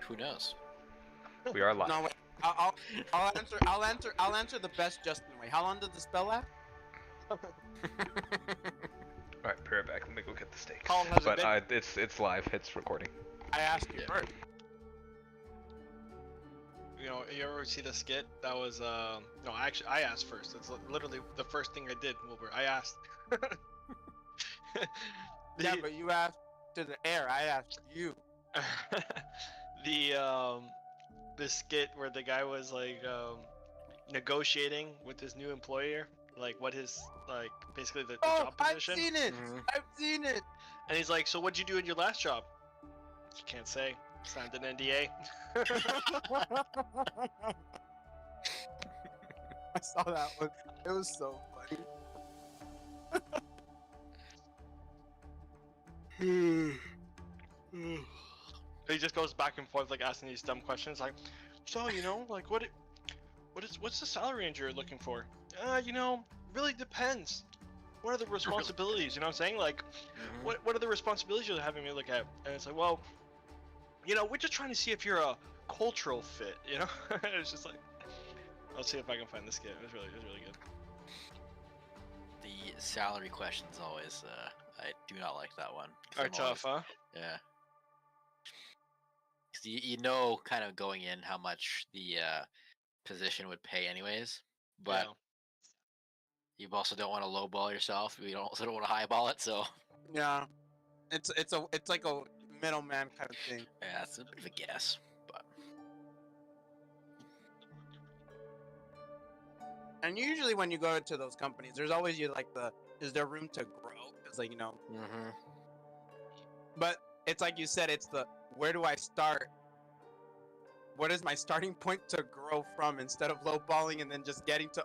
Who knows? We are live. No, wait. I'll answer the best Justin way. How long did the spell last? Alright, be right back. Let me go get the steaks. How long has it But been? it's live. It's recording. I asked you Yeah. first. You know, you ever see the skit that was no, actually I asked first. It's literally the first thing I did, Wilbur. I asked. Yeah, but you asked to the air. I asked you. the skit where the guy was like negotiating with his new employer, like what his like basically the job position. I've seen it. I've seen it. And he's like, "So what'd you do in your last job?" You can't say. Signed an NDA. I saw that one. It was so funny. He just goes back and forth like asking these dumb questions, like, "So you know, like what's the salary range you're looking for?" You know, really depends. What are the responsibilities? You know what I'm saying? Like, what are the responsibilities you're having me look at? And it's like, well, you know, we're just trying to see if you're a cultural fit. You know, it's just like, I'll see if I can find this skit. It was really good. The salary questions always, I do not like that one. 'Cause Are I'm tough, always- huh? Yeah. 'Cause you know kind of going in how much the position would pay anyways, but Yeah. you also don't want to lowball yourself. You also don't want to highball it, so Yeah, it's like a middleman kind of thing. yeah, it's a bit of a guess. But And usually when you go to those companies, there's always is there room to grow? Because like but it's like you said, it's the where do I start? What is my starting point to grow from instead of lowballing and then just getting to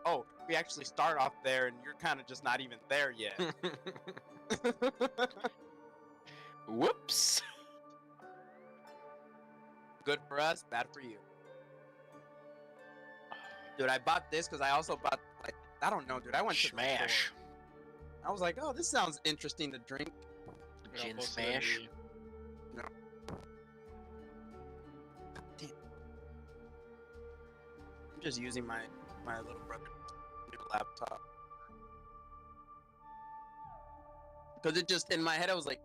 we actually start off there and you're kind of just not even there yet. whoops. Good for us, bad for you. Dude, I bought this because I also bought I don't know, dude. I went to the Smash. store. I was like, oh, this sounds interesting to drink. Yeah, Gin posted in smash. the- Damn. I'm just using my little brother's new laptop. Because it just, in my head, I was like,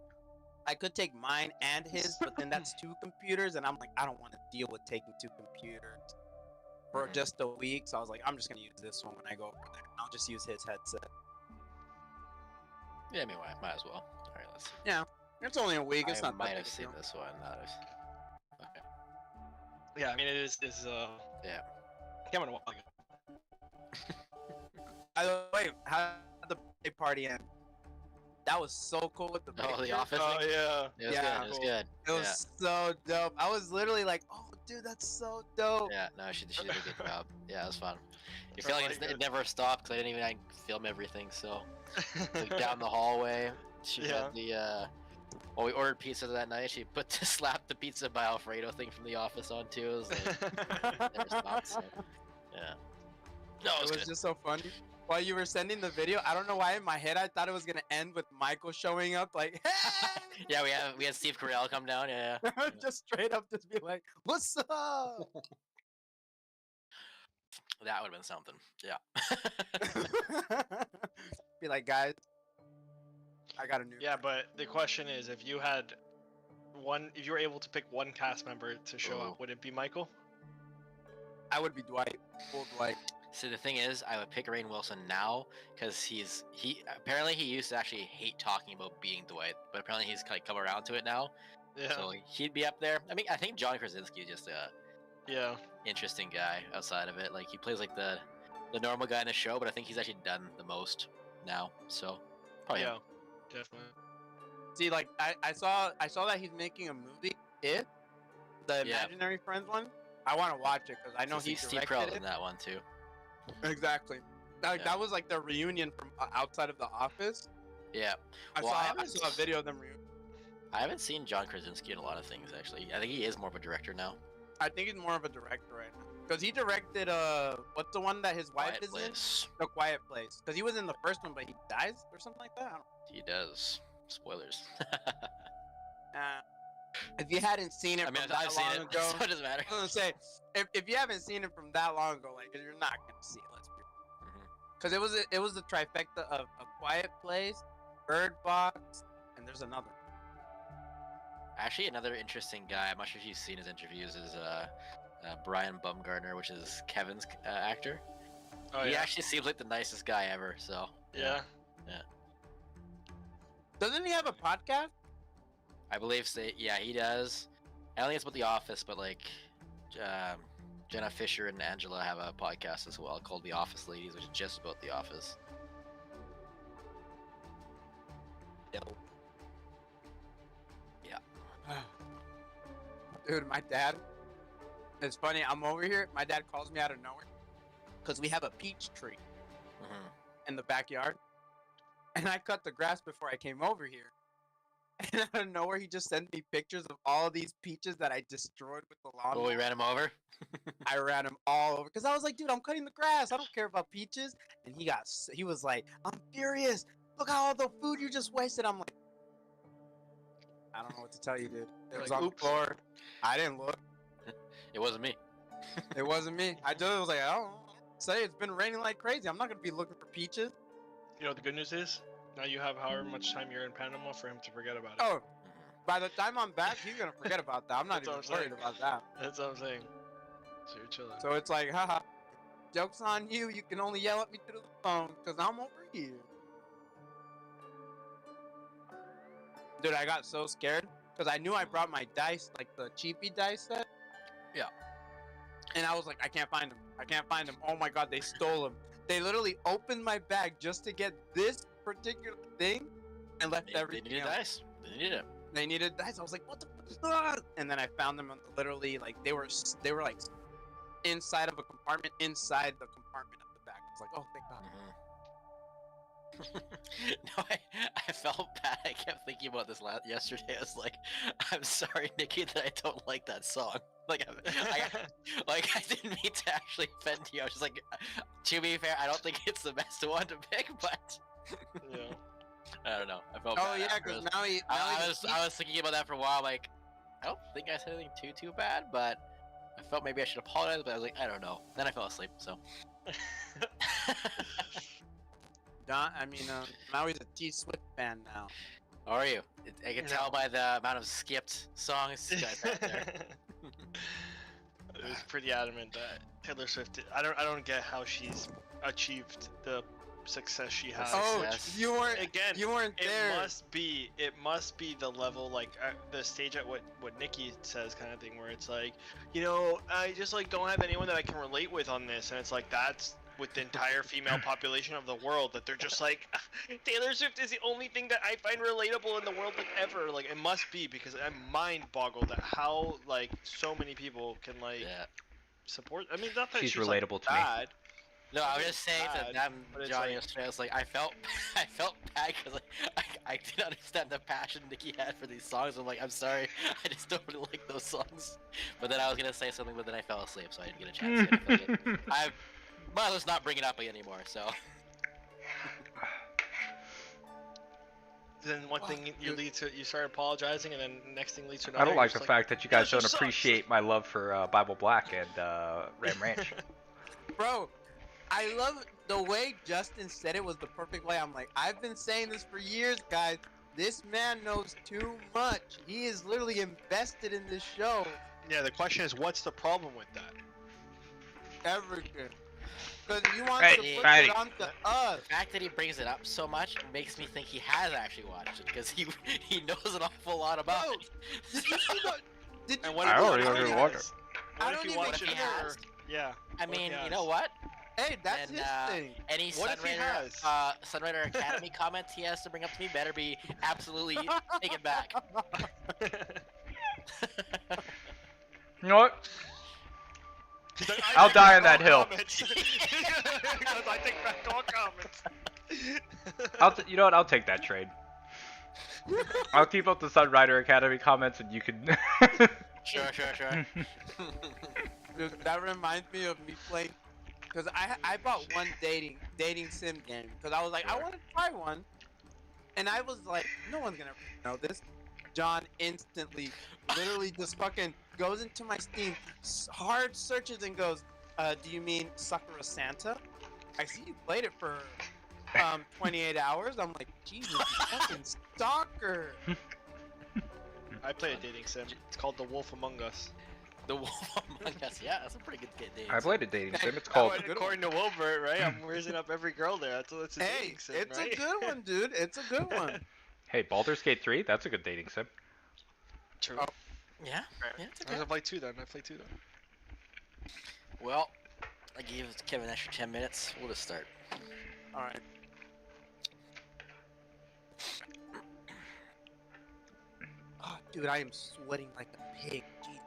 I could take mine and his, but then that's two computers, and I'm like, I don't want to deal with taking two computers for just a week. So I was like, I'm just going to use this one when I go over there. I'll just use his headset. Yeah, I mean, might as well. All right, let's see. Yeah, it's only a week. It's I not might that have big a seen deal. this one. Not as... Okay. Yeah, I mean it is Yeah. came out a while ago. By the way, how did the birthday party end? That was so cool with the Oh, the picture. office. Oh yeah. It was Yeah, good. It was cool. good. It was so dope. I was literally like, oh, dude, that's so dope. Yeah, no, she did a good job. Yeah, it was fun. You Oh feel like my it God. never stopped because I didn't even film everything. So like down the hallway, she had the well, we ordered pizza that night. She put the slap the pizza by Alfredo thing from the office on too. It was like never stopped. So, yeah. No, it was, It was good. just so funny. While you were sending the video, I don't know why in my head I thought it was gonna end with Michael showing up like, hey! Yeah, we had Steve Carell come down. Yeah. just straight up just be like, what's up? That would have been something. Yeah. Be like, guys, I got a new. Yeah, but the question is, if you were able to pick one cast member to show Ooh. up, would it be Michael? I would be Dwight. Full Dwight. So the thing is, I would pick Rainn Wilson now because he apparently he used to actually hate talking about being Dwight, but apparently he's kind of come around to it now. Yeah. So he'd be up there. I mean, I think John Krasinski is just a Yeah. interesting guy outside of it. Like he plays like the normal guy in the show, but I think he's actually done the most now. So probably him. Yeah. Definitely. See, like I saw that he's making a movie. The Yeah. Imaginary Friends one. I want to watch it because I know So he Steve directed Carell's it. in that one too. Exactly. Like Yeah. that was like the reunion from outside of the office. Yeah. I Well, saw a video of them reunion. I haven't seen John Krasinski in a lot of things actually. I think he is more of a director now. I think he's more of a director right now because he directed what's the one that his wife Quiet is in? Place. The Quiet Place. Because he was in the first one, but he dies or something like that. I don't He does. Spoilers. know. If you hadn't seen it I mean, from that I've seen long it, ago, so it doesn't matter. I was gonna say, if you haven't seen it from that long ago, like you're not gonna see it. Let's be, because it was the trifecta of A Quiet Place, Bird Box, and there's another. Actually, another interesting guy. I'm not sure if you've seen his interviews. Is Brian Bumgarner, which is Kevin's actor. Oh He yeah. actually seems like the nicest guy ever. So Yeah. Doesn't he have a podcast? I believe so. Yeah, he does. I don't think it's about The Office, but like Jenna Fisher and Angela have a podcast as well called The Office Ladies, which is just about The Office. Dude, my dad. It's funny. I'm over here. My dad calls me out of nowhere because we have a peach tree in the backyard, and I cut the grass before I came over here. And out of nowhere, he just sent me pictures of all these peaches that I destroyed with the lawnmower. Oh, we ran him over. I ran him all over because I was like, dude, I'm cutting the grass. I don't care about peaches. And he was like, I'm furious. Look at all the food you just wasted. I'm like, I don't know what to tell you, dude. It was Like, on the oops. floor. I didn't look. It wasn't me. It wasn't me. I just was like, I don't say it's been raining like crazy. I'm not gonna be looking for peaches. You know what the good news is? Now you have however much time you're in Panama for him to forget about it. Oh, by the time I'm back, he's gonna forget about that. I'm not That's even what I'm worried saying. about that. That's what I'm saying. So you're chilling. So it's like, haha, joke's on you. You can only yell at me through the phone because I'm over here. Dude, I got so scared because I knew I brought my dice, like the cheapy dice set. Yeah. And I was like, I can't find them. I can't find them. Oh my god, they stole them. They literally opened my bag just to get this particular thing and left They everything needed else. dice. They needed it. They needed dice. I was like, what the fuck? And then I found them on literally like they were like inside of a compartment inside the compartment of the bag. I was like, oh thank god. No, I felt bad. I kept thinking about this yesterday. I was like, I'm sorry, Nikki, that I don't like that song. Like, I didn't mean to actually offend you. I was just like, to be fair, I don't think it's the best one to pick, but Yeah. I don't know. I felt Oh bad yeah, afterwards. because now I was thinking about that for a while. Like, I don't think I said anything too bad, but I felt maybe I should apologize. But I was like, I don't know. Then I fell asleep. So. Don, I mean, now he's a T Swift fan now. How are you? I can tell No. by the amount of skipped songs you guys have there. It was pretty adamant that Taylor Swift. I don't get how she's achieved the success she has. Oh, Success. you weren't Again, there. it must be the level, like the stage at what Nikki says kind of thing, where it's like, you know, I just like don't have anyone that I can relate with on this, and it's like that's with the entire female population of the world, that they're just like, Taylor Swift is the only thing that I find relatable in the world like ever. Like it must be, because I'm mind boggled at how like so many people can like Yeah. support. I mean, not that She's she's like, relatable to me. bad. No, I was just saying bad, to them, but it's John, like- yesterday. I was like, I felt bad because like, I didn't understand the passion Nikki had for these songs. I'm like, I'm sorry, I just don't really like those songs. But then I was gonna say something, but then I fell asleep, so I didn't get a chance to say it. I might as well not bring it up anymore. So. Then one thing you start apologizing, and then next thing leads to another. I don't you're like the just fact that you "Yeah, guys she don't sucks." appreciate my love for Bible Black and Ram Ranch. Bro, I love the way Justin said it was the perfect way. I'm like, I've been saying this for years, guys. This man knows too much. He is literally invested in this show. Yeah, the question is, what's the problem with that? Everything. Because you want Hey, to put Fatty. it onto us. The fact that he brings it up so much makes me think he has actually watched it because he knows an awful lot about Bro, it. Did you see the? Did you And what I if already you don't watch even it? watch it. I What if don't you even watch it think he for? has. Yeah. I What if mean, he you know has? what? Hey, that's And, his thing. Any What if he Sunrider Academy comments he has to bring up to me better be absolutely taken back. You know what? He's like, I'll take die back on that all hill. comments. Because I take back all comments. You know what? I'll take that trade. I'll keep up the Sunrider Academy comments, and you can. Sure. Dude, that reminds me of me playing, because I bought one dating sim game because I was like, I want to try one, and I was like, no one's gonna know this. John instantly, literally just fucking goes into my Steam, hard searches and goes, do you mean Sakura Santa? I see you played it for 28 hours. I'm like, Jesus, you fucking stalker. I play a dating sim. It's called The Wolf Among Us. The Wolf Among Us. Yeah, that's a pretty good dating. I played a dating sim. It's That called. was- good According to Wilbert, right? I'm raising up every girl there. That's a Hey, dating sim, it's right? a good one, dude. It's a good one. Hey, Baldur's Gate 3. That's a good dating sim. True. Oh. Yeah, yeah, it's okay. I played 2 then. I played 2 then. Well, I gave Kevin an extra 10 minutes. We'll just start. All right. Oh, dude, I am sweating like a pig. Jeez.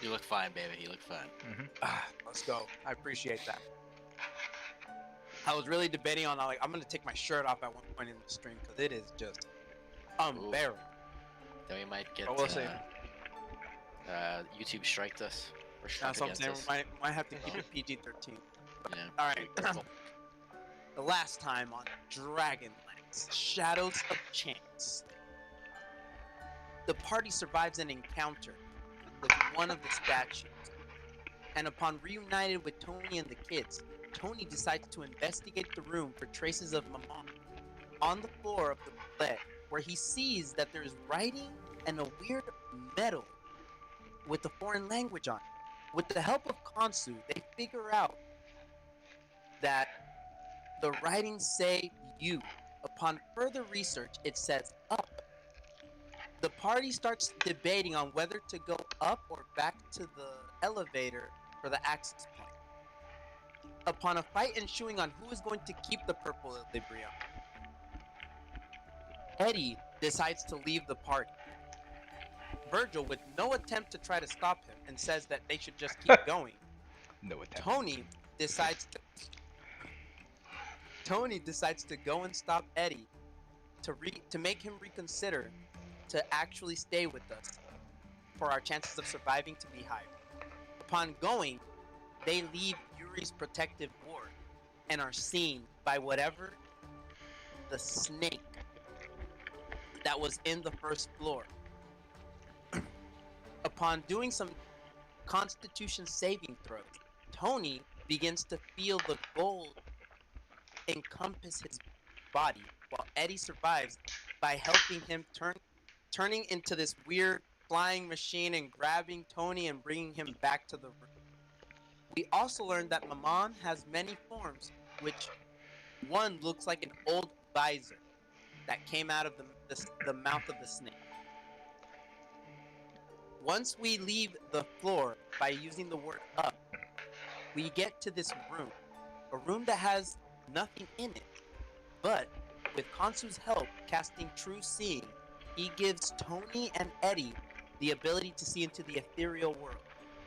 You look fine, baby. You look fine. Let's go. I appreciate that. I was really debating on like I'm gonna take my shirt off at one point in the stream because it is just unbearable. Then we might get. Oh, we'll see. YouTube striked us. Or That's struck what I'm saying. against We us. might have to keep it PG-13. Yeah. All right. The last time on Dragonlance, Shadows of Chance. The party survives an encounter with one of the statues, and upon reunited with Tony and the kids, Tony decides to investigate the room for traces of Maman on the floor of the bed, where he sees that there is writing and a weird metal with a foreign language on it. With the help of Kansu, they figure out that the writings say you. Upon further research, it says up. The party starts debating on whether to go up or back to the elevator for the access point. Upon a fight ensuing on who is going to keep the purple equilibrium, Eddie decides to leave the party. Virgil, with no attempt to try to stop him, and says that they should just keep going. No attempt. Tony decides to go and stop Eddie to make him reconsider to actually stay with us for our chances of surviving to be higher. Upon going, they leave Yuri's protective ward and are seen by whatever the snake that was in the first floor. Upon doing some constitution saving throws, Tony begins to feel the gold encompass his body, while Eddie survives by helping him turning into this weird flying machine and grabbing Tony and bringing him back to the room. We also learned that Maman has many forms, which one looks like an old visor that came out of the mouth of the snake. Once we leave the floor by using the word up, we get to this room, a room that has nothing in it, but with Kansu's help casting True Seeing, he gives Tony and Eddie the ability to see into the ethereal world,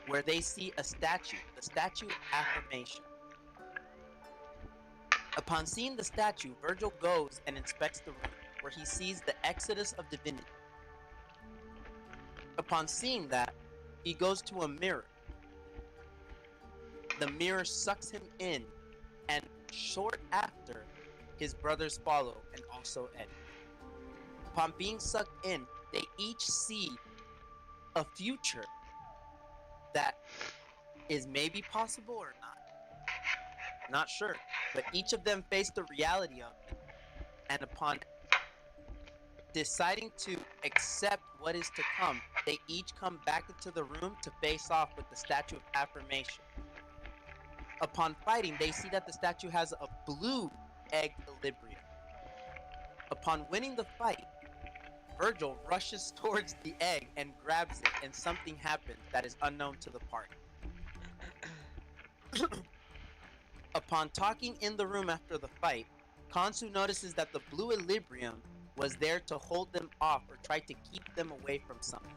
where they see a statue, the statue of affirmation. Upon seeing the statue, Virgil goes and inspects the room, where he sees the Exodus of Divinity. Upon seeing that, he goes to a mirror. The mirror sucks him in, and short after, his brothers follow, and also Eddie. Upon being sucked in, they each see a future that is maybe possible or not. Not sure, but each of them face the reality of it, and upon deciding to accept what is to come, they each come back into the room to face off with the statue of affirmation. Upon fighting, they see that the statue has a blue egg equilibrium. Upon winning the fight, Virgil rushes towards the egg and grabs it, and something happens that is unknown to the party. Upon talking in the room after the fight, Kansu notices that the blue equilibrium was there to hold them off or try to keep them away from something.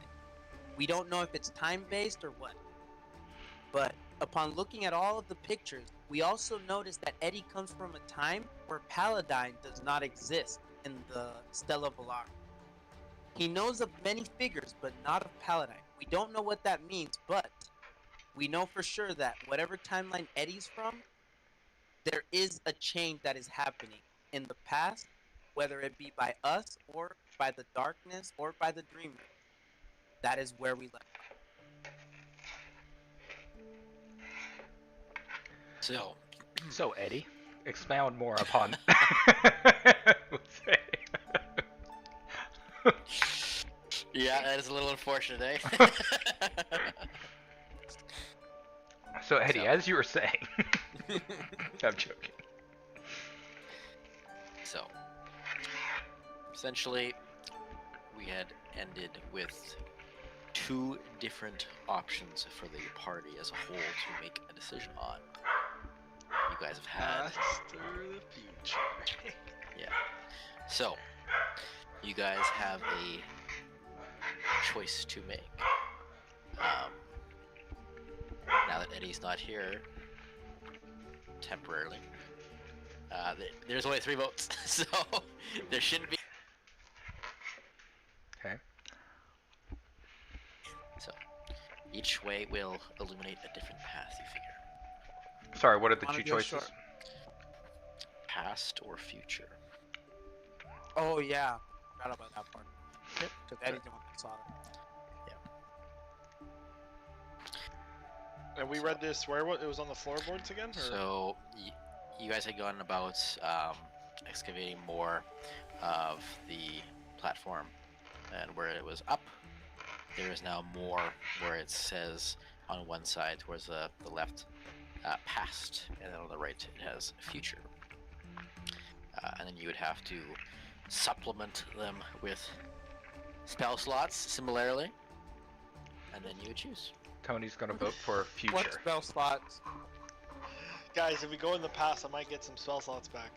We don't know if it's time-based or what. But upon looking at all of the pictures, we also notice that Eddie comes from a time where Paladine does not exist in the Stella Valar. He knows of many figures, but not of Paladine. We don't know what that means, but we know for sure that whatever timeline Eddie's from, there is a change that is happening in the past, whether it be by us or by the darkness or by the dreamer. That is where we left. So, So Eddie, expound more upon. yeah, that is a little unfortunate, eh? So Eddie, So. as you were saying, I'm joking. So, essentially, we had ended with 2 different options for the party as a whole to make a decision on. You guys have had. Master the future. Yeah. So, you guys have a choice to make. Now that Eddie's not here, temporarily, there's only 3 votes, so there shouldn't be. Okay. So, each way will illuminate a different path, you figure. Sorry, what are the Wanna 2 do a choices? short- Past or future. Oh yeah, forgot about that part. Yep. Because Eddie's the one that saw it. And we read this where it was on the floorboards again? Or? So, you guys had gone about excavating more of the platform, and where it was up, there is now more where it says on one side towards the left, past, and then on the right it has future. And then you would have to supplement them with spell slots similarly, and then you would choose. Tony's gonna vote for What future. spell slots? Guys, if we go in the past, I might get some spell slots back.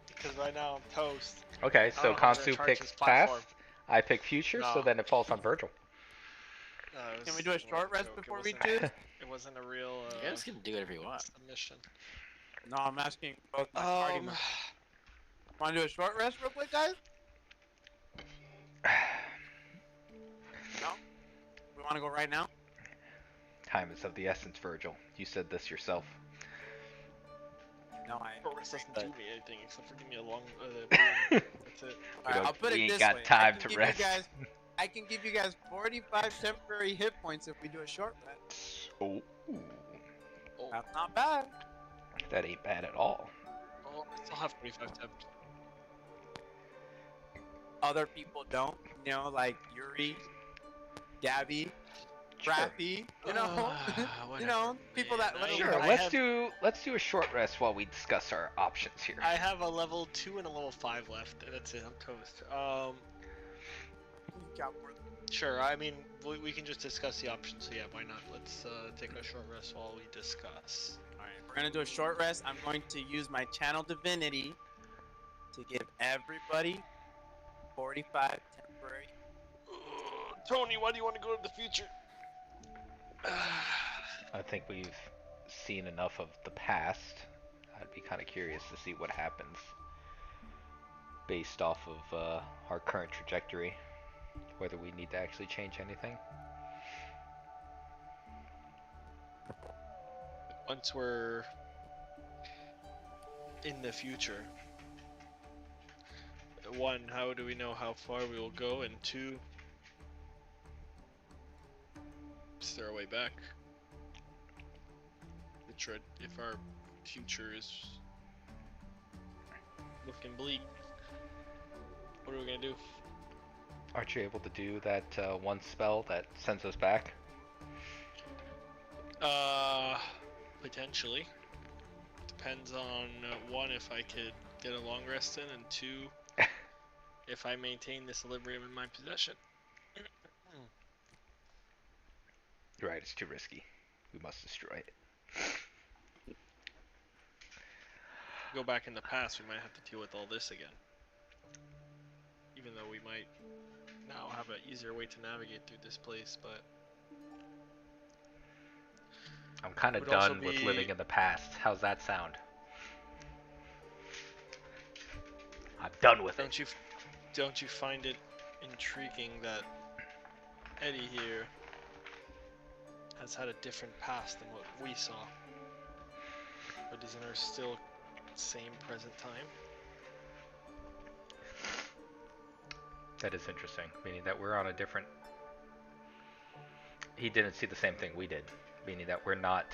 Because right now I'm toast. Okay, I so don't know how to Kansu charge picks this platform. past. I pick future, so No. then it falls on Virgil. Can we do a short rest before we choose? It wasn't a real You guys can do whatever you want. submission. No, I'm asking both my party members. Want to do a short rest real quick, guys? No? We want to go right now? Time is of the essence, Virgil. You said this yourself. No, Short rest doesn't but- do me anything except for give me a long. That's it. Alright, I'll put we it ain't this got way. time to rest. I can give you guys 45 temporary hit points if we do a short rest. Oh, That's not bad. that ain't bad at all. Oh, I still have 45 temp. Other people don't, you know, like Yuri, Gabby, Rappy, you know, you know, people that. man. Sure, I let's have- do a short rest while we discuss our options here. I have a level 2 and a level 5 left, and that's it. I'm toast. Got more than- Sure. I mean, we can just discuss the options. So yeah, why not? Let's take a short rest while we discuss. All right, we're gonna do a short rest. I'm going to use my channel divinity to give everybody 45 temporary. Tony, why do you want to go to the future? I think we've seen enough of the past. I'd be kind of curious to see what happens based off of our current trajectory, whether we need to actually change anything. Once we're in the future, 1, how do we know how far we will go? And 2, is there a way back? If our future is looking bleak, what are we gonna do? Aren't you able to do that one spell that sends us back? Potentially. Depends on 1, if I could get a long rest in, and 2, if I maintain this equilibrium in my possession. You're right, it's too risky. We must destroy it. Go back in the past, we might have to deal with all this again. Even though we might now have an easier way to navigate through this place, but I'm kind of Would also done with be- living in the past. How's that sound? I'm done with it. don't you find it intriguing that Eddie here has had a different past than what we saw? But isn't there still same present time? That is interesting, meaning that we're on a different. He didn't see the same thing we did, meaning that we're not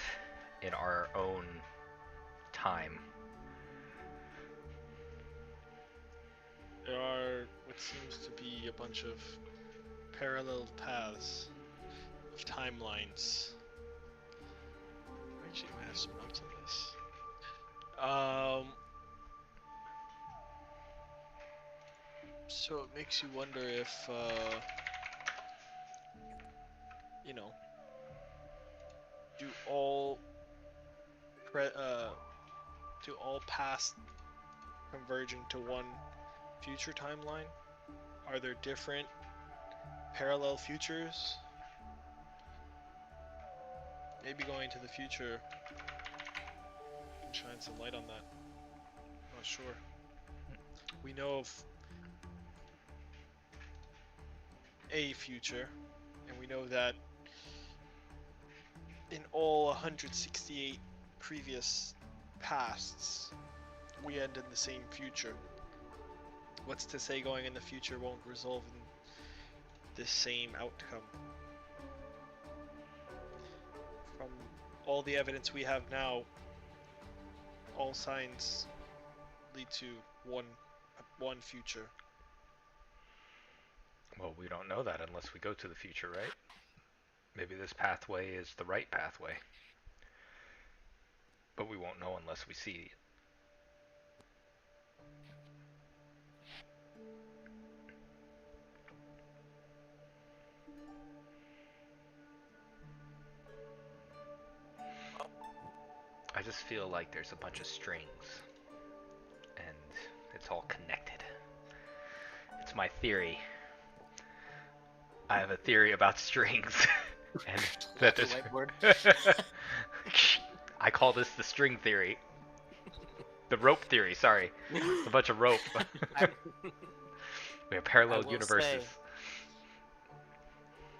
in our own time. There are what seems to be a bunch of parallel paths of timelines. Actually, I have some notes on this. So it makes you wonder if, you know, do all past converge into one future timeline? Are there different parallel futures? Maybe going to the future can shine some light on that. Not sure. We know of a future, and we know that in all 168 previous pasts, we end in the same future. What's to say going in the future won't result in the same outcome? From all the evidence we have now, all signs lead to one future. Well, we don't know that unless we go to the future, right? Maybe this pathway is the right pathway. But we won't know unless we see it. I just feel like there's a bunch of strings and it's all connected. It's my theory. I have a theory about strings. And that The there's whiteboard. I call this the string theory. The rope theory, sorry. It's a bunch of rope. We have I parallel will universes. say,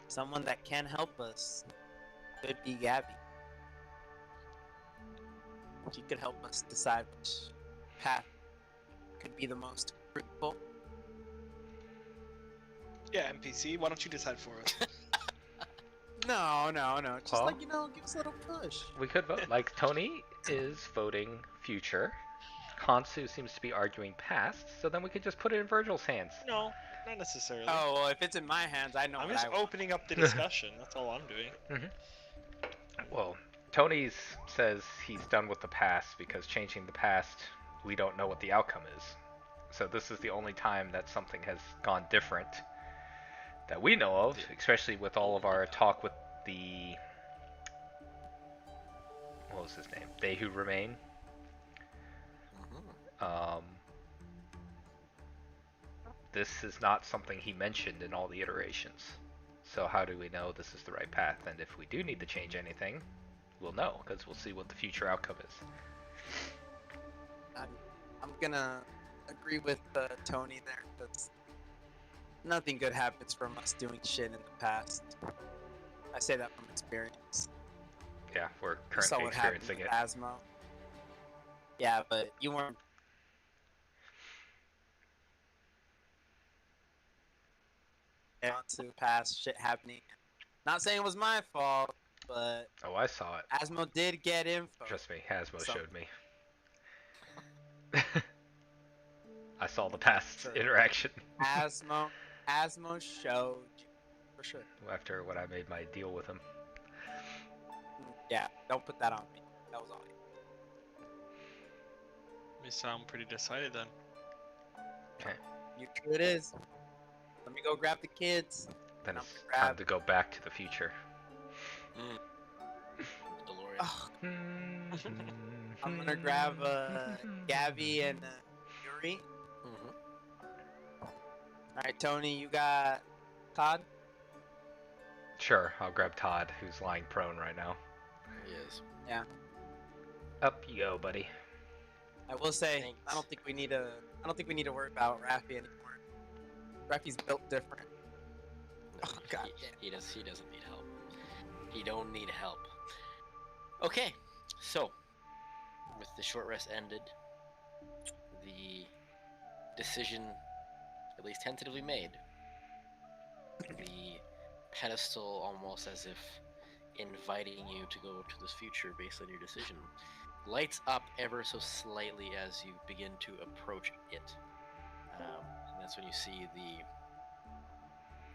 someone that can help us could be Gabby. She could help us decide which path could be the most fruitful. Yeah, NPC, why don't you decide for us? No. Just Well, like, give us a little push. We could vote. Like, Tony is voting future. Kansu seems to be arguing past, so then we could just put it in Virgil's hands. No, not necessarily. Oh, well, if it's in my hands, I know I'm what just I want. opening up the discussion. That's all I'm doing. Well, Tony's says he's done with the past because changing the past, we don't know what the outcome is. So this is the only time that something has gone different that we know of, especially with all of our talk with the... What was his name? They Who Remain. This is not something he mentioned in all the iterations. So how do we know this is the right path? And if we do need to change anything, we'll know, because we'll see what the future outcome is. I'm gonna agree with Tony there. That's nothing good happens from us doing shit in the past. I say that from experience. Yeah, we're You saw currently what happened experiencing with it. Asmo. Yeah, but you weren't. To past shit happening. Not saying it was my fault, but Oh, I saw it. Asmo did get info. Trust me, Hasmo So- showed me. I saw the past Sure. interaction Asmo showed you for sure. after when I made my deal with him. Yeah, don't put that on me. That was all. You sound pretty decided then. You true it is. Let me go grab the kids. Then I'm it's gonna time grab- to go back to the future. DeLorean. Oh, I'm gonna grab Gabby and Yuri. All right, Tony, you got Todd. Sure, I'll grab Todd, who's lying prone right now. He is. Up you go, buddy. I will say, Thanks. I don't think we need to worry about Rafi anymore. Rafi's built different. No, Oh, God he doesn't need help. He don't need help. Okay, so with the short rest ended, the decision, at least tentatively made, kind of still almost as if inviting you to go to this future based on your decision, lights up ever so slightly as you begin to approach it. And that's when you see the...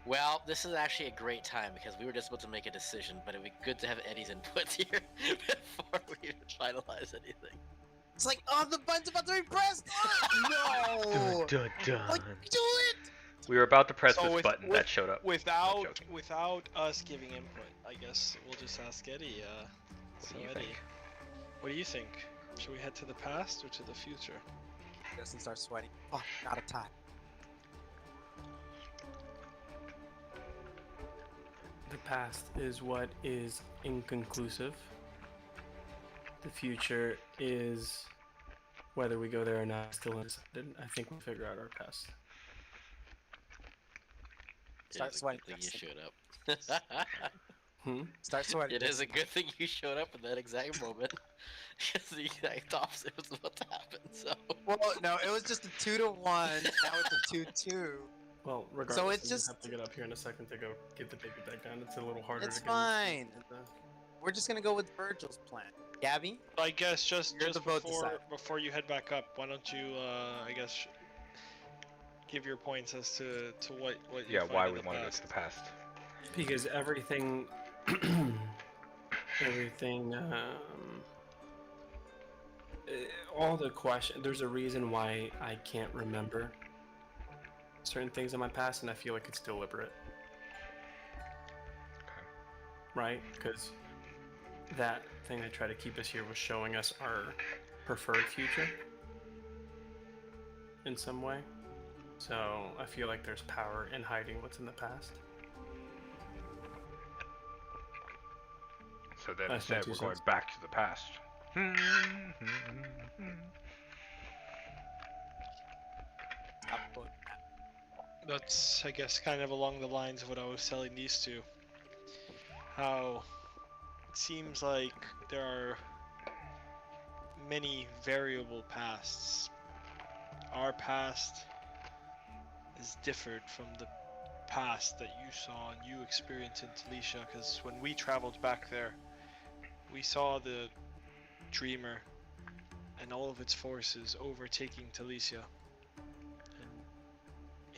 Well, this is actually a great time because we were just about to make a decision, but it'd be good to have Eddie's input here before we even finalize anything. It's like, oh, the button's about to be pressed. No. Dun, dun, Like, dun. do it. We were about to press So this button that showed up. Without joking. without us giving input, I guess we'll just ask Eddie. What So do you Eddie, think? what do you think? Should we head to the past or to the future? Justin starts sweating. Oh, got a tie. The past is what is inconclusive. The future is whether we go there or not still undecided. I think we'll figure out our past. Start It is a sweating. good thing you showed up. Start sweating. It is a good thing you showed up in that exact moment. Because the exact opposite was about to happen, so... Well, no, it was just a 2-1. Now it's a 2-2. Well, regardless, So it's we just- have to get up here in a second to go get the baby back down. It's a little harder It's to get. fine. We're just gonna go with Virgil's plan. Gabby? I guess just You're the vote decider. before you head back up, why don't you I guess give your points as to what you Yeah, find why in we the want to go past. to the past. Because everything, everything, all the question. There's a reason why I can't remember certain things in my past, and I feel like it's deliberate. Right? Because that thing they try to keep us here was showing us our preferred future in some way. So I feel like there's power in hiding what's in the past. So then That's my instead 2 we're going cents. back to the past. Stop voting. That's, I guess, kind of along the lines of what I was telling these two. How it seems like there are many variable pasts. Our past is different from the past that you saw and you experienced in Talisha, because when we traveled back there, we saw the Dreamer and all of its forces overtaking Talicia.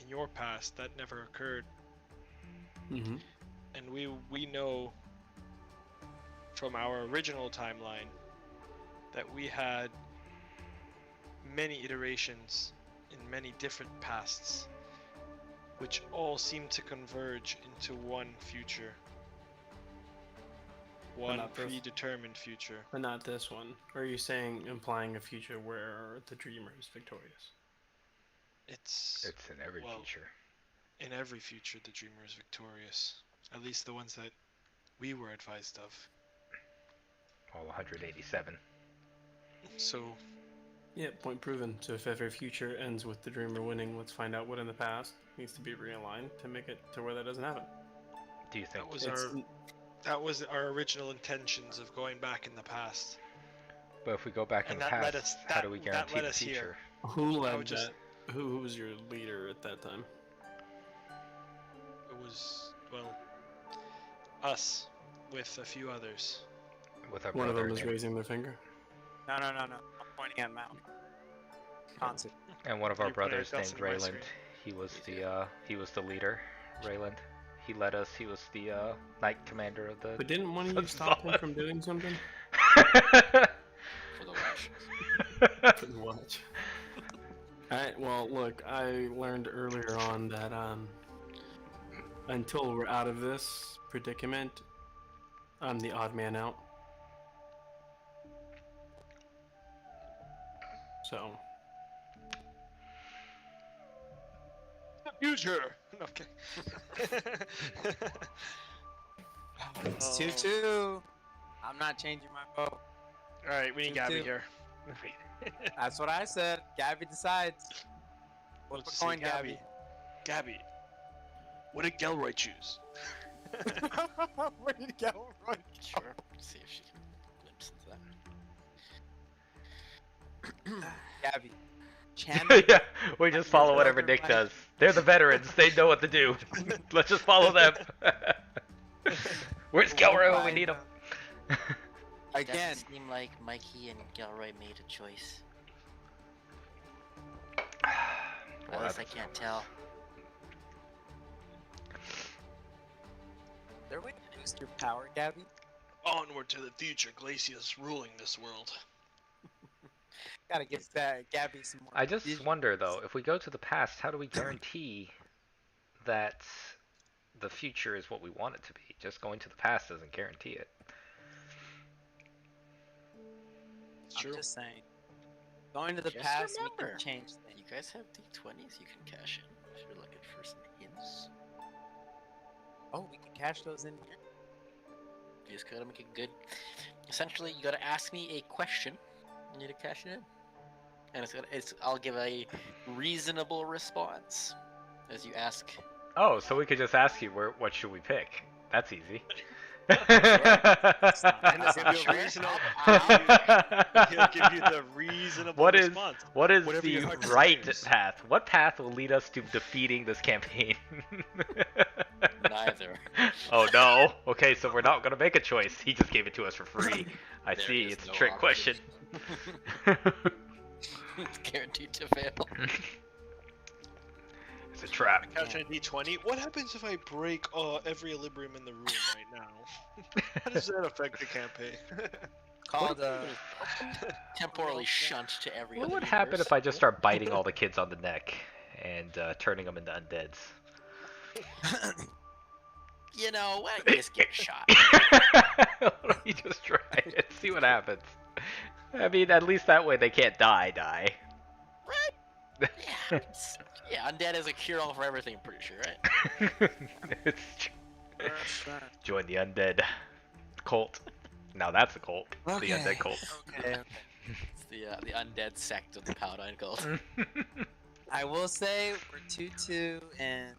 In your past, that never occurred, Mm-hmm. and we know from our original timeline that we had many iterations in many different pasts, which all seem to converge into one future, one not this. predetermined future. But not this one. Are you saying, implying a future where the Dreamer is victorious? It's It's in every Well, future. in every future the Dreamer is victorious, at least the ones that we were advised of. All 187. So Yeah, point proven. So if every future ends with the Dreamer winning, let's find out what in the past needs to be realigned to make it to where that doesn't happen. Do you think? that was It's- that was our original intentions of going back in the past. But if we go back in And the that led past, us- how that- do we that guarantee led the us here. future? Who led would just- that? Who was your leader at that time? It was, well, us with a few others. With our One of brother them is named- raising their finger. No. I'm pointing at Mount. Constant. and one of our You're putting brothers us named in my Rayland. screen. He was the leader. Rayland. He led us. He was the knight commander of the. But didn't one of you That's stop him solid. from doing something? For the watch. Couldn't watch. Alright, well, look, I learned earlier on that until we're out of this predicament, I'm the odd man out. So, Future. Okay. It's 2-2. I'm not changing my vote. All right, we need 2-2. Gabby here. That's what I said. Gabby decides. Flip Let's a see, coin, Gabby. Gabby, what did Gelroy choose? Where did go? Sure. See if she can glimpse into that. Gabby. Chandler. Yeah, we just follow whatever Nick does. They're the veterans. They know what to do. Let's just follow them. Where's Gilroy when we need him? Again, Doesn't seem like Mikey and Gilroy made a choice. Well, At least I that's- can't tell. there way to boost your power, Gabby. Onward to the future, Glacia's ruling this world. Gotta give that Gabby some more. I just vision. wonder though, if we go to the past, how do we guarantee that the future is what we want it to be? Just going to the past doesn't guarantee it. It's I'm true. just saying. Going to the Just past, we remember. can change You things. guys have D20s you can cash in if you're looking for some hints. Oh, we can cash those in here. You just gotta make it good. Essentially, you gotta ask me a question. You need to cash it in, and I'll give a reasonable response as you ask. Oh, so we could just ask you what should we pick? That's easy. And He'll it's give you sure. a reasonable. I'll- He'll give you the reasonable What is response. what is Whatever the your heart right desires. path? What path will lead us to defeating this campaign? Neither. Oh no. Okay, so we're not gonna make a choice. He just gave it to us for free. I There see. is It's a no trick option. question. It's guaranteed to fail. It's a trap. Couch on D20. What happens if I break every equilibrium in the room right now? How does that affect the campaign? Called Temporally shunt to every What other would happen universe. if I just start biting all the kids on the neck and turning them into undeads? You know, why don't you just get shot? Why don't you just try it? See what happens. I mean, at least that way they can't die. Yeah, yeah, undead is a cure-all for everything. I'm pretty sure, right? It's tr- Join the undead cult. Now that's a cult. The Okay. undead cult. Okay. It's the undead sect of the Paladin cult. I will say we're 2-2, and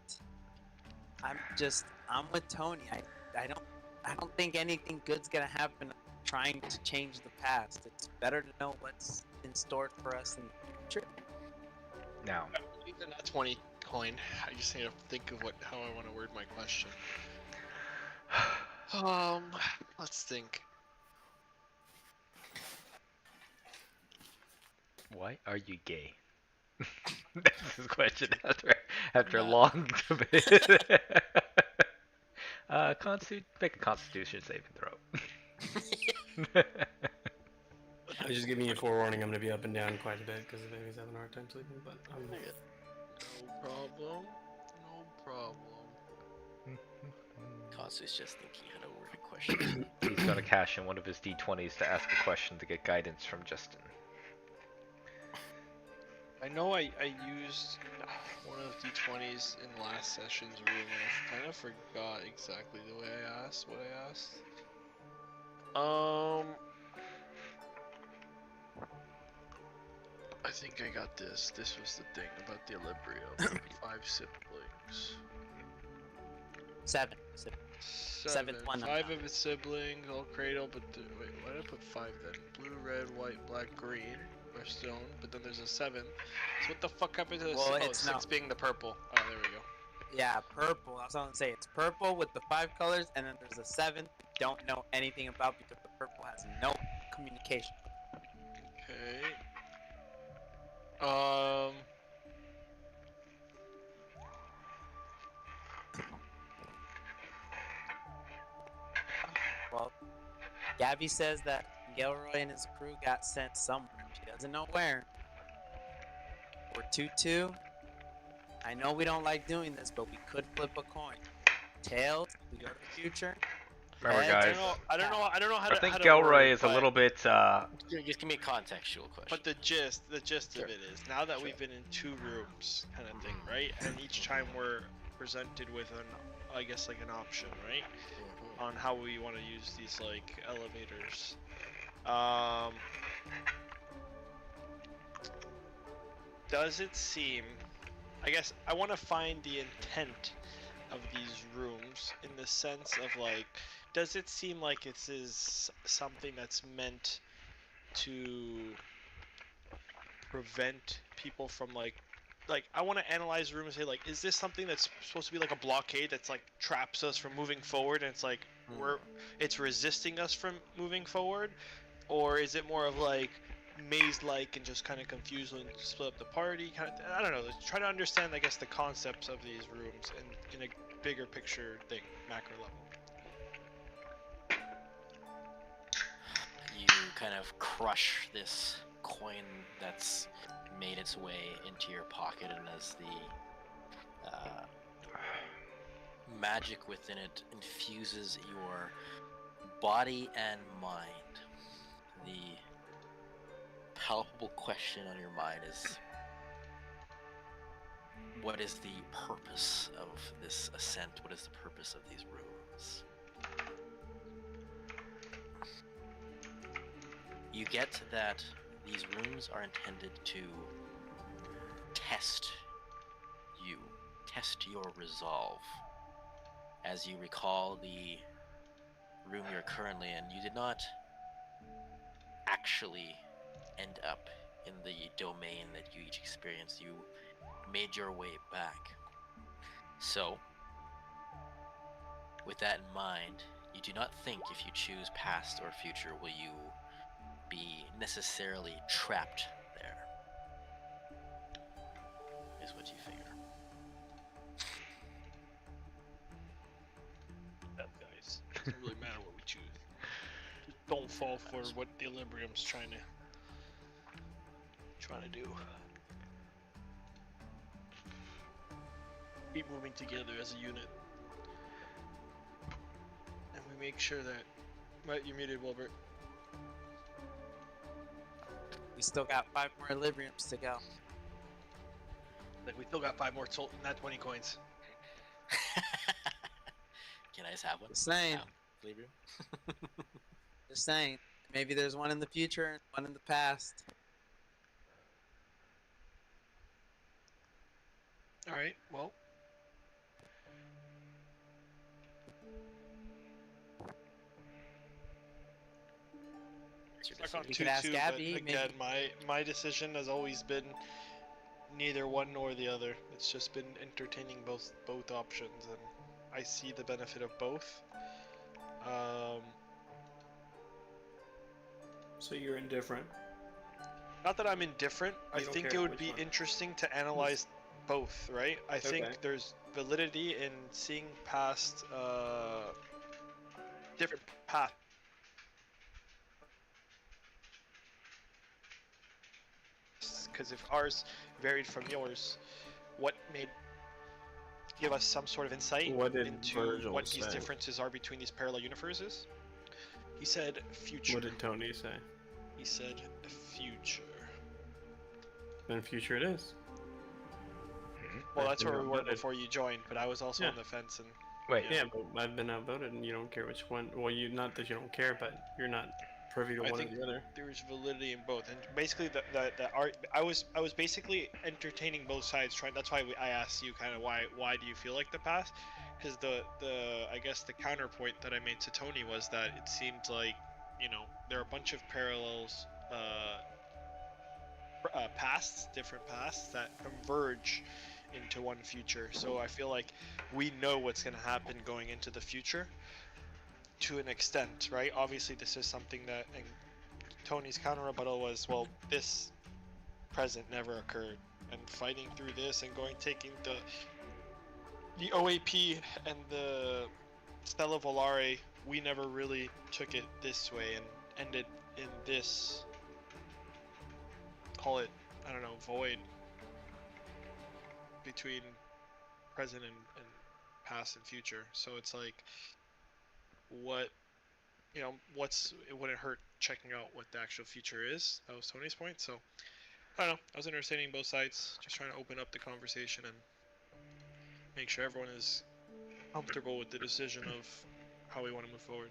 I'm with Tony. I don't think anything good's gonna happen trying to change the past. It's better to know what's in store for us in the future. Now, Even that 20 coin. I just need to think of how I want to word my question. Let's think. why are you gay? That's his question after a not. long debate. Make a Constitution saving throw. Just giving you a forewarning. I'm gonna be up and down quite a bit because the baby's having a hard time sleeping. But No problem. No problem. Consu's just thinking how to word a question. He's gonna cash in one of his D20s to ask a question to get guidance from Justin. I know I used one of D20s in last session's room and I kind of forgot exactly the way I asked what I asked. I think I got this. This was the thing about the Equilibrium. 5 siblings. Seven. Seventh one, I'm 5 not. of his siblings, all cradle, but wait, why did I put 5 then? Blue, red, white, black, green, or stone, but then there's a 7. So what the fuck happened to the Well, it's 6 not. being the purple? Oh, there we go. Yeah, purple. I was gonna say it's purple with the 5 colors, and then there's a 7th we don't know anything about because the purple has no communication. Okay. Well, Gabby says that Gilroy and his crew got sent somewhere. She doesn't know where. We're 2-2. I know we don't like doing this, but we could flip a coin. Tails, we go to the future. Remember, Heads, guys. I don't know how to. I think how to Gilroy word it, is a but- little bit. Just give me a contextual question. But the gist Sure. of it is, now that Sure. we've been in 2 rooms, kind of thing, right? And each time we're presented with I guess like an option, right? Mhm. On how we want to use these like elevators. Does it seem? I guess I want to find the intent of these rooms in the sense of like, does it seem like it is something that's meant to prevent people from like like I want to analyze the room and say like, is this something that's supposed to be like a blockade that's like traps us from moving forward, and it's like it's resisting us from moving forward, or is it more of like maze-like and just kind of confuse and split up the party? Kind of, I don't know. Try to understand, I guess, the concepts of these rooms in a bigger picture thing, macro level. You kind of crush this coin that's made its way into your pocket, and as the magic within it infuses your body and mind, the palpable question on your mind is, what is the purpose of this ascent? What is the purpose of these rooms? You get that these rooms are intended to test you, test your resolve. As you recall the room you're currently in, you did not actually end up in the domain that you each experienced. You made your way back. So, with that in mind, you do not think if you choose past or future will you be necessarily trapped there, is what you figure. That guys, it doesn't really matter what we choose. Just don't fall for what the Equilibrium's trying to do. Keep moving together as a unit, and we make sure that. Right, you're muted, Wilbert. We still got 5 more Libriums to go. Like we still got 5 more not 20 coins. Can I just have one? Just saying. Equilibrium? Just saying. Maybe there's one in the future and one in the past. All right. Well. Stuck on We could ask 2-2, Gabby, but again, my decision has always been neither one nor the other. It's just been entertaining both options, and I see the benefit of both. So you're indifferent. Not that I'm indifferent. I You don't think care it would which be one. interesting to analyze both, right? I think Okay. there's validity in seeing past different paths. Because if ours varied from yours, what made give us some sort of insight What did into Virgil what these say? differences are between these parallel universes? He said future. What did Tony say? He said future. Then future it is. Well, I've that's been where we were outvoted. before you joined, but I was also Yeah. on the fence, and Wait, Yeah, but I've been outvoted, and you don't care which one. Well, you not that you don't care, but you're not privy to I one or think the other. there is validity in both, and basically the art. I was basically entertaining both sides. That's why I asked you kind of why do you feel like the past? Because the I guess the counterpoint that I made to Tony was that it seemed like there are a bunch of parallels, different pasts that converge into one future. So I feel like we know what's going to happen going into the future to an extent, right? Obviously, this is something that, and Tony's counter rebuttal was, well, this present never occurred, and fighting through this and taking the OAP and the Stella Volare, we never really took it this way and ended in this, call it, I don't know, void between present and past and future. So it's like, it wouldn't hurt checking out what the actual future is. That was Tony's point. So I don't know. I was understanding both sides, just trying to open up the conversation and make sure everyone is comfortable with the decision of how we want to move forward.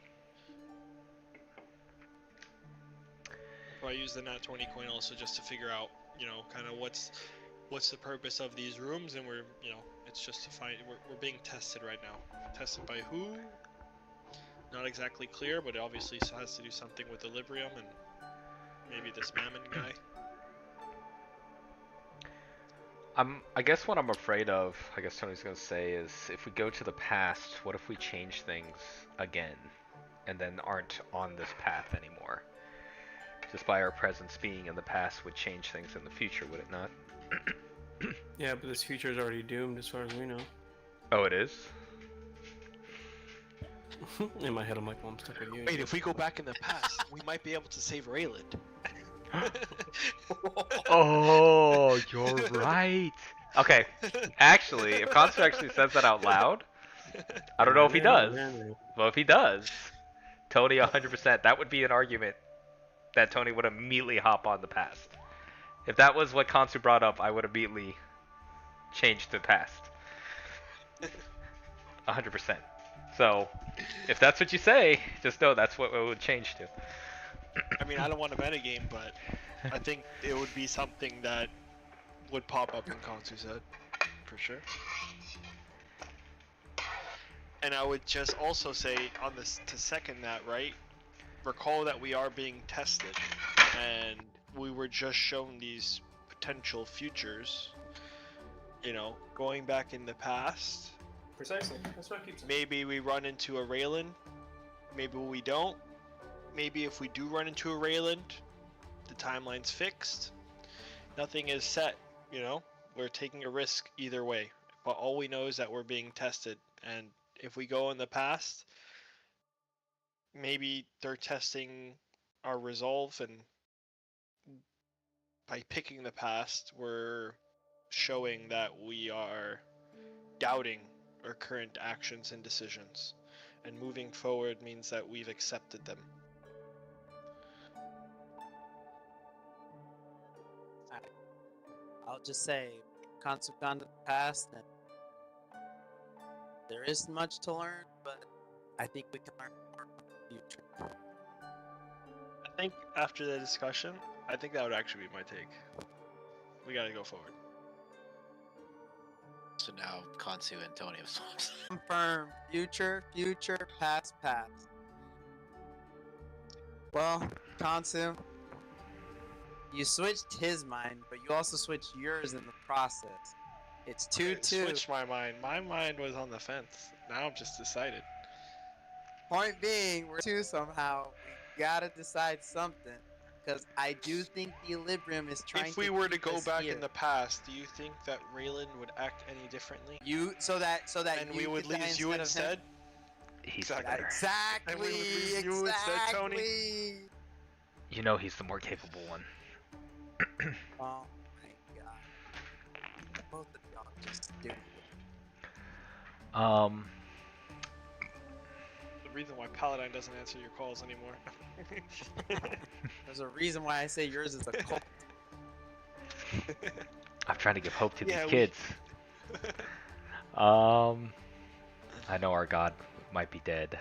So I use the Nat 20 coin also just to figure out, kind of what's the purpose of these rooms, and we're, it's just to find, we're being tested right now. Tested by who? Not exactly clear, but it obviously has to do something with Equilibrium and maybe this Mammon guy. I guess what I'm afraid of, I guess Tony's gonna say, is if we go to the past, what if we change things again, and then aren't on this path anymore? Just by our presence being in the past would change things in the future, would it not? Yeah, but this future is already doomed as far as we know. Oh, it is? In my head, I'm like, well, I'm stuck with you. Wait, if we go back in the past, we might be able to save Rayland. Oh, you're right. Okay, actually, if Constance actually says that out loud, I don't know if he does. Well, if he does, Tony 100%, that would be an argument that Tony would immediately hop on the past. If that was what Kansu brought up, I would immediately change the past. 100%. So, if that's what you say, just know that's what it would change to. I mean, I don't want to metagame, but I think it would be something that would pop up in Kansu's head, for sure. And I would just also say on this, to second that, right? Recall that we are being tested, and we were just shown these potential futures. You know, going back in the past. Precisely. That's what I keep saying. Maybe we run into a Rayland. Maybe we don't. Maybe if we do run into a Rayland, the timeline's fixed. Nothing is set, you know? We're taking a risk either way. But all we know is that we're being tested. And if we go in the past, maybe they're testing our resolve, and by picking the past, we're showing that we are doubting our current actions and decisions. And moving forward means that we've accepted them. I'll just say, concept gone to the past, and there isn't much to learn, but I think we can learn more from the future. I think after the discussion, I think that would actually be my take. We gotta go forward. So now Kansu and Tony have swaps. Confirm future, past. Well, Kansu, you switched his mind, but you also switched yours in the process. It's 2-2. Switch my mind. My mind was on the fence. Now I'm just decided. Point being, we're 2 somehow. We gotta decide something. Because I do think the Equilibrium is trying to If we were to keep go us back here. in the past, do you think that Raylan would act any differently? So that And you we would could die lose you of him? instead? He's Exactly. better. Exactly. And we would lose you instead, Tony? Exactly. You know he's the more capable one. Oh my god. Both of y'all just do it. The reason why Paladine doesn't answer your calls anymore. There's a reason why I say yours is a cult. I'm trying to give hope to Yeah, these kids. I know our god might be dead,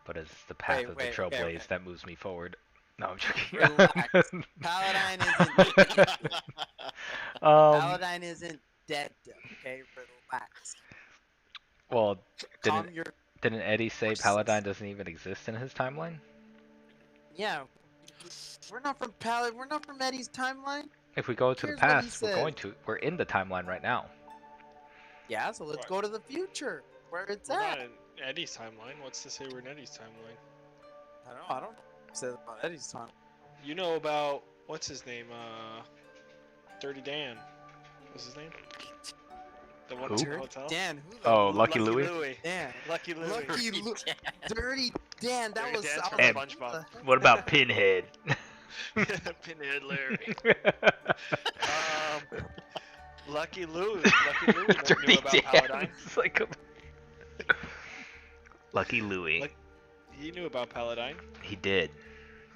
but it's the path of the trailblaze okay. that moves me forward. No, I'm joking. Relax. Paladine isn't. Paladine isn't dead, okay? Relax. Well, Calm your. didn't Eddie say horses. Paladine doesn't even exist in his timeline? Yeah. We're not from We're not from Eddie's timeline. If we go to the Here's what he past, said. we're in the timeline right now. Yeah, so let's Right. go to the future, where it's We're at. not in Eddie's timeline. What's to say we're in Eddie's timeline? I don't know what it says about Eddie's time. You know about, what's his name? Dirty Dan. What's his name? The one Who? at the Dirty hotel? Dan, who the Oh, Lucky Louie? Louie. Dan? Lucky Louie. Lucky Dirty Dan, that Dirty was Dan's I from was And- like, SpongeBob. what the heck? What about Pinhead? Pinhead Larry. Lucky Louie. Lucky Louie knew Dirty about Dan. Paladine. It's like Lucky Louie. Like- He knew about Paladine. He did.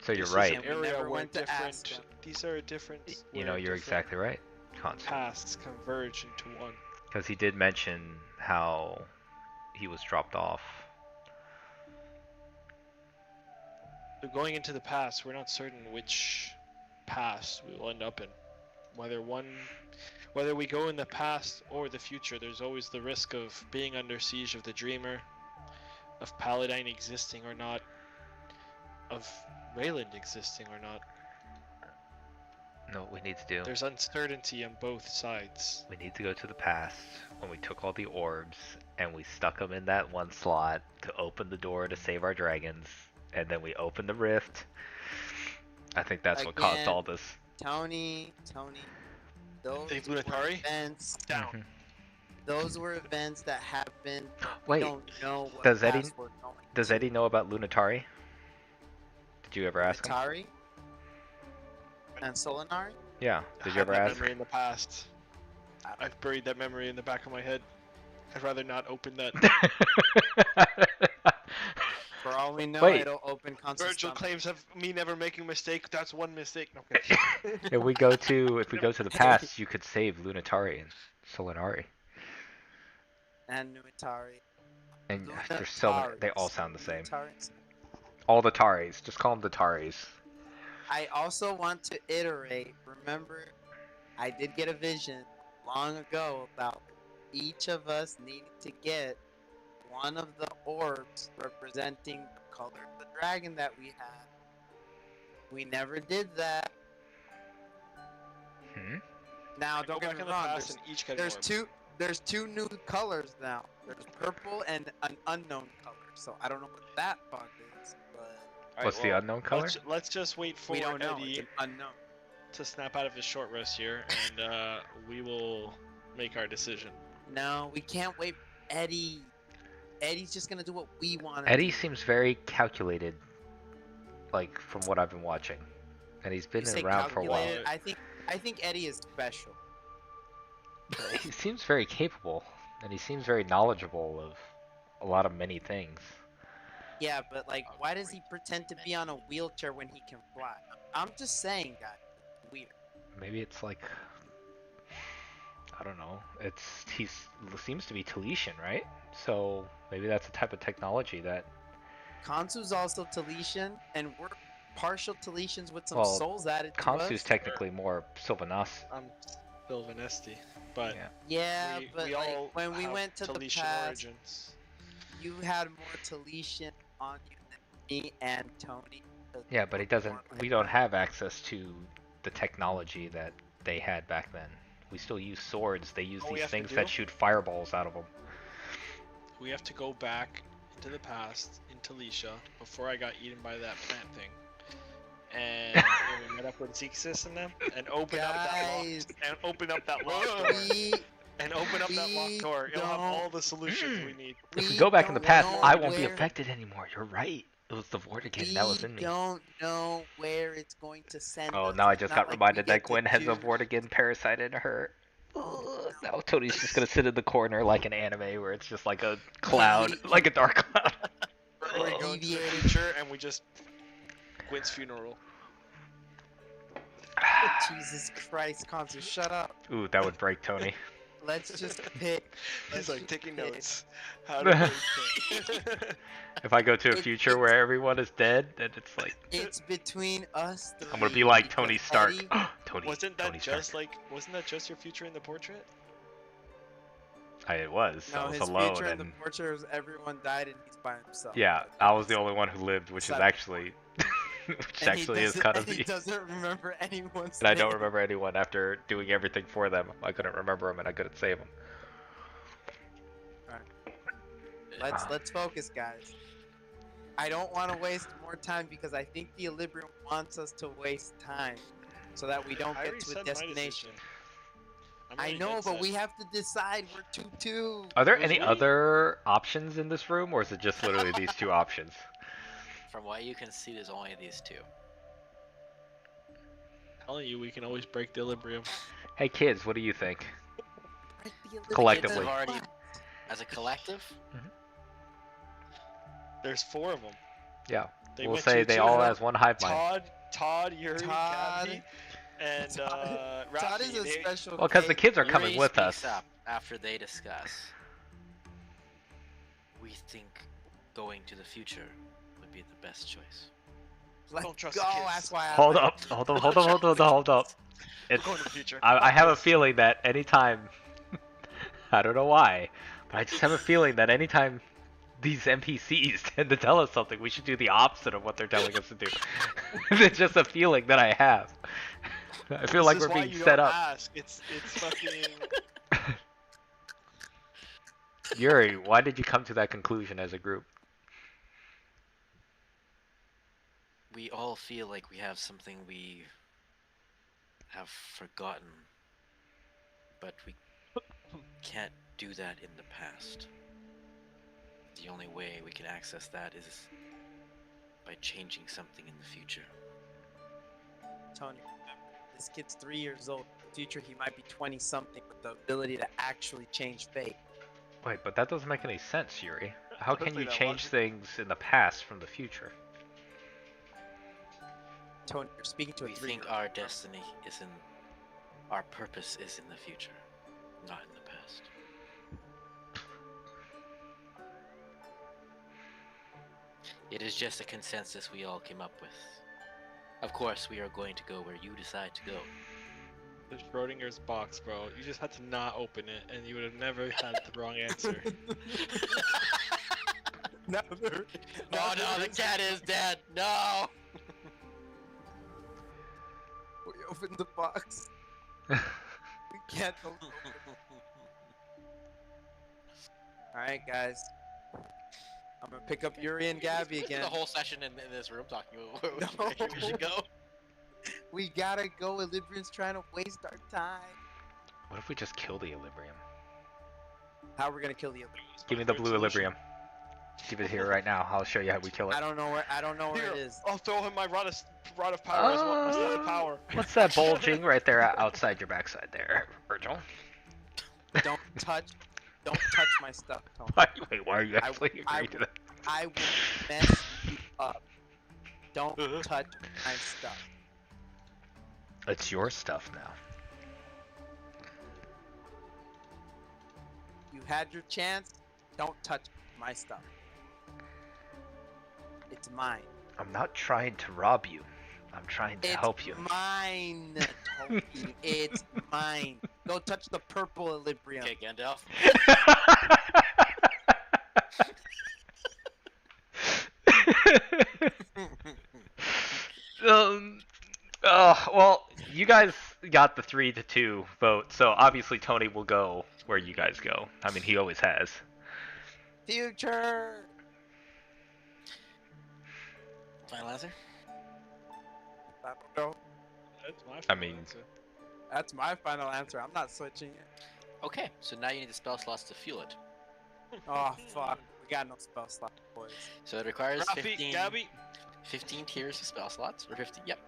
So you're This is right. an We area never where went to ask different. him. These are different. You where know, you're different exactly right. Concept. Paths converge into one. Because he did mention how he was dropped off. So going into the past, we're not certain which past we will end up in. Whether we go in the past or the future, there's always the risk of being under siege of the Dreamer, of Paladine existing or not, of Rayland existing or not. know what we need to do? There's uncertainty on both sides. We need to go to the past when we took all the orbs and we stuck them in that one slot to open the door to save our dragons, and then we opened the rift. I think that's what caused Again. all this. Tony, those Dave were Lunatari? events. Down. Mhm. Those were events that happened. Wait, We don't know what does Eddie- paths we're going Does to. Eddie know about Lunatari? Did you ever ask him? Atari and Solinari? Yeah. Did you I have ever that ask? memory in the past. I've buried that memory in the back of my head. I'd rather not open that. For all we know, Wait. it'll open constant Virgil stomach. claims of me never making a mistake. That's one mistake. No, okay. if we go to the past, you could save Lunatari and Solinari. And Nuitari. And there's so many. They all Lunataris. sound the same. Lunataris. All the Taris. Just call them the Taris. I also want to iterate. Remember, I did get a vision long ago about each of us needing to get one of the orbs representing the color of the dragon that we had. We never did that. Hmm? Now, Go don't back get me in the wrong. past and each get an orb. There's two new colors now. There's purple and an unknown color. So I don't know what that bug is, but Alright, What's the well, unknown color? Let's just wait for we don't know. It's Eddie an unknown. to snap out of his short rest here, and we will make our decision. No, we can't wait. Eddie. Eddie's just gonna do what we want. Eddie seems very calculated, like from what I've been watching, and he's been around for a while. I think Eddie is special. He seems very capable, and he seems very knowledgeable of a lot of many things. Yeah, but like, why does he pretend to be on a wheelchair when he can fly? I'm just saying, guys. It's weird. Maybe it's like, I don't know. He seems to be Talesian, right? So maybe that's a type of technology that. Kansu's also Talesian, and we're partial Talesians with some Well, souls added to Kansu's us. technically more Sylvanas. I'm Sylvanesti, but Yeah. Yeah, we, but we like all when we have went to the Talesian past, origins. you had more Talesian on you than me and Tony. Yeah, but he doesn't. We don't have access to the technology that they had back then. We still use swords. They use All we these have to things do- that shoot fireballs out of them. We have to go back into the past in Talisha before I got eaten by that plant thing. And when we met up with Zexus and them, and open up that Guys. locked door, We and open up that locked we door. It'll have all don't- the solutions we need. If we go back in the past, don't I know won't be where- affected anymore. You're right. It was the Vortigern We that was in me. don't know where it's going to send Oh, us. now I It's just not got like reminded we that get to Gwen has a choose. Vortigern parasite in her. Ugh, now Tony's just gonna sit in the corner like an anime where it's just like a cloud, like a dark cloud. Or we go into the Deviating. future and we just Gwen's funeral. Jesus Christ, Kansu, shut up. Ooh, that would break Tony. Let's just pick. He's let's like just taking pick. notes. How do we If I go to a It- future it's- where everyone is dead, then it's like It's between us three. I'm gonna be like because Tony Stark. Eddie- Tony. Wasn't that Tony just Stark. wasn't that just your future in the portrait? It was. No, I was his alone, future in the and portrait was everyone died and he's by himself. yeah, I was the only one who lived, which is Except- actually, which And he actually is doesn't- kind of and he me. doesn't remember anyone's And I don't name. remember anyone after doing everything for them. I couldn't remember them, and I couldn't save them. Let's focus, guys. I don't want to waste more time because I think the Equilibrium wants us to waste time so that we don't I get already to a said my destination. decision. I'm I already know, dead but set. we have to decide. We're 2-2. Are there Who's any winning? other options in this room, or is it just literally these two options? From what you can see, there's only these two. Telling you, we can always break the equilibrium. Hey kids, what do you think? Break the Equilibrium. Collectively. Kids have already, as a collective, There's 4 of them. Yeah, They we'll went say 2-2. they all has one hive mind. Todd, Yuri, Todd. Gabby, and Todd Rafi. is a They- special Well, because the case. kids are Yuri coming with speaks us. up after they discuss. We think going to the future would be the best choice. Let's Don't trust go. the kids. That's why I Hold like up, hold up, hold up, hold up, hold up. We're It's, going to the future. I have a feeling that anytime, I don't know why, but I just have a feeling that anytime these NPCs tend to tell us something, we should do the opposite of what they're telling us to do. It's just a feeling that I have. I feel This like is we're why being you set don't up. ask. It's fucking. Yuri, why did you come to that conclusion as a group? We all feel like we have something we have forgotten, but we can't do that in the past. The only way we can access that is by changing something in the future. Tony, remember, this kid's 3 years old. In the future, he might be 20 something with the ability to actually change fate. Wait, but that doesn't make any sense, Yuri. How can Hopefully you that change wasn't. things in the past from the future? Tony, you're speaking to a We 3-year-old. think our destiny is in, our purpose is in the future, not in the past. It is just a consensus we all came up with. Of course, we are going to go where you decide to go. The Schrodinger's box, bro. You just had to not open it, and you would have never had the wrong answer. No, Oh no, the cat is dead! No! We opened the box. We can't open it. Alright, guys. I'm gonna pick up Yuri and Gabby We spent again. the whole session in this room talking about where we should go. We gotta go. Librian's trying to waste our time. What if we just kill the Equilibrium? How are we gonna kill the other? Give me the Good blue solution. Equilibrium. Give it here right now. I'll show you how we kill it. I don't know where. I don't know where Here, it is. I'll throw him my rod of power as well. My stuff of power. What's that bulging right there outside your backside there, Virgil? Don't touch my stuff, Tony. Wait, why are you actually I agreeing to that? I will mess you up. Don't touch my stuff. It's your stuff now. You had your chance. Don't touch my stuff. It's mine. I'm not trying to rob you. I'm trying to help you. It's mine, Tony. It's mine. Go touch the purple Equilibrium. Okay, Gandalf. Well, you guys got the 3-2 vote, so obviously Tony will go where you guys go. I mean, he always has. Future. Final answer? I don't know. That's my I mean- answer. That's my final answer. I'm not switching it. Okay, so now you need the spell slots to fuel it. Oh fuck. We got no spell slot, boys. So it requires Rafi, 15, Gabby. 15 tiers of spell slots, or 15, yep.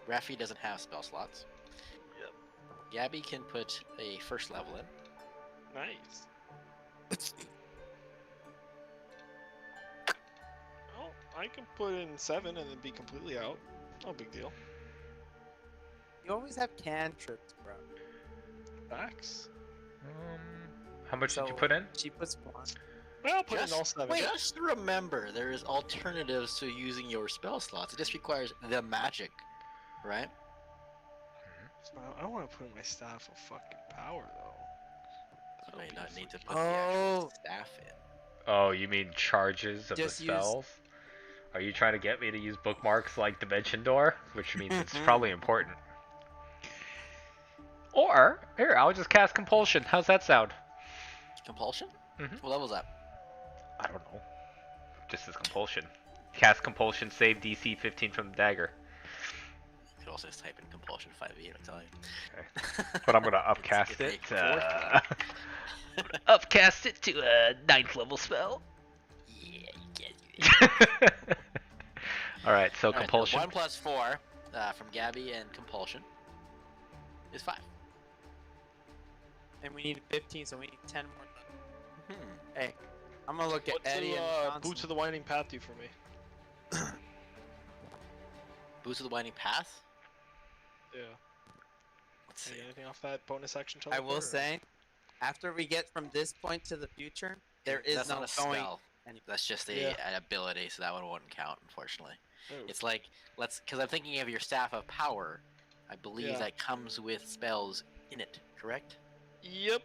Rafi doesn't have spell slots. Yep. Gabby can put a first level in. Nice. Well, I can put in 7 and then be completely out. No big deal. You always have cantrips, bro. Facts. How much did you So- put in? She puts one. Well, put in all 7. wait. Just remember, there is alternatives to using your spell slots. It just requires the magic, right? I don't want to put in my staff of fucking power though. You might not need to put the Oh. actual staff in. Oh, you mean charges of Just the use- spells? Are you trying to get me to use bookmarks like Dimension Door? Which means it's probably important. Or, here, I'll just cast Compulsion. How's that sound? Compulsion? Mhm. What level's that? I don't know. Just as Compulsion. Cast Compulsion, save DC 15 from the dagger. You could also just type in compulsion 5e, I'll tell you. Okay. But I'm gonna upcast It's it. a Upcast it to a 9th level spell. Yeah, you can't do it. Alright, so Alright, Compulsion. 1 plus 4 from Gabby and compulsion is 5. And we need 15, so we need 10 more. Hmm. Hey, I'm gonna look at What's Eddie the and Johnson. Boots of the Winding Path do for me? Boots of the Winding Path? Yeah. Let's see. Anything off that bonus action? I will say, after we get from this point to the future, there is That's no not a going. spell. any- That's just Yeah. an ability, so that one wouldn't count, unfortunately. Oh. It's like, because I'm thinking of your Staff of Power. I believe Yeah. that comes with spells in it, correct? Yep,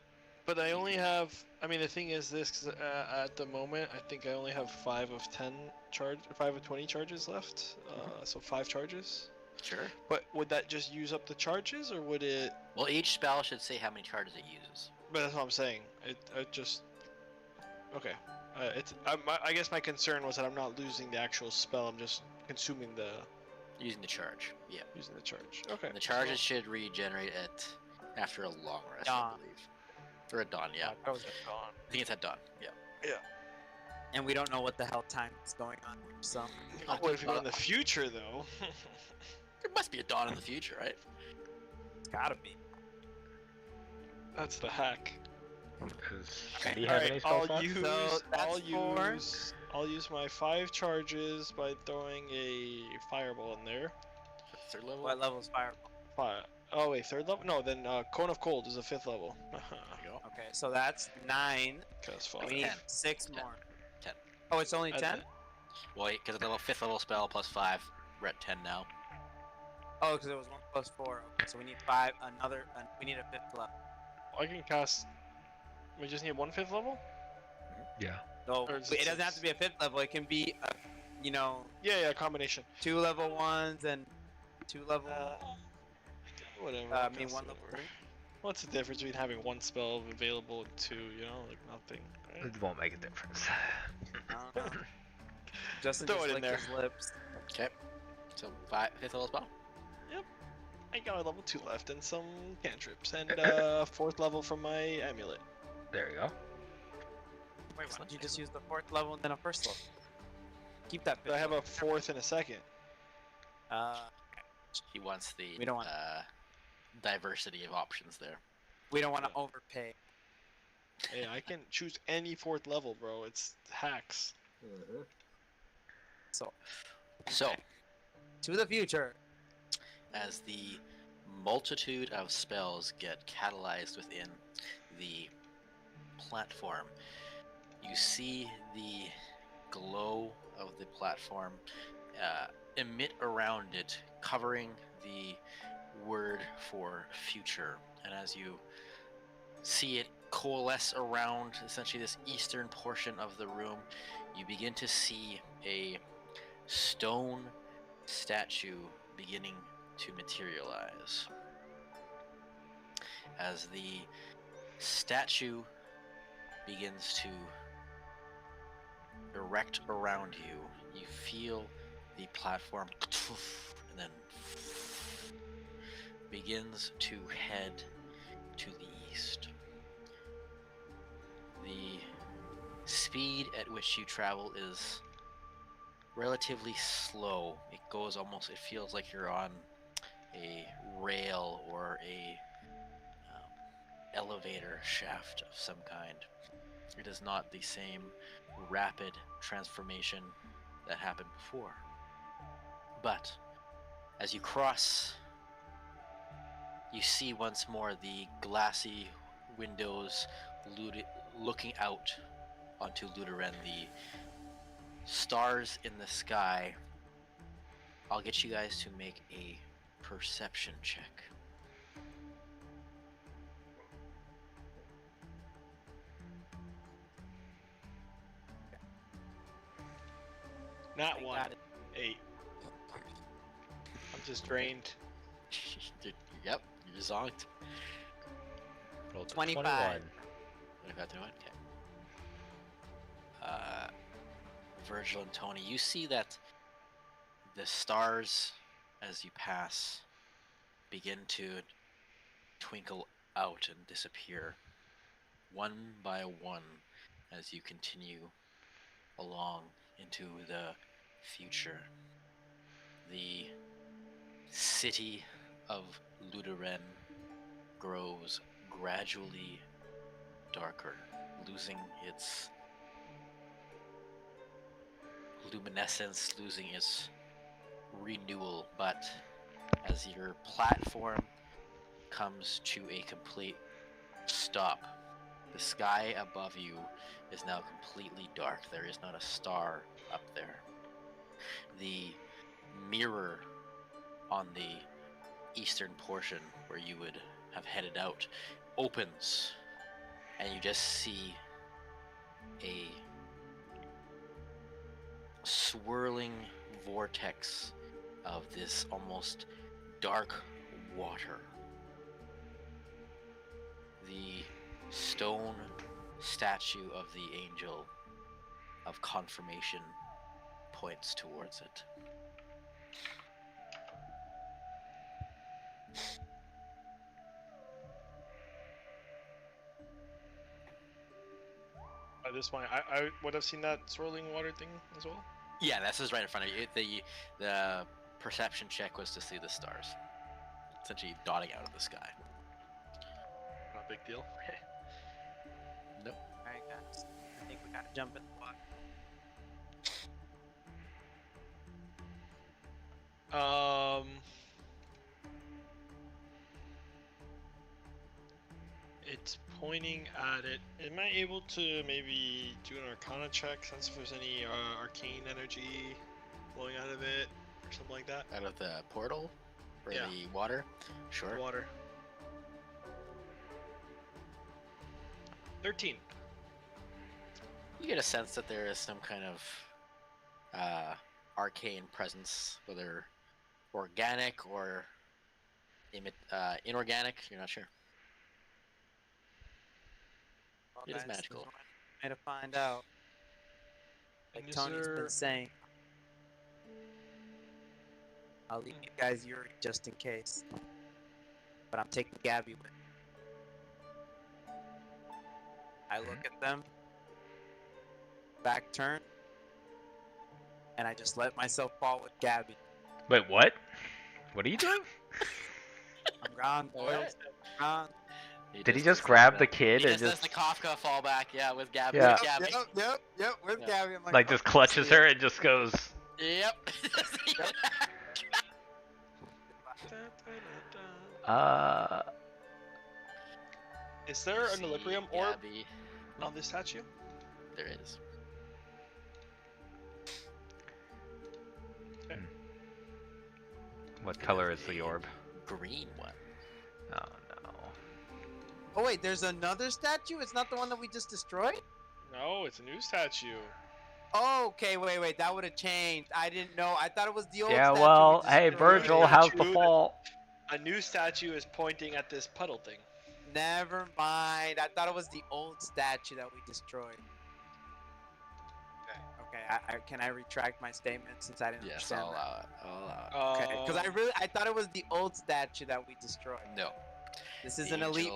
but I only have. I mean, the thing is this: 'cause, at the moment, I think I only have 5 of 10 5 of 20 charges left. So 5 charges. Sure. But would that just use up the charges, or would it? Well, each spell should say how many charges it uses. But that's what I'm saying. I just. Okay. I guess my concern was that I'm not losing the actual spell. I'm just consuming the Using the charge. Yeah. using the charge. Okay. And the charges should regenerate after a long rest, Dawn. I believe. Or at dawn, yeah. That was at dawn. I think it's at dawn, yeah. And we don't know what the hell time is going on here, so. What if you go in the future though? There must be a dawn in the future, right? It's gotta be. That's the hack. Does Andy have any spell I'll slots? use So I'll that's four. use I'll use my 5 charges by throwing a fireball in there. Third level? What level is fireball? Oh wait, 3rd level? No, then cone of cold is a 5th level. There you go. Okay, so that's 9. Cause We 5. need 10. 6 10. more. 10. Oh, it's only 10? Well, because it's a 5th level spell plus 5. We're at 10 now. Oh, because it was 1 plus 4. Okay, so we need 5. We need a 5th level. I can cast. We just need 1 5th level. Yeah. So Or is it it doesn't have to be a 5th level. It can be, Yeah, combination. 2 level 1s and 2 level. Whatever. I I'll mean, cast 1 it level over. 3. What's the difference between having 1 spell available and 2? You know, like nothing. Right? It won't make a difference. I don't know. Justin Throw just it in licked there. his lips. Okay. So 5th level spell? I got a level 2 left and some cantrips and 4th level from my amulet. There you go. Wait, why don't you just use the 4th level and then a 1st level? Keep that 5th But I have a level. 4th and a 2nd. He wants the We don't want- diversity of options there. We don't want to overpay. Hey, I can choose any 4th level, bro. It's hacks. So, So, to the future. as the multitude of spells get catalyzed within the platform, you see the glow of the platform emit around it, covering the word for future. And as you see it coalesce around essentially this eastern portion of the room, you begin to see a stone statue beginning to materialize. As the statue begins to erect around you, you feel the platform and then begins to head to the east. The speed at which you travel is relatively slow. It feels like you're on a rail or a elevator shaft of some kind. It is not the same rapid transformation that happened before. But as you cross, you see once more the glassy windows looking out onto Luderen, the stars in the sky. I'll get you guys to make a perception check. Not I 1. got it. 8. I'm just drained. Yep, you're zonked. Rolled a 25. 21. 25 to 1, okay. Virgil and Tony, you see that the stars, as you pass, begin to twinkle out and disappear, one by one, as you continue along into the future. The city of Luderen grows gradually darker, losing its luminescence, losing its renewal. But as your platform comes to a complete stop, the sky above you is now completely dark. There is not a star up there. The mirror on the eastern portion where you would have headed out opens, and you just see a swirling vortex of this almost dark water. The stone statue of the angel of confirmation points towards it. At this point, I would have seen that swirling water thing as well. Yeah, this is right in front of you. The perception check was to see the stars, essentially dotting out of the sky. Not a big deal. Nope. Alright, guys. I think we gotta jump in the water. It's pointing at it. Am I able to maybe do an Arcana check, since if there's any arcane energy flowing out of it, or something like that? Out of the portal? Or Yeah. the water? Sure. Water. 13. You get a sense that there is some kind of arcane presence, whether organic or inorganic. You're not sure. Well, It is guys, magical. there's one way to find out. Like And is Tony's there- been saying. I'll leave you guys Yuri just in case. But I'm taking Gabby with me. I look at them, back turn, and I just let myself fall with Gabby. Wait, what? What are you doing? I'm gone, boys. I'm gone. Did he does just like grab that. the kid He and just does the Kafka fall back, yeah, with Gabby. Yeah. With Gabby. Yep, with Yeah. Gabby. I'm like just clutches her and just goes? Yep. Is there an See equilibrium orb Gabby. on this statue? There is. What color is the orb? Green one. Oh no. Oh wait, there's another statue? It's not the one that we just destroyed? No, it's a new statue. Oh, okay, wait, that would have changed. I didn't know. I thought it was the old Yeah, statue. well, we hey, destroyed. Virgil, how's the Statue. fall? A new statue is pointing at this puddle thing. Never mind. I thought it was the old statue that we destroyed. Okay, can I retract my statement since I didn't Yes, understand I'll that? allow it. I'll allow it. Okay, because I thought it was the old statue that we destroyed. No. This is The an elite.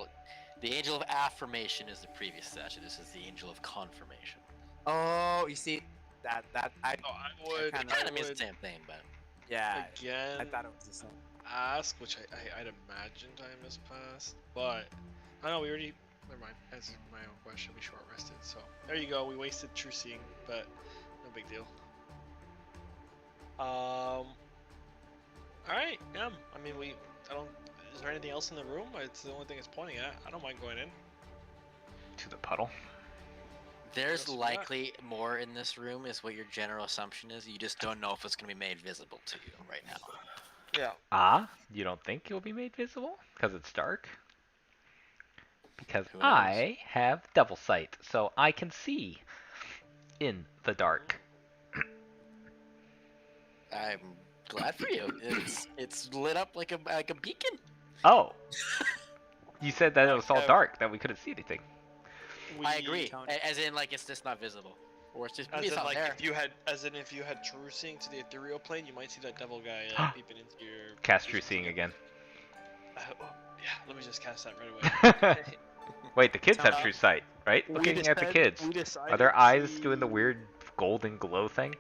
The angel of affirmation is the previous statue. This is the angel of confirmation. Oh, you see, that I Oh, I would, kinda- Kind I of means the would same thing, but yeah, again I thought it was the same. ask, which I'd imagine time has passed, but I know we already. Never mind. That's my own question. We short rested, so there you go. We wasted true seeing, but no big deal. All right. Yeah. I mean, I don't. Is there anything else in the room? It's the only thing it's pointing at. I don't mind going in. To the puddle. there's That's right. likely more in this room, is what your general assumption is. You just don't know if it's going to be made visible to you right now. Yeah. Ah, you don't think it'll be made visible? Because it's dark? Because Who knows? I have devil sight, so I can see in the dark. I'm glad for you. It's lit up like a beacon. Oh! You said that it was all Kev. dark, that we couldn't see anything. I agree. Tony. As in, like, it's just not visible, or it's just As it's in, not like, there. if you had true seeing to the ethereal plane, you might see that devil guy peeping into your. Cast true vision seeing again. Oh, yeah. Let me just cast that right away. Wait, the kids have Tom, true sight, right? Looking at the kids. Are their eyes doing the weird golden glow thing?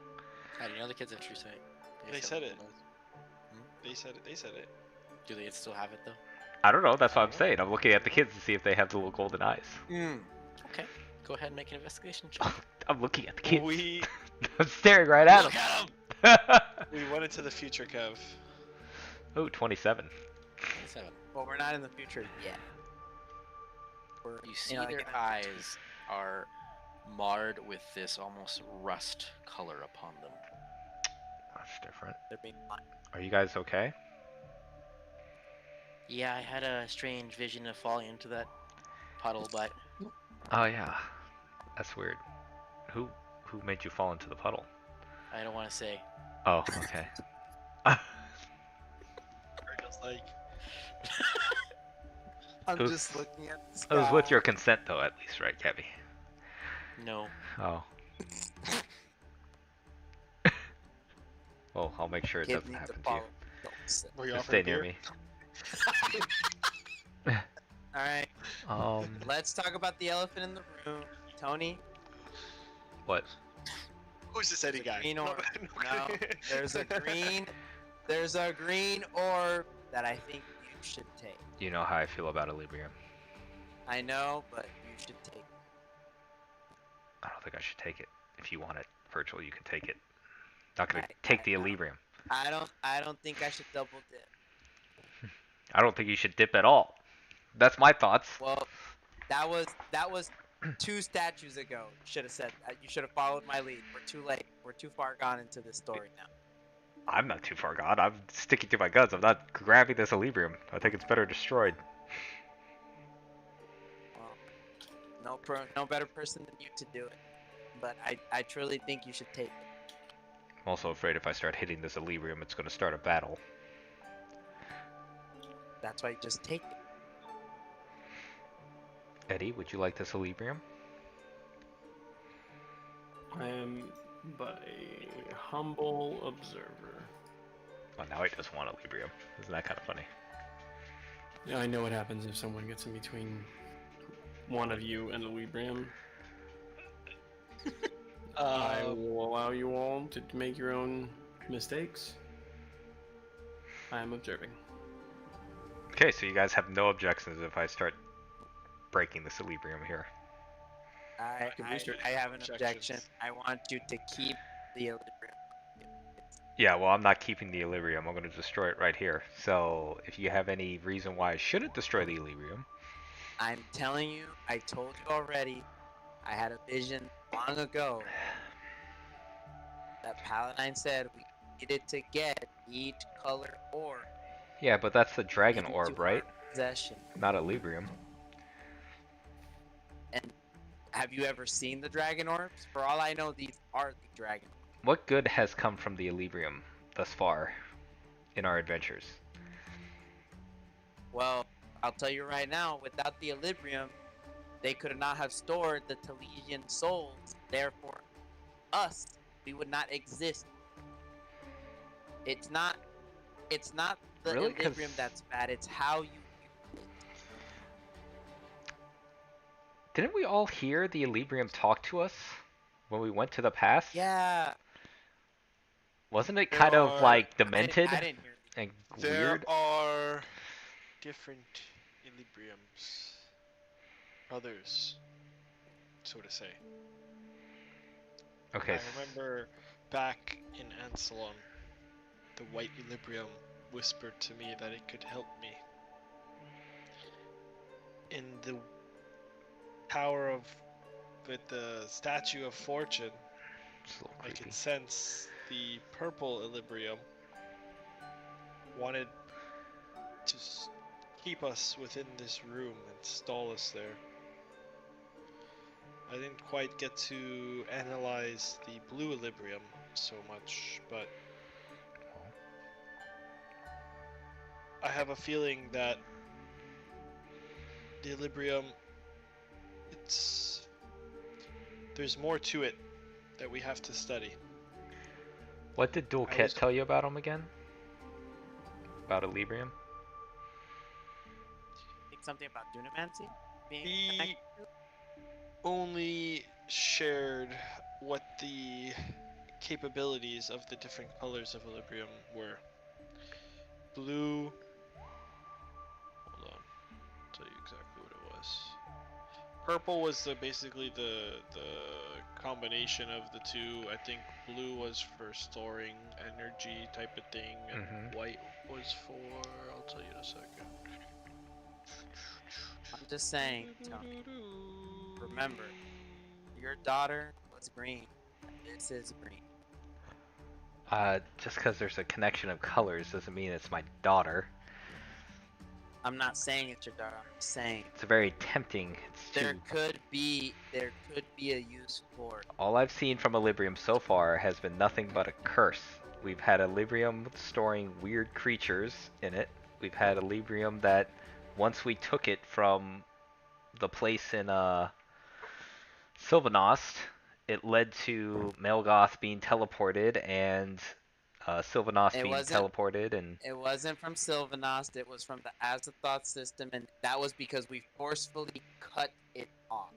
How do you know the kids have true sight? They guys said have it. those. They said it. They said it. Do they still have it though? I don't know, that's what I'm saying. I'm looking at the kids to see if they have the little golden eyes. Okay. Go ahead and make an investigation check. I'm looking at the kids. We I'm staring right at Look them. at them. we went into the future, Kev. Oh, 27. 27. Well, we're not in the future yet. We're You see like their an- eyes are marred with this almost rust color upon them. That's different. They're being blind. Are you guys okay? Yeah, I had a strange vision of falling into that puddle, but Oh yeah. That's weird. Who made you fall into the puddle? I don't want to say. Oh, okay. Like, I'm It was- just looking at the It was with sky. your consent, though, at least, right, Kevy? No. Oh. Well, I'll make sure it Kids doesn't need to happen to you. follow adults. were you Just offered stay a near beer? me. All right, Um, let's talk about the elephant in the room. Tony, what? Who's this Eddie guy? green orb. No, there's a green orb that I think you should take. You know how I feel about Equilibrium. I know, but you should take it. I don't think I should take it. If you want it, Virtual, you can take it. Not gonna I- take I- the I- Equilibrium. I don't think I should double dip. I don't think you should dip at all. That's my thoughts. Well, that was 2 statues ago. Should have said that. You should have followed my lead. We're too late. We're too far gone into this story now. I'm not too far gone. I'm sticking to my guns. I'm not grabbing this Equilibrium. I think it's better destroyed. Well, no better person than you to do it. But I truly think you should take it. I'm also afraid if I start hitting this Equilibrium, it's gonna start a battle. That's why you just take it. Eddie, would you like this Equilibrium? I am but a humble observer. Oh, now he doesn't want Equilibrium. Isn't that kind of funny? Yeah, I know what happens if someone gets in between one of you and the Librium. I will allow you all to make your own mistakes. I am observing. Okay, so you guys have no objections if I start breaking this Equilibrium here. I have an objection. Objections. I want you to keep the equilibrium. Yeah, well, I'm not keeping the Equilibrium. I'm going to destroy it right here. So, if you have any reason why I shouldn't destroy the Equilibrium, I'm telling you, I told you already. I had a vision long ago that Paladine said we needed to get each color orb yeah, but that's the Dragon into Orb, our right? possession. Not Equilibrium. And have you ever seen the dragon orbs? For all I know, these are the dragon orbs. What good has come from the Equilibrium thus far in our adventures? Well, I'll tell you right now, without the equilibrium, they could not have stored the Talesian souls. Therefore, us, we would not exist. It's not the Really? 'Cause- equilibrium that's bad. It's how you. Didn't we all hear the Equilibrium talk to us when we went to the past? Yeah. Wasn't it There kind of are- like I demented didn't hear. and There weird? are different Equilibriums. Others, so to say. Okay. I remember back in Ansalon, the white Equilibrium whispered to me that it could help me. In the tower of, with the statue of Fortune, It's a little I creepy. could sense the purple Equilibrium wanted to keep us within this room and stall us there. I didn't quite get to analyze the blue Equilibrium so much, but I have a feeling that the Equilibrium, there's more to it that we have to study. What did Dual I Cat was- tell you about him again? About Equilibrium? Think something about Dunamancy being He connected to? only shared what the capabilities of the different colors of Equilibrium were. Blue. Hold on. I'll tell you exactly what it was. Purple was basically the combination of the two. I think blue was for storing energy type of thing, and Mhm. white was for. I'll tell you in a second. I'm just saying, Tony. Remember, your daughter was green. And this is green. Just because there's a connection of colors doesn't mean it's my daughter. I'm not saying it's your daughter. I'm saying It's very tempting. It's there too... could be a use for it. All I've seen from Equilibrium so far has been nothing but a curse. We've had Equilibrium storing weird creatures in it, We've had Equilibrium that once we took it from the place in Sylvanost, it led to Melgoth being teleported and Sylvanost It being wasn't. teleported, and It wasn't from Sylvanost. It was from the Azathoth system, and that was because we forcefully cut it off.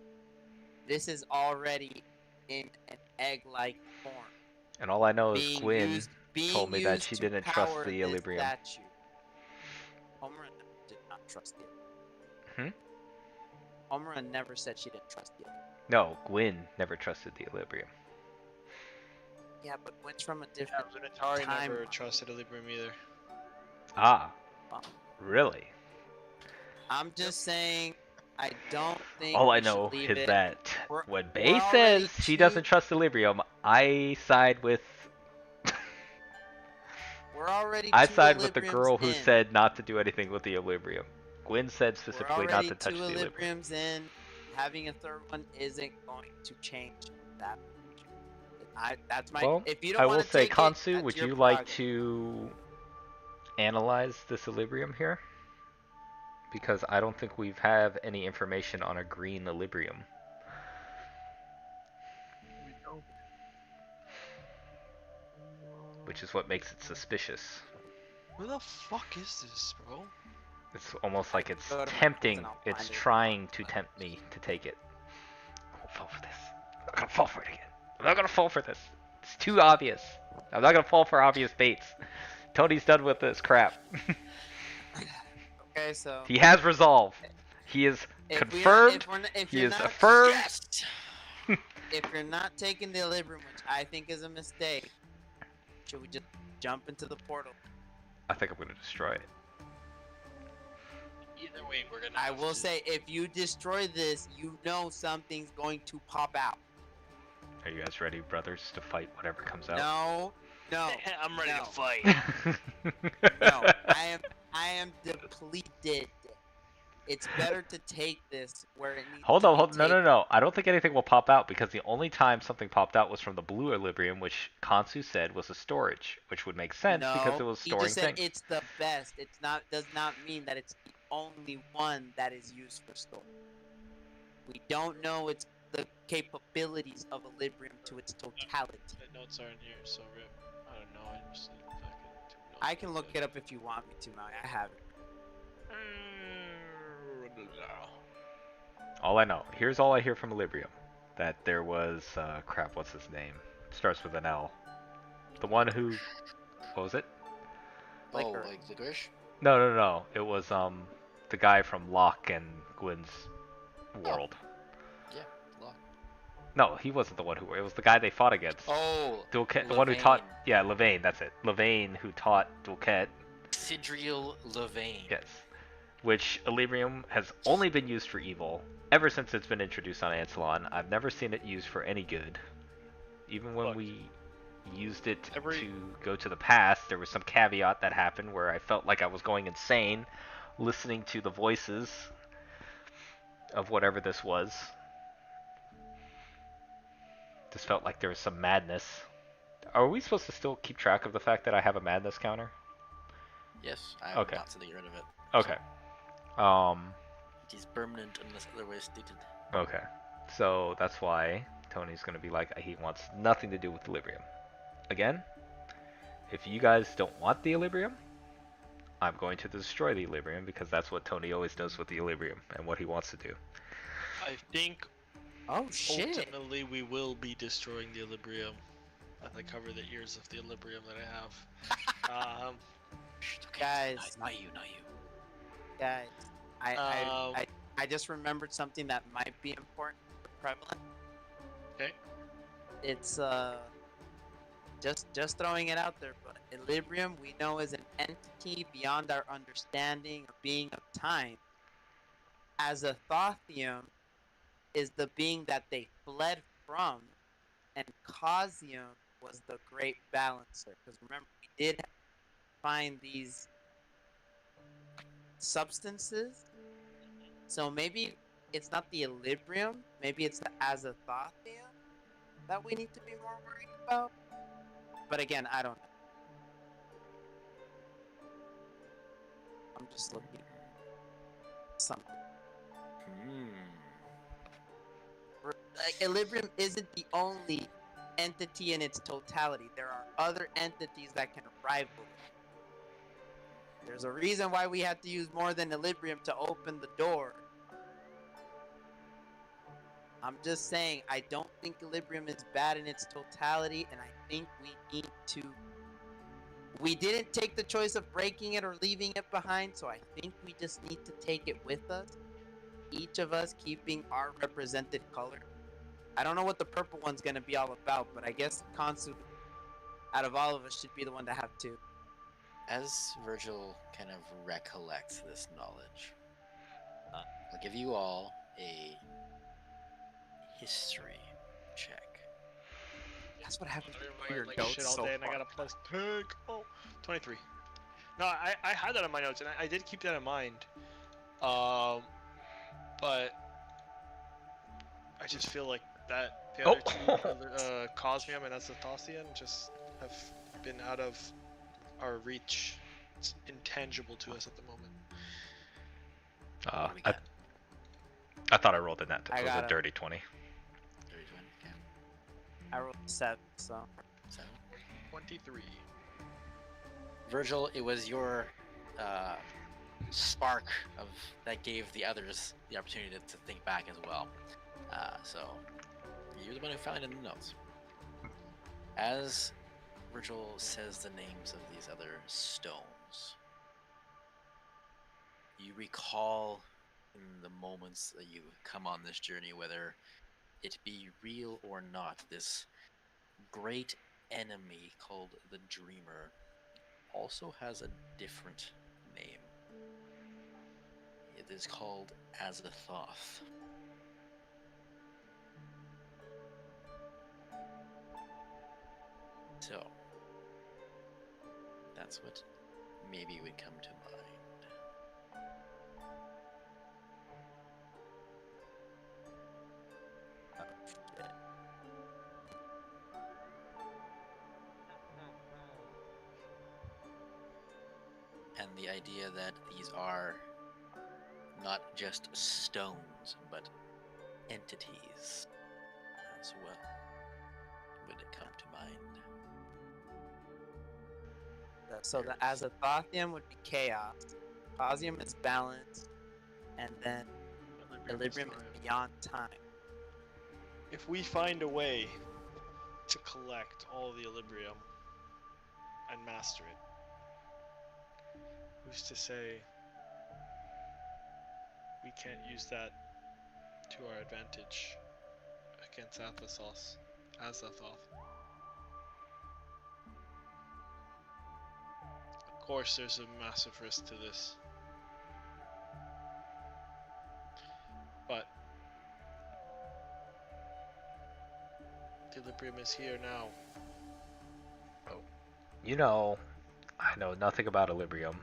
This is already in an egg-like form, all I know is being Gwyn used, told me that she to didn't trust power the this Equilibrium. statue. Homer did not trust it. Homer never said she didn't trust it. No, Gwyn never trusted the Equilibrium. Yeah, but Gwyn's from a Yeah, different Atari never timeline. trusted Equilibrium either. Ah, Well, really? I'm just saying, I don't think All I we should know leave is it. that We're- when we're Bay already says she too- doesn't trust Equilibrium, I side with We're already I two side with the Equilibriums girl who in. said not to do anything with the Equilibrium. Gwyn said We're specifically not already to touch two the Equilibrium. Equilibriums in. Having a third one isn't going to change that much. That's my. Well, if you don't I want will to say, take Kansu, it, would that's your you like prerogative. to analyze this Equilibrium here? Because I don't think we have any information on a green Equilibrium. We don't. Which is what makes it suspicious. Where the fuck is this, bro? It's almost like it's Go to my tempting. and I'll It's find it. trying to tempt me to take it. I won't fall for this. I'm not gonna fall for it again. I'm not gonna fall for this. It's too obvious. I'm not gonna fall for obvious baits. Tony's done with this crap. Okay, so He has resolve. He is if confirmed. if He you're is not, affirmed. Yes! if you're not taking the Equilibrium, which I think is a mistake, should we just jump into the portal? I think I'm gonna destroy it. Either way, we're gonna. I have will to- say, if you destroy this, you know something's going to pop out. Are you guys ready, brothers, to fight whatever comes out? No, no, I'm ready no. to fight. no. I am depleted. It's better to take this where it needs Hold to on, be hold no, no, taken. no. I don't think anything will pop out because the only time something popped out was from the blue Equilibrium, which Kansu said was a storage, which would make sense because it was He storing just said things. it's the best. It's not does not mean that it's the only one that is used for storage. We don't know its the capabilities of Equilibrium to its totality. The notes aren't here, so rip. I don't know. I just fucking took notes I can on look it up if you want me to, Maui. I have it. All I know, here's all I hear from Equilibrium. That there was, crap, what's his name? Starts with an L. The one who, what was it? Oh, Liquor. like licorice? No, no, no. It was, the guy from Locke and Gwyn's world. Yeah, lock. No, he wasn't the one who, it was the guy they fought against. Oh, The one who taught, Levain. yeah, Levain, that's it. Levain, who taught Dulquet, Sidriel Levain. yes. Which Equilibrium has only been used for evil ever since it's been introduced on Ansalon. I've never seen it used for any good. Even when Look. we used it Every- to go to the past, there was some caveat that happened where I felt like I was going insane listening to the voices of whatever this was. Just felt like there was some madness. Are we supposed to still keep track of the fact that I have a madness counter? Yes, I am Okay. not to get rid of it. Okay. It is permanent unless otherwise stated. Okay. So that's why Tony's gonna be like, he wants nothing to do with Equilibrium. Again, if you guys don't want the Equilibrium, I'm going to destroy the Equilibrium because that's what Tony always does with the Equilibrium and what he wants to do. I think Oh shit! ultimately we will be destroying the Equilibrium. As I cover the ears of the Equilibrium that I have. Shh, okay. Guys. Not you, not you. Guys, Um, I just remembered something that might be important or prevalent. Okay. It's just throwing it out there, but Equilibrium we know is an entity beyond our understanding of being of time. As a Thothium is the being that they fled from, and Causium was the great balancer. Because remember, we did find these substances. So maybe it's not the Equilibrium, maybe it's the Azathothia that we need to be more worried about. But again, I don't know. I'm just looking. Something. Like, Equilibrium isn't the only entity in its totality. There are other entities that can rival it. There's a reason why we have to use more than Equilibrium to open the door. I'm just saying, I don't think Equilibrium is bad in its totality, and I think we need to... We didn't take the choice of breaking it or leaving it behind, so I think we just need to take it with us. Each of us keeping our represented color. I don't know what the purple one's gonna be all about, but I guess Kansu, out of all of us, should be the one to have two. As Virgil kind of recollects this knowledge, I'll give you all a history check. That's what happens I when you remember your like notes shit all so day and I far. got a plus 10. Oh, 23. No, I had that in my notes and I did keep that in mind. But I just feel like that the other two, Cosmium and Azathothean, just have been out of our reach. It's intangible to us at the moment. What do we got? I thought I rolled a net. I It was got a it. dirty 20. 31, okay. I rolled 7, so... 7. 23. Virgil, it was your spark of that gave the others the opportunity to think back as well. So you're the one who found it in the notes. As Virgil says the names of these other stones, you recall in the moments that you come on this journey, whether it be real or not, this great enemy called the Dreamer also has a different name. It is called Azathoth. So, that's what maybe would come to mind. And the idea that these are not just stones, but entities as well would come to mind. So the Azathotheum would be chaos. Cosium is balance. And then Equilibrium is beyond time. If we find a way to collect all the Equilibrium and master it, who's to say we can't use that to our advantage against Azathoth? Of course, there's a massive risk to this. But Equilibrium is here now. You know, I know nothing about Equilibrium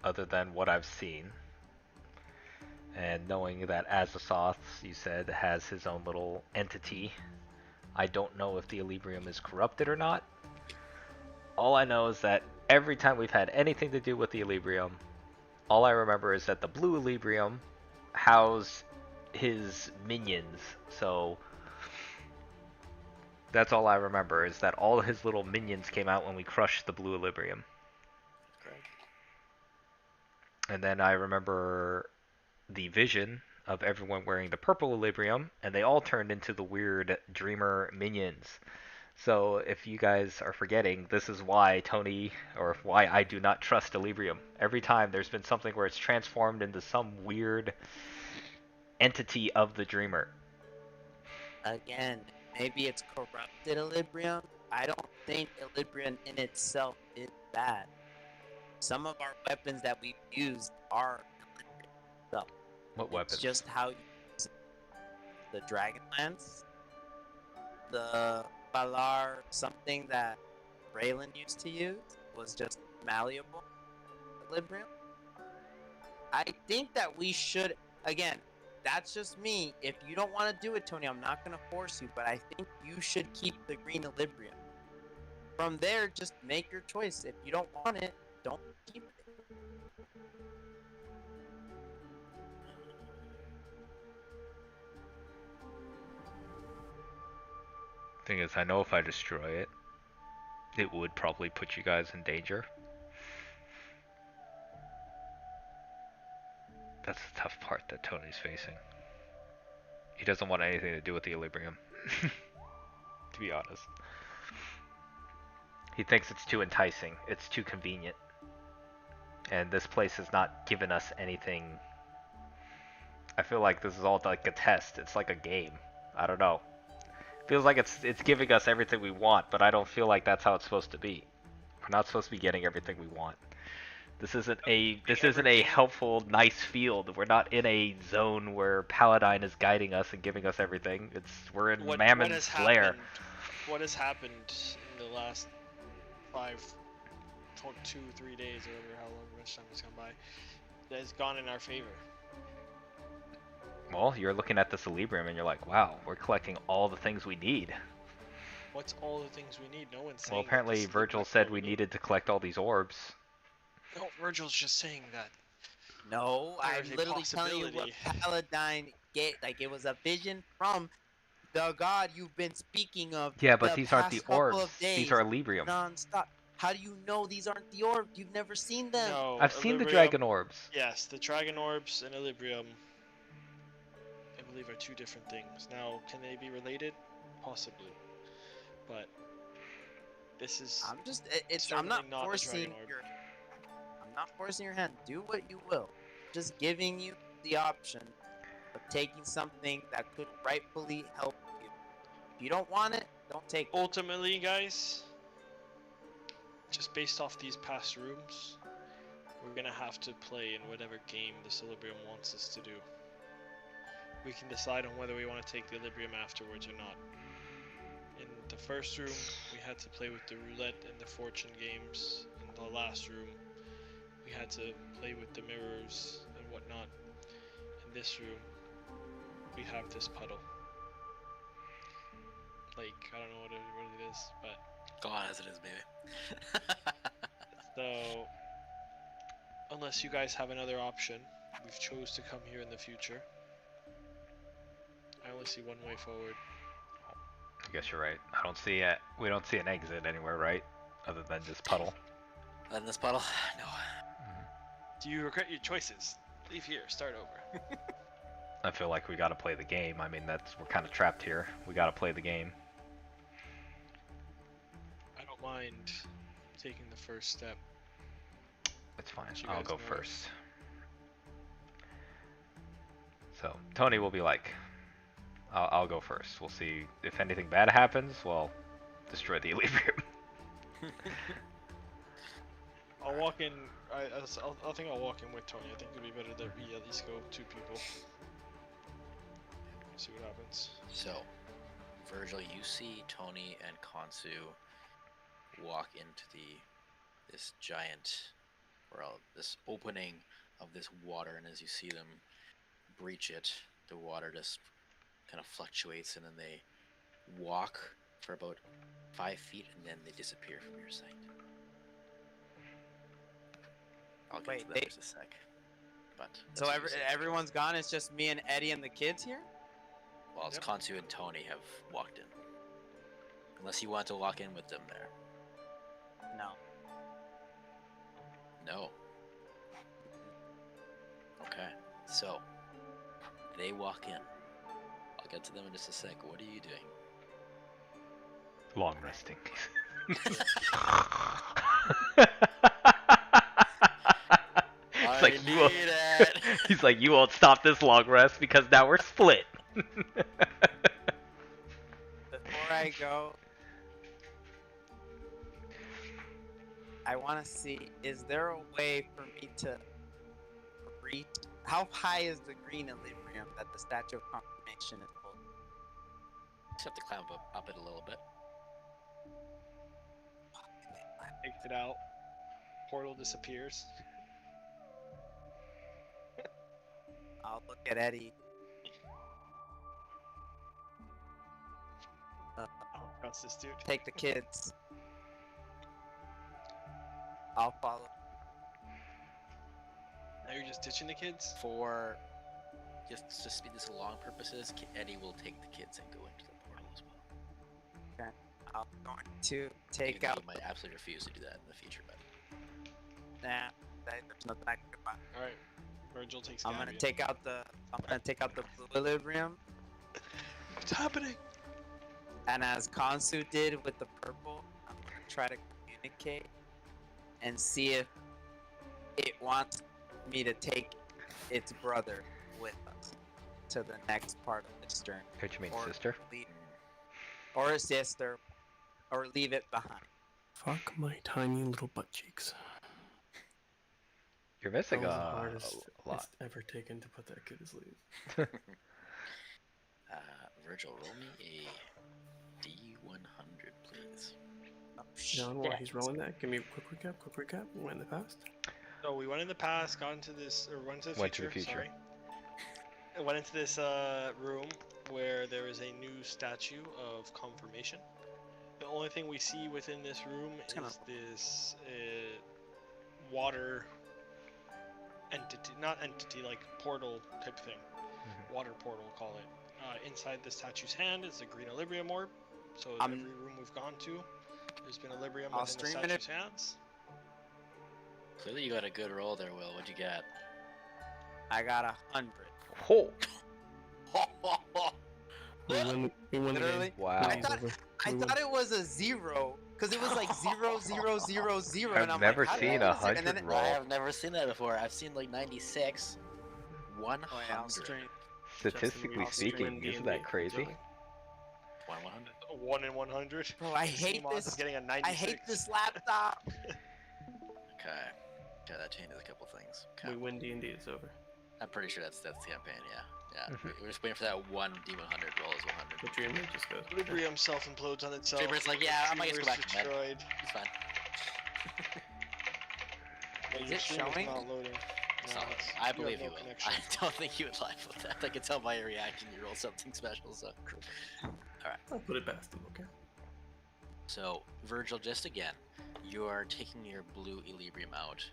other than what I've seen. And knowing that Azathoth, you said, has his own little entity. I don't know if the Equilibrium is corrupted or not. All I know is that every time we've had anything to do with the Equilibrium, all I remember is that the blue Equilibrium housed his minions. So that's all I remember, is that all his little minions came out when we crushed the blue Equilibrium. Correct. And then I remember the vision of everyone wearing the purple Equilibrium, and they all turned into the weird Dreamer minions. So if you guys are forgetting, this is why Tony, or why I do not trust Equilibrium. Every time there's been something where it's transformed into some weird entity of the Dreamer. Again, maybe it's corrupted Equilibrium. I don't think Equilibrium in itself is bad. Some of our weapons that we've used are Equilibrium. So What it's weapons? just how you use it. The Dragonlance, the Valar something that Raylan used to use was just malleable Equilibrium. I think that we should, again, that's just me. If you don't want to do it, Tony, I'm not going to force you, but I think you should keep the green Equilibrium. From there, just make your choice. If you don't want it, don't keep it. Thing is, I know if I destroy it, it would probably put you guys in danger. That's the tough part that Tony's facing. He doesn't want anything to do with the Equilibrium, to be honest. He thinks it's too enticing, it's too convenient. And this place has not given us anything. I feel like this is all like a test, it's like a game. I don't know. Feels like it's giving us everything we want, but I don't feel like that's how it's supposed to be. We're not supposed to be getting everything we want. This isn't a helpful, nice field. We're not in a zone where Paladine is guiding us and giving us everything. We're in Mammon's lair. What has happened in the last 2-3 days, or however much time has gone by, that has gone in our favor? Well, you're looking at this Equilibrium and you're like, wow, we're collecting all the things we need. What's all the things we need? No one's saying. Well, apparently Virgil said we needed to collect all these orbs. No, Virgil's just saying that. No, There I'm is a literally telling you what Paladine get. Like, it was a vision from the god you've been speaking of. Yeah, but the these aren't the past couple orbs. of days, These are Equilibrium. non-stop. How do you know these aren't the orbs? You've never seen them. No, I've seen the Equilibrium- Dragon Orbs. Yes, the Dragon Orbs and Equilibrium, I believe, are two different things. Now, can they be related? Possibly. But this is. I'm just. I'm not certainly not a forcing Dragon Orb. your. I'm not forcing your hand. Do what you will. Just giving you the option of taking something that could rightfully help you. If you don't want it, don't take it. Ultimately, guys, just based off these past rooms, we're gonna have to play in whatever game the Equilibrium wants us to do. We can decide on whether we want to take the Equilibrium afterwards or not. In the first room, we had to play with the roulette and the fortune games. In the last room, we had to play with the mirrors and whatnot. In this room, we have this puddle. Like, I don't know what it is, but Go on as it is, baby. so unless you guys have another option, we've chose to come here in the future. I only see one way forward. I guess you're right. I don't see it. We don't see an exit anywhere, right? Other than this puddle. Other than this puddle? No. Do you regret your choices? Leave here, start over. I feel like we gotta play the game. I mean, we're kind of trapped here. We gotta play the game. I don't mind taking the first step. It's fine. You I'll guys go know. first. So Tony will be like, I'll go first. We'll see if anything bad happens. Well, destroy the Equilibrium. I'll walk in. I think I'll walk in with Tony. I think it'd be better that we at least go 2 people. See what happens. So, Virgil, you see Tony and Kansu walk into this giant, this opening of this water, and as you see them breach it, the water just kind of fluctuates, and then they walk for about 5 feet, and then they disappear from your sight. I'll get to that in just a sec. But So everyone's gone. It's just me and Eddie and the kids here. well, it's Kansu and Tony have walked in. Unless you want to walk in with them there. No. No. Okay. So they walk in. I'll get to them in just a sec. What are you doing? Long resting. It's like, you won't, he's like, you won't stop this long rest because now we're split. Before I go, I want to see, is there a way for me to reach? How high is the green Equilibrium that the Statue of Confirmation is holding? Just have to climb up it a little bit. Takes it out. Portal disappears. I'll look at Eddie. I don't trust this dude. Take the kids. I'll follow. Now you're just ditching the kids? For just to speed this along purposes, Eddie will take the kids and go into the portal as I'm going to You take know out. you might absolutely refuse to do that in the future, but Nah, there's nothing I can do about it. All right. Virgil takes. I'm gonna take out the. I'm gonna take out the blue equilibrium, What's happening? and as Konsu did with the purple, I'm gonna try to communicate and see if it wants me to take its brother with us to the next part of this journey, Which means or sister. or a sister, or leave it behind. Fuck my tiny little butt cheeks. You're That missing was the a hardest lot. it's ever taken to put that kid to sleep. Virgil, roll me a D100, please. Oh, John, while shit. he's rolling that, give me a quick recap. We went in the past. So we went in the past, got into this, or went to the Went to future. the future. Sorry. I went into this room where there is a new statue of confirmation. The only thing we see within this room is gonna- this water entity, not entity, like portal type thing. Water portal, call it. Inside the statue's hand is a green Equilibrium orb. So I'm- every room we've gone to, there's been Equilibrium I'll within the stream it statue's hands. Clearly, you got a good roll there, Will. What'd you get? I got 100. Oh, We win the Literally? game. wow. I thought- I thought it was a 0 because it was like 0, 0, 0, 0, and I've I'm never like, how did seen I a get 0? And then 100 it- roll. I have never seen that before. I've seen like 96, 100, Oh, yeah, I'll stream. Statistically I'll speaking, stream isn't D&D. that crazy? 100. 1 in 100. Bro, I The same hate odds this. as getting a 96. I hate this laptop. Okay. Okay, that changes a couple things. Okay. We win D&D, it's over. I'm pretty sure that's the campaign, yeah. Yeah. Mhm. We're just waiting for that one D100 roll as 100. The dreamer just goes. Equilibrium self-implodes on itself. Dreamer's like, yeah, I might just go Dreamer's back to bed. destroyed. It's fine. Well, Is your it stream showing? not loading. It's No, not- it's- I you believe have you no will. connection. I don't think you would lie with that. I can tell by your reaction you rolled something special, so. I'll put it past him, okay? So, Virgil, just again, you are taking your blue Equilibrium out,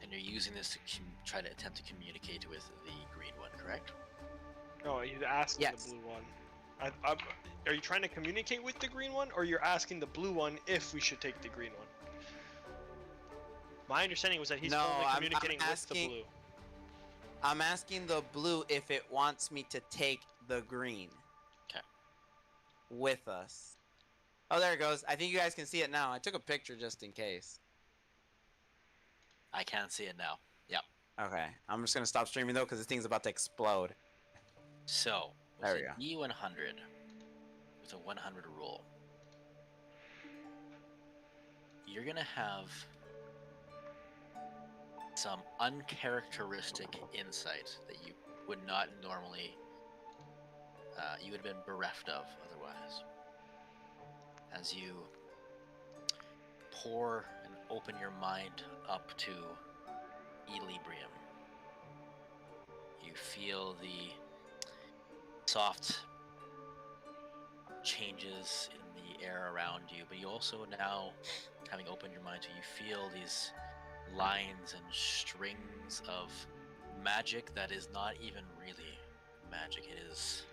and you're using this to try to attempt to communicate with the green one, correct? No, he's asking Yes. the blue one. Are you trying to communicate with the green one, or you're asking the blue one if we should take the green one? My understanding was that he's No, only I'm communicating with the asking- blue. I'm asking the blue if it wants me to take the green. 'Kay. With us. Oh, there it goes. I think you guys can see it now. I took a picture just in case. I can't see it now. Yep. Okay. I'm just gonna stop streaming though, because this thing's about to explode. So, with There we a go. D100, with a 100 roll, you're gonna have some uncharacteristic insight that you would not normally, you would have been bereft of otherwise. As you pour and open your mind up to Equilibrium, you feel the soft changes in the air around you, but you also now, having opened your mind to, you feel these lines and strings of magic that is not even really magic. It is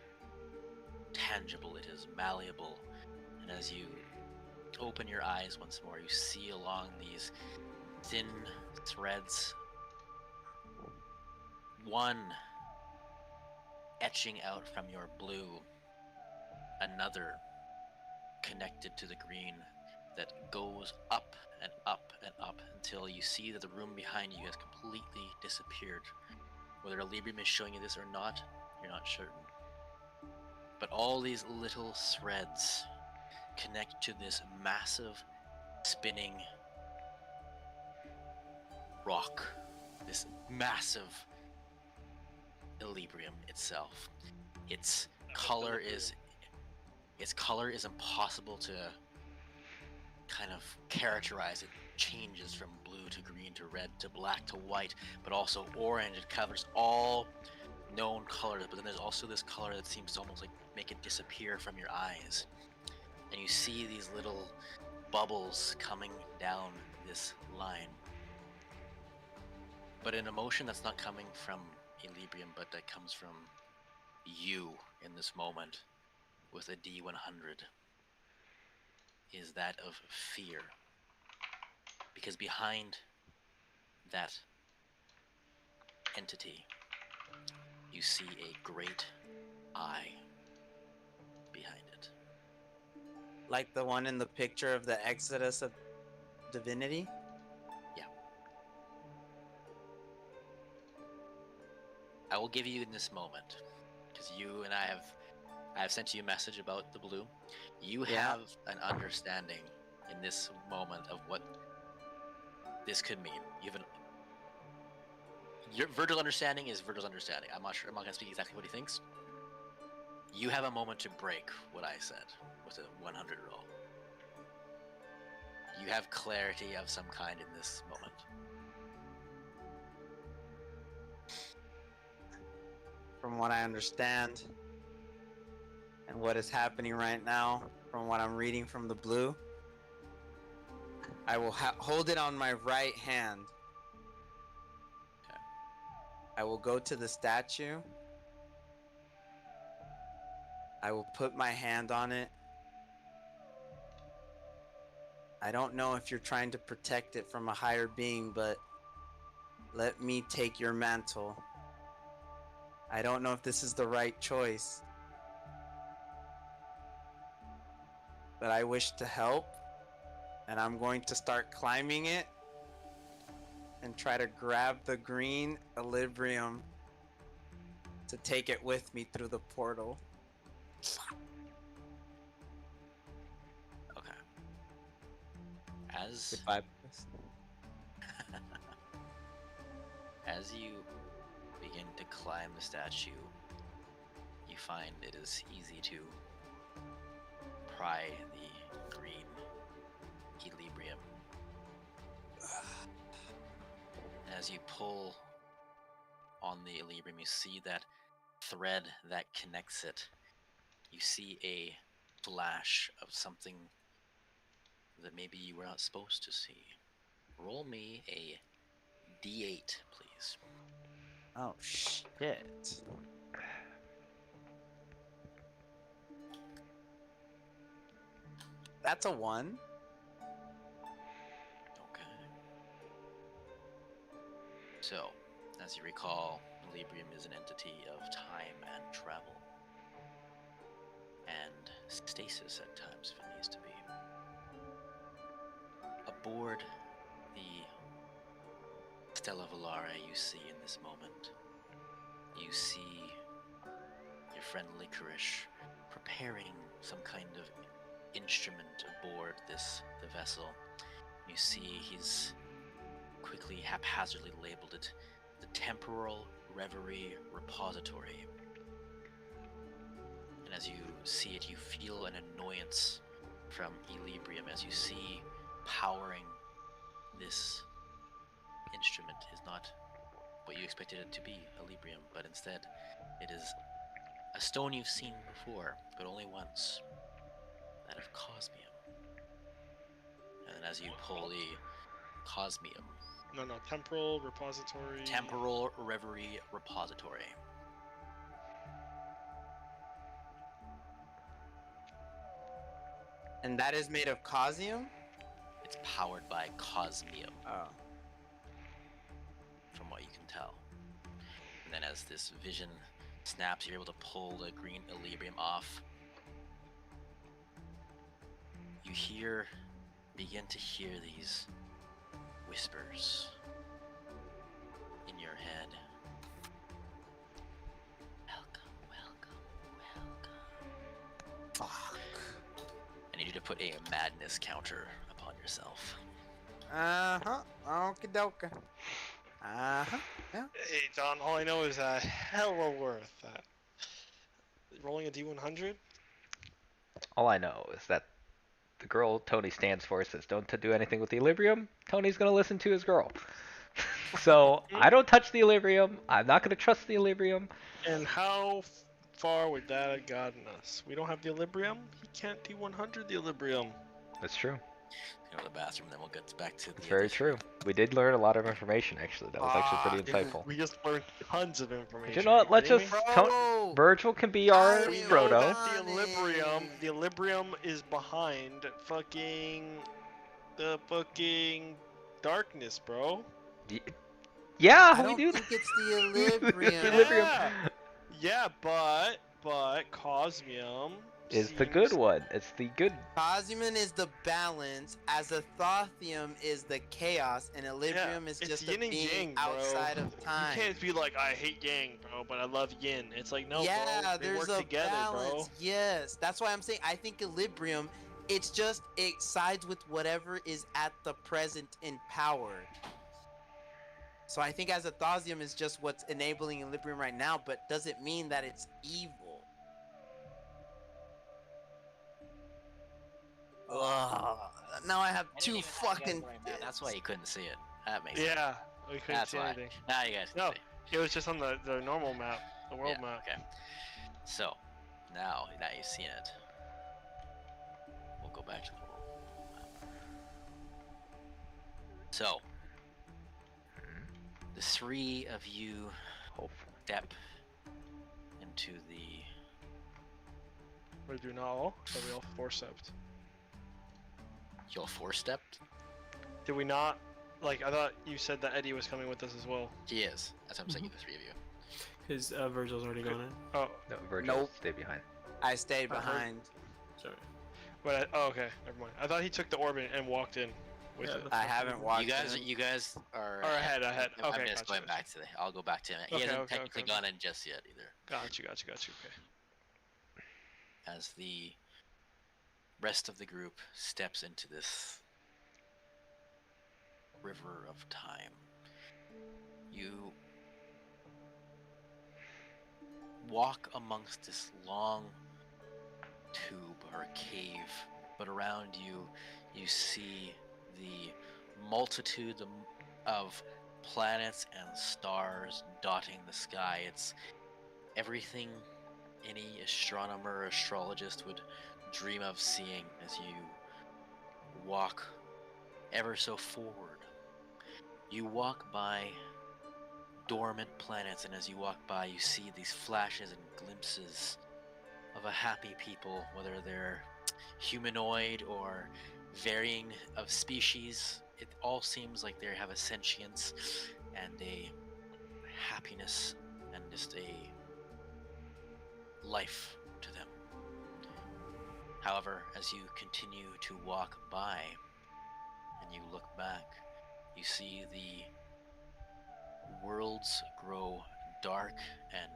tangible, it is malleable, and as you open your eyes once more, you see along these thin threads one etching out from your blue, another connected to the green that goes up and up and up until you see that the room behind you has completely disappeared. Whether Equilibrium is showing you this or not, you're not certain. But all these little threads connect to this massive spinning rock, this massive Equilibrium itself. Its color is impossible to kind of characterize. It changes from blue to green to red to black to white, but also orange. It covers all known colors, but then there's also this color that seems to almost like make it disappear from your eyes. And you see these little bubbles coming down this line. But an emotion that's not coming from Equilibrium, but that comes from you in this moment, with a D100 is that of fear. Because behind that entity, you see a great eye behind it. Like the one in the picture of the Exodus of Divinity? I will give you in this moment, because you and I have sent you a message about the blue. You Yeah. have an understanding in this moment of what this could mean. Your Virgil's understanding is Virgil's understanding. I'm not gonna speak exactly what he thinks. You have a moment to break what I said with a 100 roll. You have clarity of some kind in this moment. From what I understand, and what is happening right now, from what I'm reading from the blue, I will hold it on my right hand. Okay. I will go to the statue. I will put my hand on it. I don't know if you're trying to protect it from a higher being, but let me take your mantle. I don't know if this is the right choice, but I wish to help, and I'm going to start climbing it and try to grab the green Equilibrium to take it with me through the portal. Okay. As you begin to climb the statue, you find it is easy to pry the green Equilibrium. As you pull on the Equilibrium, you see that thread that connects it. You see a flash of something that maybe you were not supposed to see. Roll me a D8, please. Oh shit. That's a 1. Okay. So, as you recall, Equilibrium is an entity of time and travel. And stasis at times if it needs to be. Aboard the Stella Volare you see in this moment, you see your friend Licorice preparing some kind of instrument aboard the vessel. You see he's quickly, haphazardly labeled it the Temporal Reverie Repository. And as you see it, you feel an annoyance from Equilibrium as you see powering this instrument is not what you expected it to be, Equilibrium, but instead it is a stone you've seen before, but only once, that of Cosmium. And as you pull the Cosmium, No, temporal repository. Temporal Reverie Repository. And that is made of cosium? It's powered by Cosmium, Oh. from what you can tell. And then as this vision snaps, you're able to pull the green Equilibrium off. You begin to hear these whispers in your head. Welcome, welcome, welcome. Fuck. I need you to put a madness counter upon yourself. Uh-huh. Okie dokie. Uh-huh. Yeah. Hey, John, all I know is hella worth that. Rolling a D100? All I know is that the girl Tony stands for says don't do anything with the Equilibrium. Tony's gonna listen to his girl. So I don't touch the Equilibrium. I'm not gonna trust the Equilibrium. And how far would that have gotten us? We don't have the Equilibrium? He can't D100 the Equilibrium. That's true. Go to the bathroom, then we'll get back to the. It's very true. We did learn a lot of information, actually. That was actually pretty Dude, insightful. we just learned tons of information. But you know what? Let's kidding just me? Bro, Virgil can be our I We know Frodo. that want the Librium is behind the fucking darkness, bro. Yeah, I we don't do. think it's the Equilibrium. Equilibrium. Yeah, but Cosmium Is the good seems- one. It's the good. Cosmium is the balance, as a Thothium is the chaos, and Equilibrium is it's just a yin and being yang, bro. outside of time. You can't be like, I hate yang, bro, but I love yin. It's like, no, yeah, bro. They there's work a together, balance. bro. Yes, that's why I'm saying I think Equilibrium, it's just it sides with whatever is at the present in power. So I think as a Thothium is just what's enabling Equilibrium right now, but doesn't mean that it's evil. Ugh. Now I have I didn't two even have you guys fucking. wearing that. That's why you couldn't see it. That makes sense. Yeah, we couldn't That's see why. anything. Now you guys can No, see. it was just on the normal map, the world Yeah, map. Okay. So, now that you've seen it, we'll go back to the world map. So, the three of you Hopefully. step into the. We do not all. So we all four-stepped. You'll four-stepped? Did we not? Like, I thought you said that Eddie was coming with us as well. He is. That's what I'm saying, the three of you. His Virgil's already gone in. Oh, No, Virgil, Nope. stay behind. I stayed I heard- behind. Sorry. but okay, never mind. I thought he took the orbit and walked in with Yeah, it. that's I fine. haven't watched. You guys are. Or ahead. I'm Okay, just gotcha, going back to the. I'll go back to him. He Okay, hasn't okay, technically okay. gone in just yet either. Got you. Okay. As the rest of the group steps into this river of time, you walk amongst this long tube or a cave, but around you you see the multitude of planets and stars dotting the sky. It's everything any astronomer or astrologist would dream of seeing as you walk ever so forward. You walk by dormant planets, and as you walk by, you see these flashes and glimpses of a happy people, whether they're humanoid or varying of species. It all seems like they have a sentience and a happiness and just a life to them. However, as you continue to walk by and you look back, you see the worlds grow dark and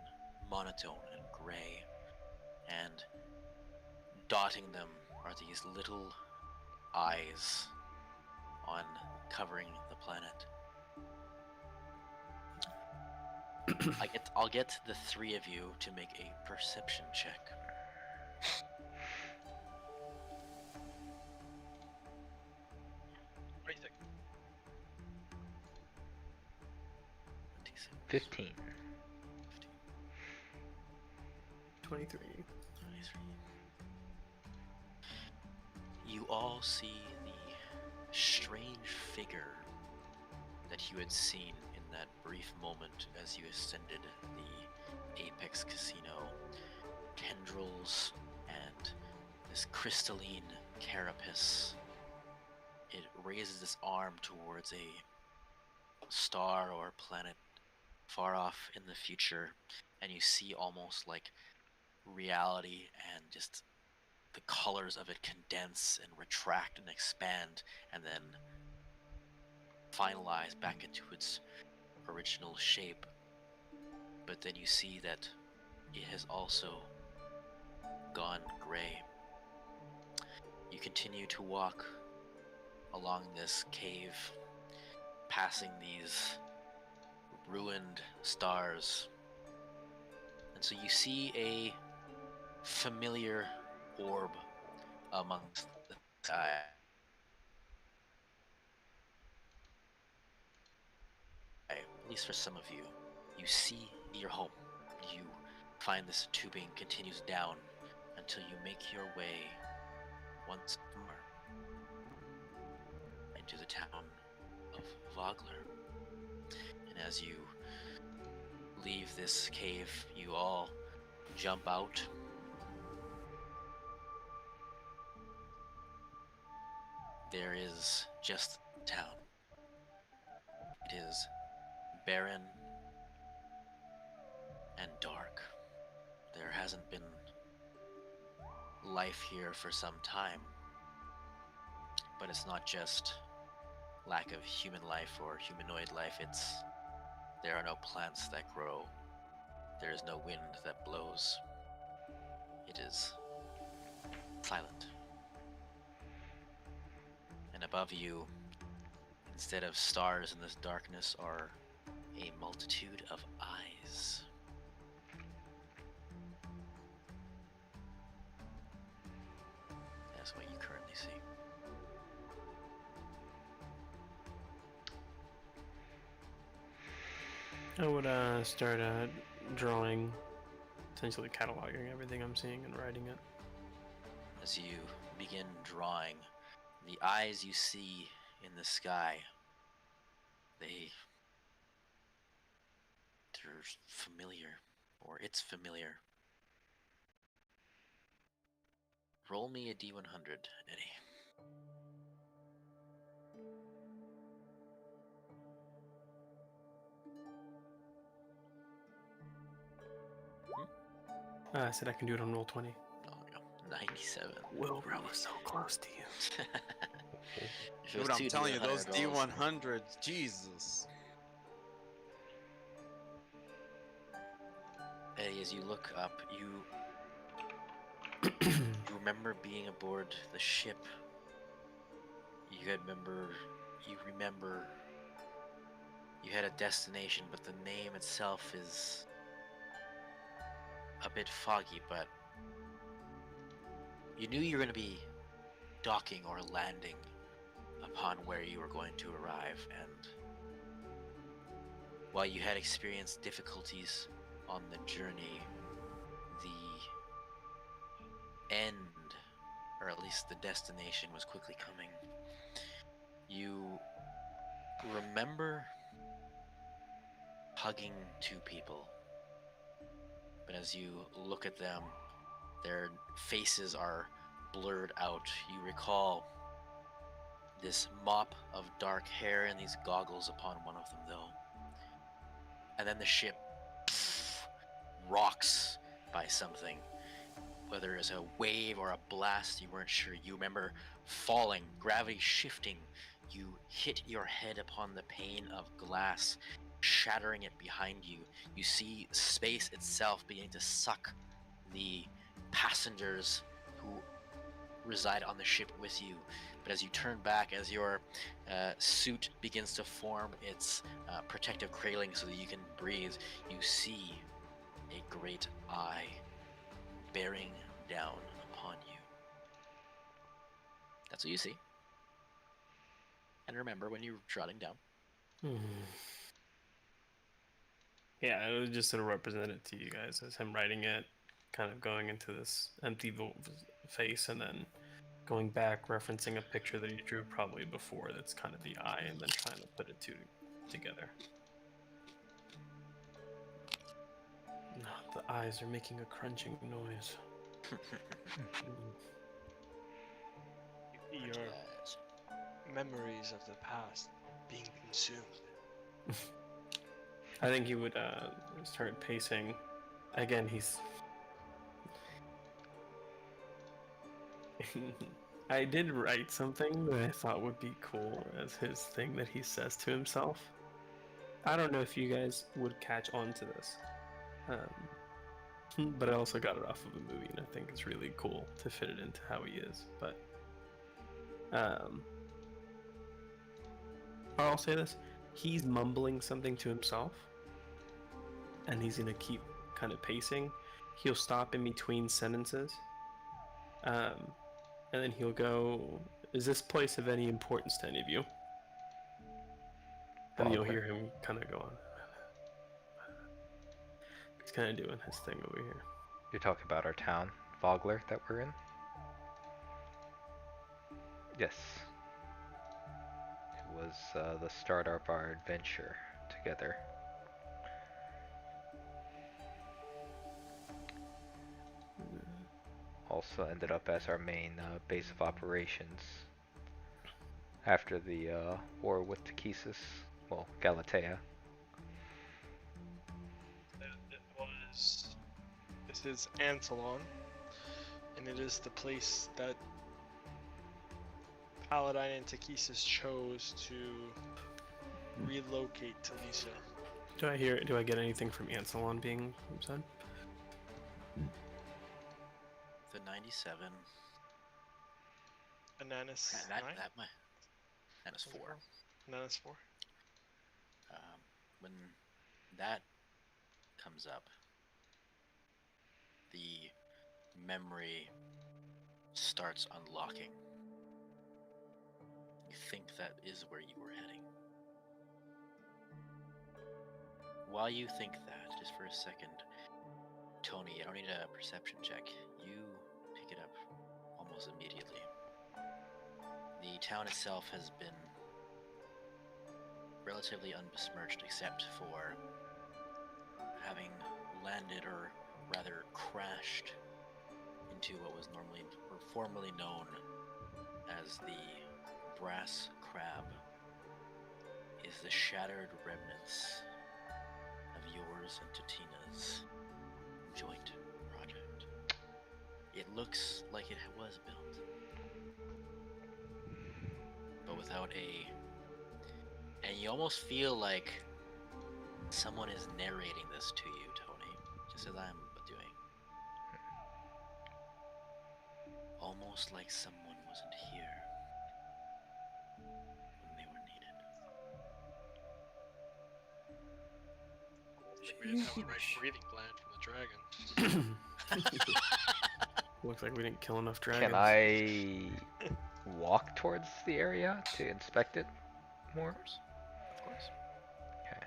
monotone and gray, and dotting them are these little eyes on covering the planet. I'll get the three of you to make a perception check. What do you think? 15. 23. 23. You all see the strange figure that you had seen in that brief moment as you ascended the Apex Casino. Tendrils and this crystalline carapace. It raises its arm towards a star or planet far off in the future, and you see almost like reality and just the colors of it condense and retract and expand and then finalize back into its original shape. But then you see that it has also gone gray. You continue to walk along this cave, passing these ruined stars. And so you see a familiar orb amongst the sky. At least for some of you, you see your home. You find this tubing continues down until you make your way once more to the town of Vogler. And as you leave this cave, you all jump out. There is just town. It is barren and dark. There hasn't been life here for some time. But it's not just lack of human life or humanoid life, there are no plants that grow. There is no wind that blows. It is silent. And above you, instead of stars in this darkness, are a multitude of eyes. That's what you currently see. I would start drawing, essentially cataloging everything I'm seeing and writing it. As you begin drawing, the eyes you see in the sky, they're familiar, or it's familiar. Roll me a D100, Eddie. I said I can do it on roll 20. Oh, yeah. 97. Will, I was so close to you. If it was Dude, I'm two telling you, those D100 rolls, D100s, Jesus. Eddie, as you look up, you remember being aboard the ship. You remember you had a destination, but the name itself is a bit foggy, but you knew you were going to be docking or landing upon where you were going to arrive, and while you had experienced difficulties on the journey, the end, or at least the destination, was quickly coming. You remember hugging two people, but as you look at them, their faces are blurred out. You recall this mop of dark hair and these goggles upon one of them, though. And then the ship rocks by something. Whether it's a wave or a blast, you weren't sure. You remember falling, gravity shifting. You hit your head upon the pane of glass, shattering it behind you. You see space itself beginning to suck the passengers who reside on the ship with you. But as you turn back, as your suit begins to form its protective cradling so that you can breathe, you see a great eye bearing down upon you. That's what you see. And remember when you're trotting down. Yeah, it was just sort of represented to you guys as him writing it, kind of going into this empty face, and then going back, referencing a picture that he drew probably before that's kind of the eye, and then trying to put it together. No, the eyes are making a crunching noise. Your memories of the past being consumed. I think he would start pacing. Again, he's... I did write something that I thought would be cool as his thing that he says to himself. I don't know if you guys would catch on to this. But I also got it off of a movie, and I think it's really cool to fit it into how he is. But I'll say this. He's mumbling something to himself, and he's gonna keep kind of pacing. He'll stop in between sentences, and then he'll go, "Is this place of any importance to any of you?" And you'll hear him kind of go on. He's kind of doing his thing over here. You're talking about our town, Vogler, that we're in? Yes. was the start of our adventure together. Also ended up as our main base of operations after the war with Takesis, well, Galatea. This is Antelon, and it is the place that Paladine and Takesis chose to relocate to Lisa. Do I get anything from Anselon being said? The 97. Ananas That 9? is 4. Ananas 4? When that comes up, the memory starts unlocking. You think that is where you were heading. While you think that, just for a second, Tony, I don't need a perception check. You pick it up almost immediately. The town itself has been relatively unbesmirched except for having landed, or rather crashed, into what was normally or formerly known as the Brass Crab, is the shattered remnants of yours and Tatina's joint project. It looks like it was built, but without and you almost feel like someone is narrating this to you, Tony, just as I'm doing. Almost like someone wasn't here when they were needed. We didn't have the right breathing gland from the dragon. Looks like we didn't kill enough dragons. Can I walk towards the area to inspect it more? Of course. Of course. Okay.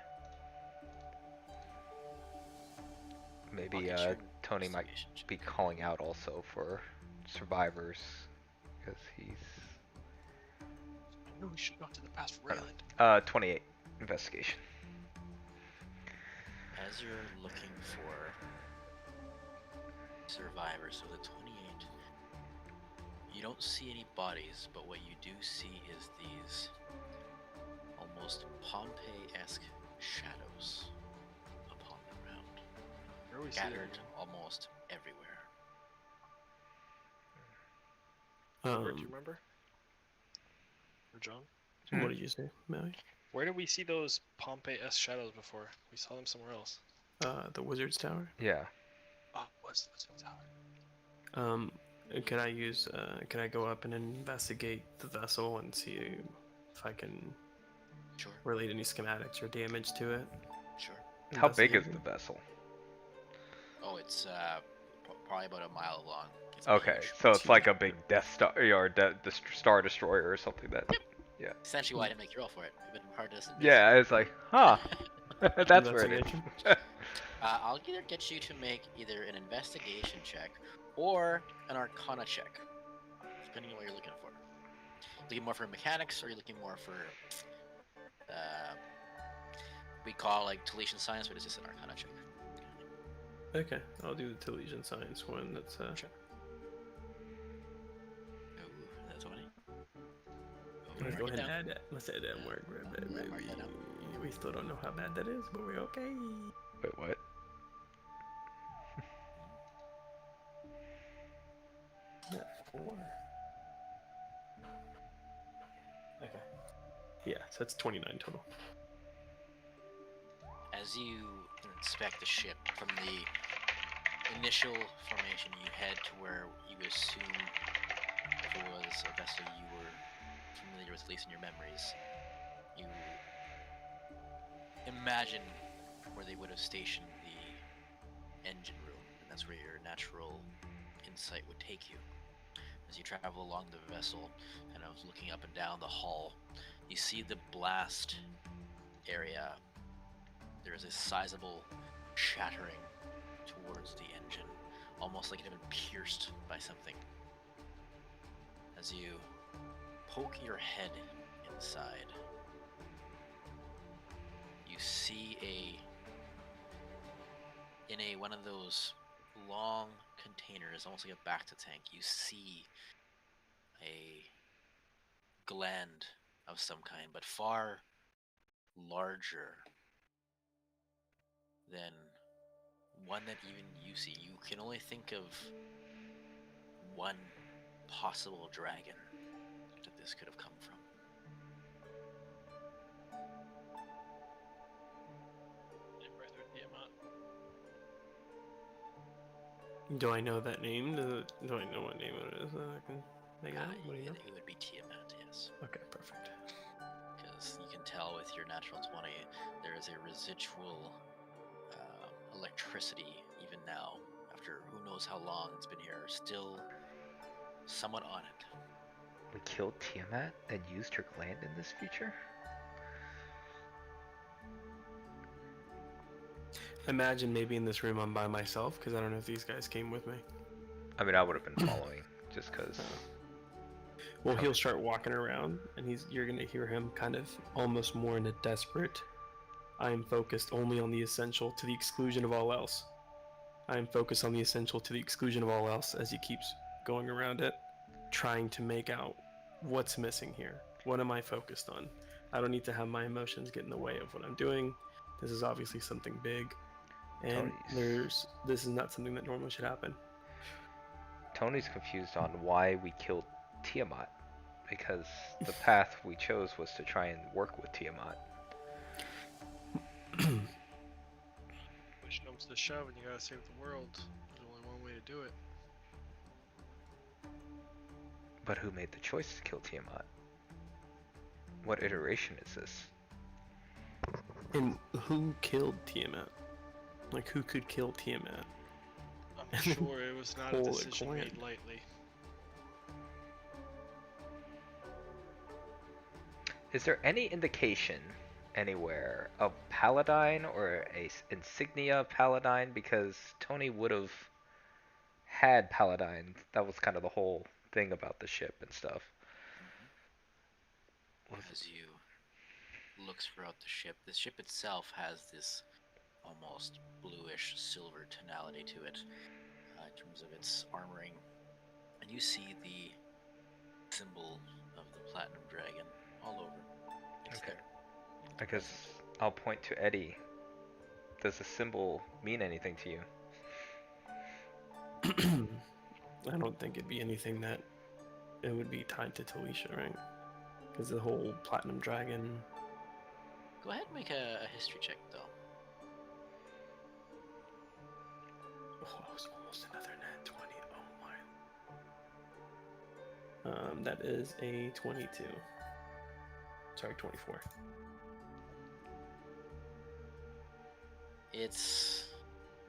I'll Maybe get you an Tony might investigation check. be calling out also for survivors, because he's I know we should go to the past for Rayland. 28 investigation. As you're looking for survivors, so the 28, you don't see any bodies, but what you do see is these almost Pompeii-esque shadows upon the ground, Where are we seeing scattered them? almost everywhere. Robert, do you remember? Or John? What did you say, Maui? Where did we see those Pompeii-esque shadows before? We saw them somewhere else. The Wizard's Tower. Yeah. Oh, what's the tower? Can I use? Can I go up and investigate the vessel and see if I can Sure, relate any schematics or damage to it? sure. How big is Investigate the vessel? Oh, it's probably about a mile long. It's Okay, huge. so it's like a big Death Star or Star Destroyer or something that. Essentially why I didn't make you roll for it. It would have been hard to miss. Yeah, it's like, huh. That's where it is. Investigation? I'll either get you to make either an investigation check or an arcana check, depending on what you're looking for. Looking more for mechanics, or you're looking more for we call like Talesian science, but it's just an arcana check. Okay, I'll do the Talesian Science one. That's Sure. Ooh, that's 20. Let's Mark go it ahead and down. add that. Let's add that mark. Mark that down. We still don't know how bad that is, but we're okay. Wait, what? Not 4. Okay. Yeah, so that's 29 total. As you inspect the ship from the initial formation, you head to where you assume if it was a vessel you were familiar with, at least in your memories. You imagine where they would have stationed the engine room, and that's where your natural insight would take you. As you travel along the vessel, kind of looking up and down the hull, you see the blast area. There is a sizable shattering towards the engine, almost like it had been pierced by something. As you poke your head inside, you see in one of those long containers, almost like a bacta tank, you see a gland of some kind, but far larger than one that even you see. You can only think of one possible dragon that this could have come from. Do I know that name? Do I know what name it is? I can make it out? What do you know? It would be Tiamat, yes. Okay, perfect. Because you can tell with your natural 20, there is a residual electricity even now, after who knows how long it's been here, still somewhat on it. We killed Tiamat and used her gland in this future? Imagine maybe in this room I'm by myself, because I don't know if these guys came with me. I mean, I would have been following, just because. Well, he'll start walking around, and you're gonna hear him kind of almost more in a desperate, I am focused only on the essential to the exclusion of all else. I am focused on the essential to the exclusion of all else, as he keeps going around it, trying to make out what's missing here. What am I focused on? I don't need to have my emotions get in the way of what I'm doing. This is obviously something big, and this is not something that normally should happen. Tony's confused on why we killed Tiamat, because the path we chose was to try and work with Tiamat. Push comes to shove and you gotta save the world. There's only one way to do it. But who made the choice to kill Tiamat? What iteration is this? And who killed Tiamat? Like, who could kill Tiamat? I'm sure it was not a decision made lightly. Is there any indication anywhere of Paladine or a insignia Paladine? Because Tony would have had Paladine. That was kind of the whole thing about the ship and stuff. As you look throughout the ship itself has this almost bluish silver tonality to it in terms of its armoring, and you see the symbol of the platinum dragon all over. It's Okay. there. I guess I'll point to Eddie. Does the symbol mean anything to you? I don't think it'd be anything that it would be tied to Talisha, right? Because the whole platinum dragon. Go ahead and make a history check, though. Oh, that was almost another nat 20. Oh my. That is a 22. Sorry, 24. It's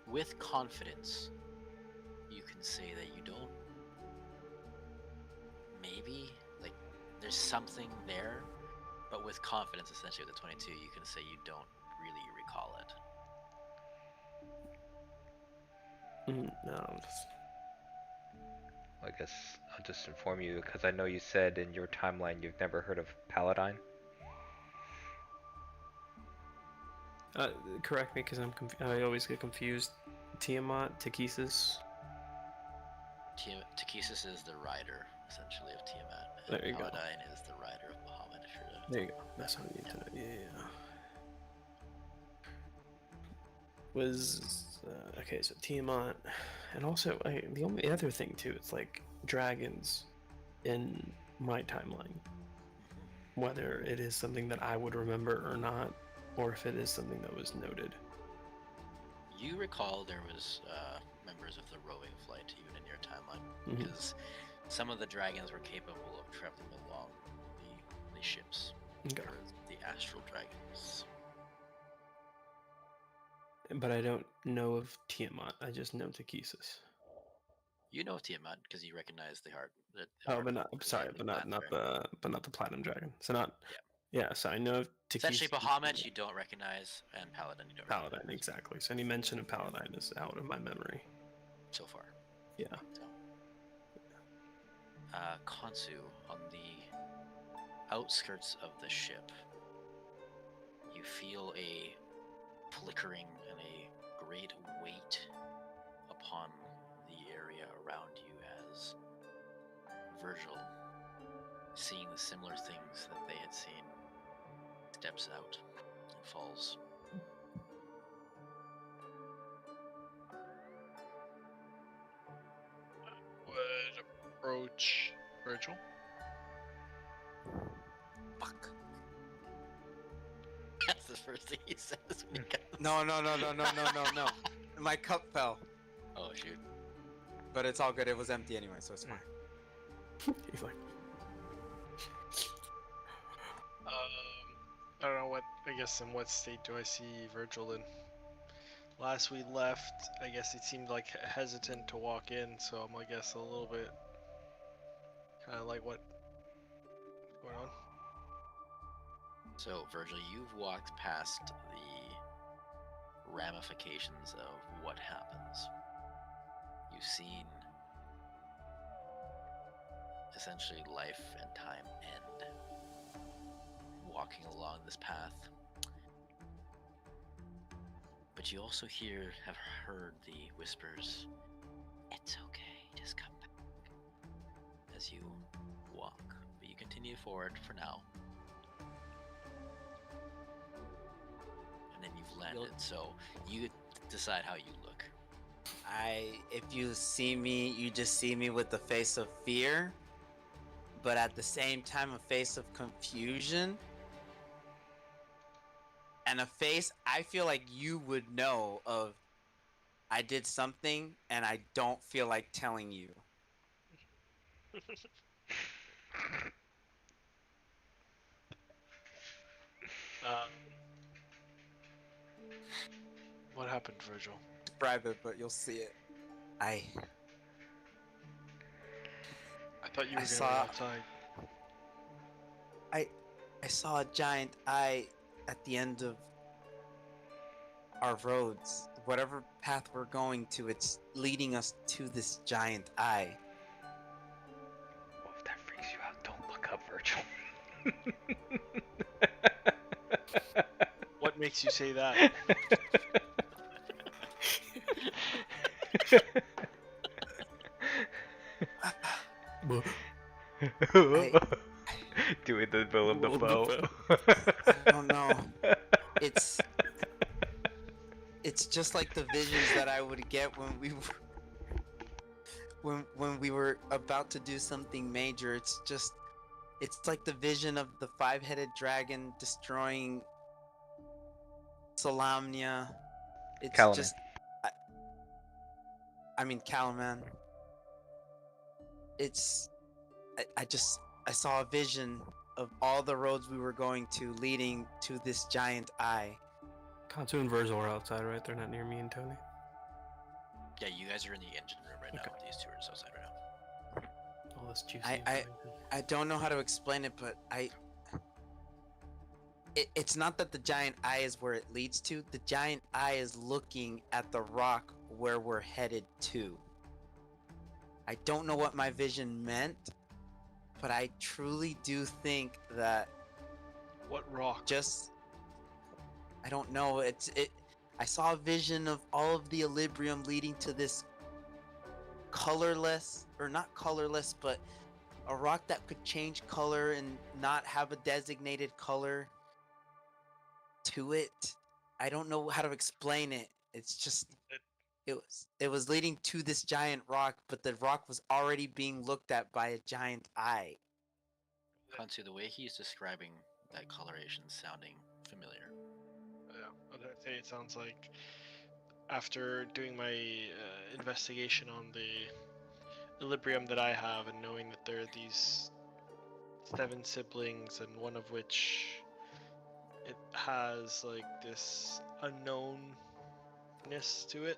with confidence. You can say that you don't. Maybe, like, there's something there, but with confidence, essentially, with the 22, you can say you don't really recall it. No. I guess I'll just inform you, because I know you said in your timeline you've never heard of Paladine. Correct me, because I always get confused. Tiamat, Takesis. Takesis is the rider, essentially, of Tiamat. There you go. Paladine is the rider of Bahamut. If you're There you go. That's what I need to know. Yeah. Was okay. So Tiamat, and also the only other thing too. It's like dragons in my timeline. Whether it is something that I would remember or not, or if it is something that was noted. You recall there was members of the roving flight even in your timeline, because some of the dragons were capable of traveling along the ships. Okay. The astral dragons. But I don't know of Tiamat. I just know Takesis. You know Tiamat because you recognize the heart. But not. I'm sorry, but not the platinum dragon. So not. Yeah. So I know Takesis. Essentially, Bahamut you don't recognize, and Paladin you don't recognize. Paladin, exactly. So any mention of Paladin is out of my memory. So far. Yeah. So. Khonsu, on the outskirts of the ship, you feel a flickering and a great weight upon the area around you as Virgil, seeing the similar things that they had seen, steps out and falls. Would approach Virgil. Fuck. That's the first thing he says when he comes. No. My cup fell, Oh shoot. but it's all good. It was empty anyway, so it's fine. He's like, I don't know what. I guess in what state do I see Virgil in? Last we left, I guess he seemed like hesitant to walk in, so I'm, I guess, a little bit kind of like what's going on. So, Virgil, you've walked past the ramifications of what happens. You've seen essentially life and time end walking along this path. But you also have heard the whispers, "It's okay, just come back," as you walk. But you continue forward for now. And then you've landed, so you decide how you look. If you see me, you just see me with the face of fear, but at the same time, a face of confusion. And a face I feel like you would know of. I did something and I don't feel like telling you. What happened, Virgil? Describe it, but you'll see it. I thought you were I going saw- outside. I saw a giant eye at the end of our roads. Whatever path we're going to, it's leading us to this giant eye. Well, if that freaks you out, don't look up, Virgil. What makes you say that? Doing the Willem Willem Dafoe. I don't know. It's just like the visions that I would get when we were about to do something major. It's like the vision of the five-headed dragon destroying Salamnia. It's Calaman. just I mean Calaman. I saw a vision of all the roads we were going to leading to this giant eye. Kansu and Virgil are outside, right? They're not near me and Tony. Yeah, you guys are in the engine room right now. Okay. These two are just outside right now. All this juicy. I- information. I don't know how to explain it, but it's not that the giant eye is where it leads to. The giant eye is looking at the rock where we're headed to. I don't know what my vision meant, but I truly do think that What rock? I don't know. I saw a vision of all of the Equilibrium leading to this colorless, or not colorless, but a rock that could change color and not have a designated color to it. I don't know how to explain it. It's just it was leading to this giant rock, but the rock was already being looked at by a giant eye. Kansu, the way he's describing that coloration sounding familiar. Yeah, I'd say it sounds like after doing my investigation on the Equilibrium that I have and knowing that there are these 7 siblings and one of which it has like this unknownness to it,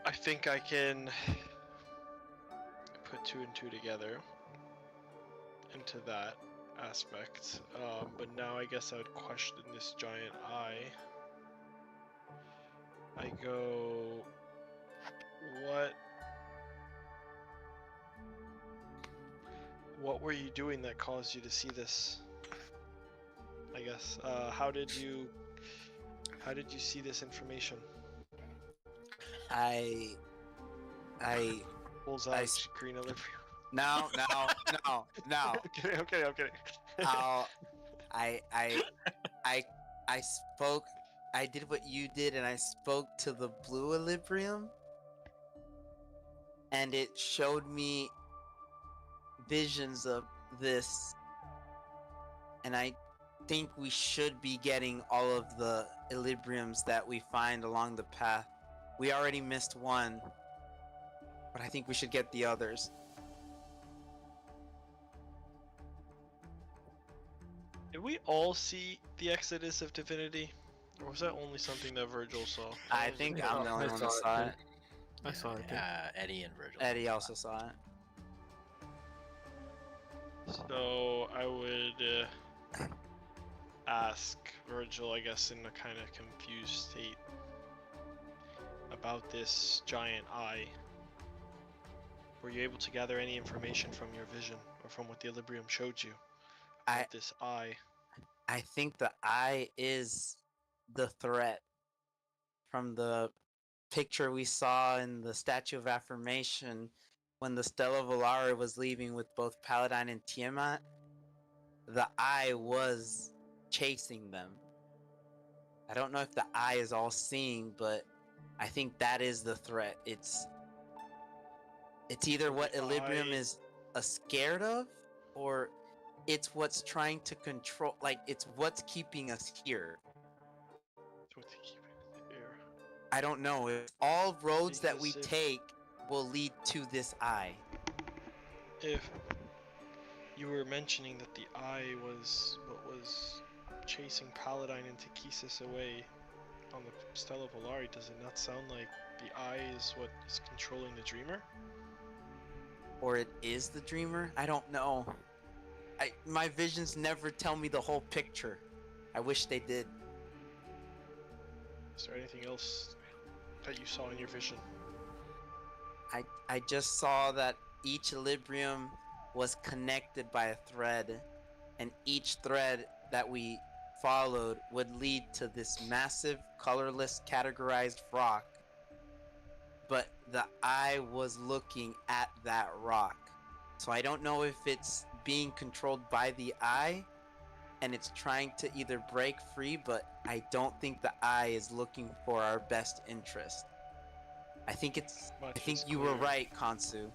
I think I can put 2 and 2 together into that aspect. But now I guess I would question this giant eye. I go, what were you doing that caused you to see this? I guess. How did you see this information? I Pulls I out s- green Olivia. no. I'm kidding. I'm kidding. I'll, I spoke. I did what you did, and I spoke to the blue Equilibrium, and it showed me visions of this. And I think we should be getting all of the Equilibriums that we find along the path. We already missed one, but I think we should get the others. Did we all see the Exodus of Divinity? Or was that only something that Virgil saw? I think Yeah, I'm the only I one saw that it saw too. it. I saw it. Too. Eddie and Virgil. Eddie also saw it. So I would ask Virgil, I guess, in a kind of confused state about this giant eye. Were you able to gather any information from your vision or from what the Equilibrium showed you about this eye? I think the eye is the threat from the picture we saw in the Statue of Affirmation when the Stella Volare was leaving with both Paladine and Tiamat. The eye was chasing them. I don't know if the eye is all seeing, but I think that is the threat. It's either what The Equilibrium eye- is scared of, or it's what's trying to control, like it's what's keeping us here. That's what they keep in the air. I don't know if all roads that we Because if- take will lead to this eye. If you were mentioning that the eye was what was chasing Paladine and Takesis away on the Stella Volare, does it not sound like the eye is what is controlling the Dreamer? Or it is the dreamer? I don't know. My visions never tell me the whole picture. I wish they did. Is there anything else that you saw in your vision? I just saw that each Equilibrium was connected by a thread, and each thread that we followed would lead to this massive, colorless, categorized rock. But the eye was looking at that rock. So I don't know if it's being controlled by the eye and it's trying to either break free, but I don't think the eye is looking for our best interest. I think Much I think is you were clear. right, Kansu.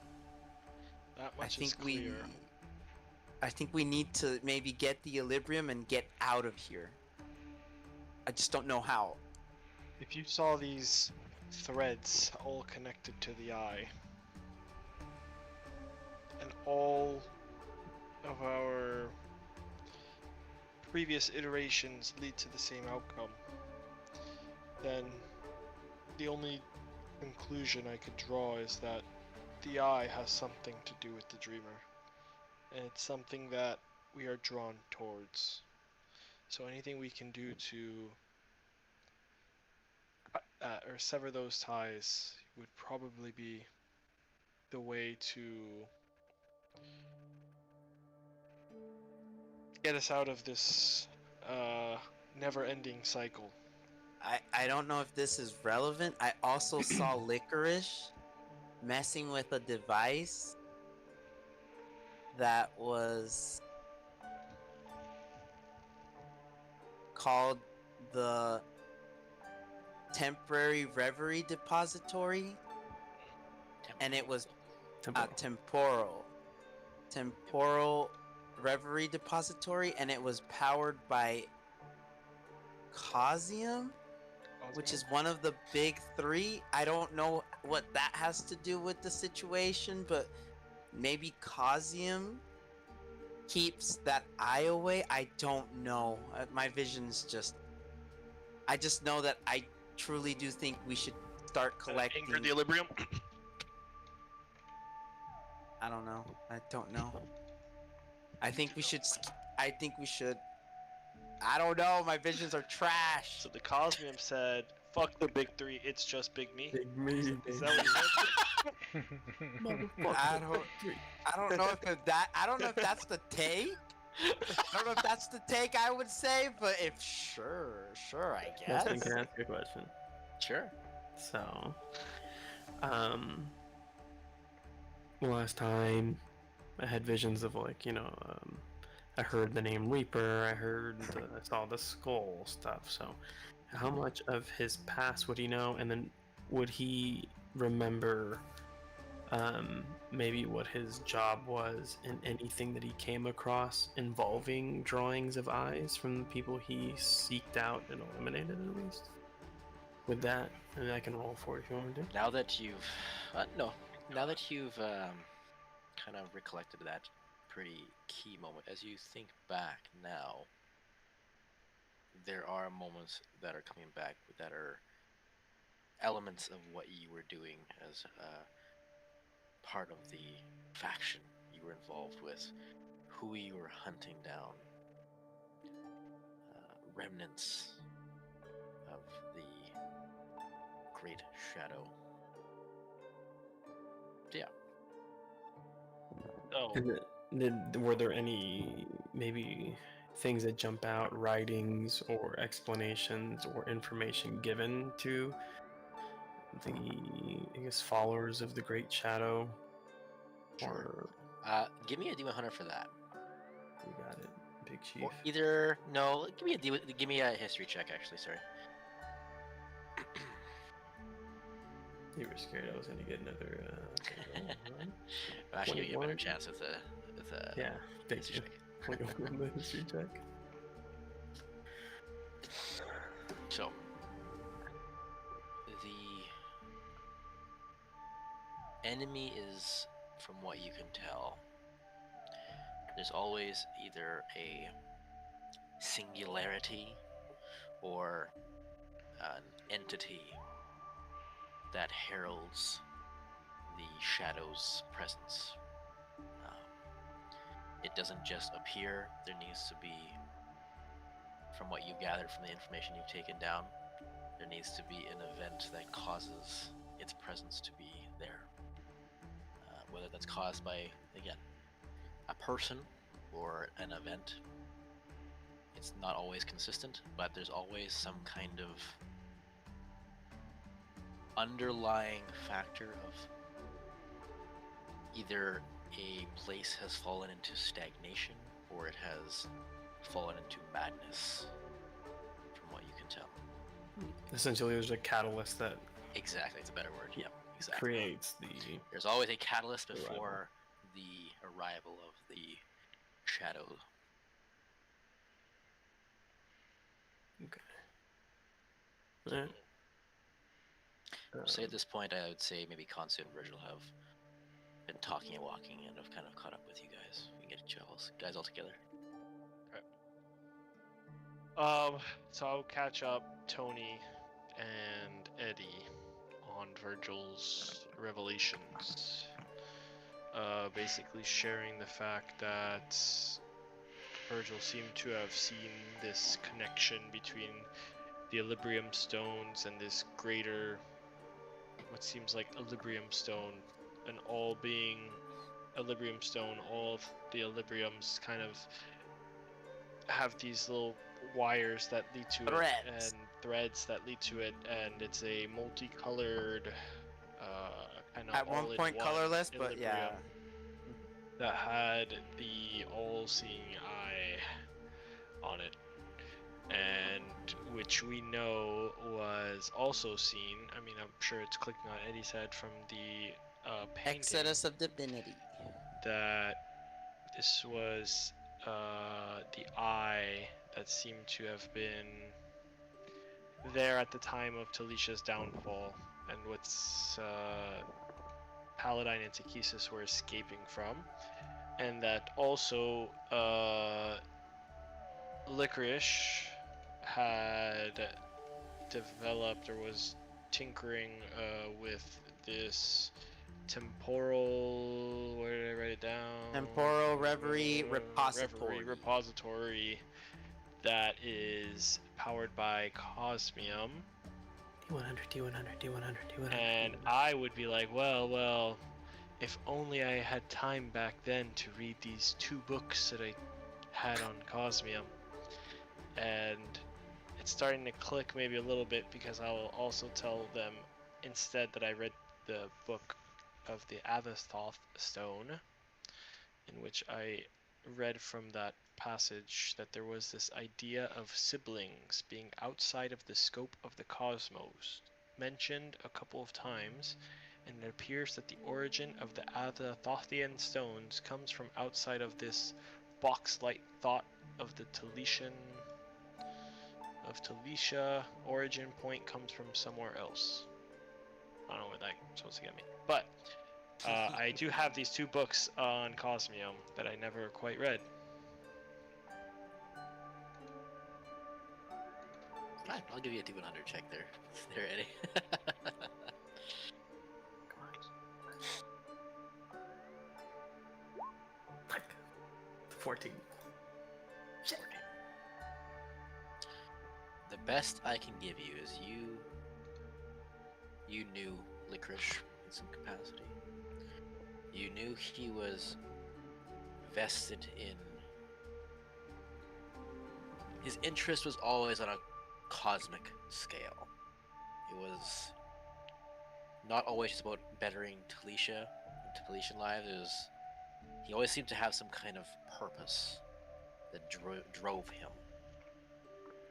That I much is think we clear. I think we need to maybe get the Equilibrium and get out of here. I just don't know how. If you saw these threads all connected to the eye, and all of our previous iterations lead to the same outcome, then the only conclusion I could draw is that the eye has something to do with the Dreamer, and it's something that we are drawn towards. So anything we can do to or sever those ties would probably be the way to get us out of this never-ending cycle. I don't know if this is relevant. I also saw Licorice messing with a device that was called the Temporary Reverie Depository, and it was temporal Reverie Depository, and it was powered by Cosium, which is one of the big three. I don't know what that has to do with the situation, but maybe Cosium keeps that eye away. I don't know. My vision's just... I just know that I truly do think we should start collecting... Anger the Equilibrium. I don't know. I don't know. I think we should... I think we should... I don't know. My visions are trash. So the Cosmium said, "Fuck the big three. It's just big me." Big me. Is that what he said? I don't know if that... I don't know if that's the take, I don't know if that's the take I would say, but if sure, I guess. Justin, can I ask you a question? Sure. So, last time I had visions of I heard the name Reaper, I saw the skull stuff. So, how much of his past would he know, and then would he remember maybe what his job was in anything that he came across involving drawings of eyes from the people he seeked out and eliminated, at least? With that, and I can roll for it if you want me to. Now that you've, kind of recollected that pretty key moment, as you think back now, there are moments that are coming back that are elements of what you were doing as part of the faction you were involved with, who you were hunting down, remnants of the Great Shadow. Yeah. Oh, And were there any maybe things that jump out, writings or explanations or information given to the, I guess, followers of the Great Shadow? Sure. Or Give me a D100 for that. you got it, Big Chief. Or either no, give me a history check. Actually, sorry. You were scared I was gonna get another. I'm actually giving you a better 21? chance with a Yeah, Big history Chief. check. The history check. So the enemy is, from what you can tell, there's always either a singularity or an entity that heralds the shadow's presence. It doesn't just appear. There needs to be, from what you've gathered from the information you've taken down, there needs to be an event that causes its presence to be there. Whether that's caused by, again, a person or an event. It's not always consistent, but there's always some kind of underlying factor of either a place has fallen into stagnation or it has fallen into madness, from what you can tell. Essentially, there's a catalyst that Exactly, it's a better word. Yep, exactly. creates the. There's always a catalyst before the arrival of the shadow. Okay. Alright. Say at this point, I would say maybe Consu and Virgil have been talking and walking and have kind of caught up with you guys. We can get you guys all together. So I'll catch up Tony and Eddie on Virgil's revelations. Basically sharing the fact that Virgil seemed to have seen this connection between the Equilibrium stones and this greater, what seems like Equilibrium stone, an all-being Equilibrium stone. All of the Equilibriums kind of have these little wires that lead to it, and threads that lead to it, and it's a multicolored kind of At one point colorless, but yeah. That had the all-seeing eye on it, and which we know was also seen. I mean, I'm sure it's clicking on Eddie's head from the painting. Exodus of Divinity. That this was the eye that seemed to have been there at the time of Talisha's downfall, and what's Paladine and Takesis were escaping from, and that also Licorice had developed or was tinkering with this temporal, where did I write it down? Temporal Reverie Repository. Repository that is powered by Cosmium. D100. And I would be like, well, if only I had time back then to read these 2 books that I had on Cosmium, and it's starting to click maybe a little bit because I will also tell them instead that I read the book of the Avathoth Stone, in which I read from that passage that there was this idea of siblings being outside of the scope of the cosmos mentioned a couple of times, and it appears that the origin of the Avathothian stones comes from outside of this box-like thought of the Talisha origin point comes from somewhere else. I don't know where that's supposed to get me, but I do have these 2 books on Cosmium that I never quite read. Fine, I'll give you a D100 check there. There, Eddie. Come on. Fuck. 14. Shit. The best I can give you is you knew Licorice in some capacity. You knew he was vested in. His interest was always on a cosmic scale. It was not always just about bettering Talisha and Talisian lives. It was, he always seemed to have some kind of purpose that drove him.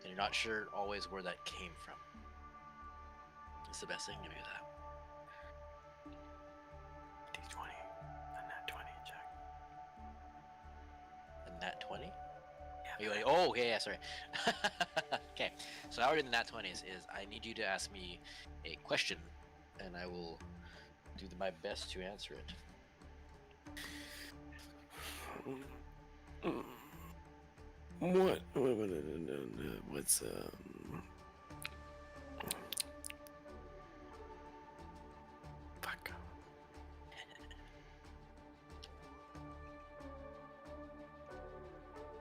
And you're not sure always where that came from. It's the best thing to do that. D20. And that 20, Jack. And nat 20? Yeah. Are you like, oh, okay, yeah, sorry. Okay, so now we're in the nat 20s. I need you to ask me a question, and I will do my best to answer it. What's fuck.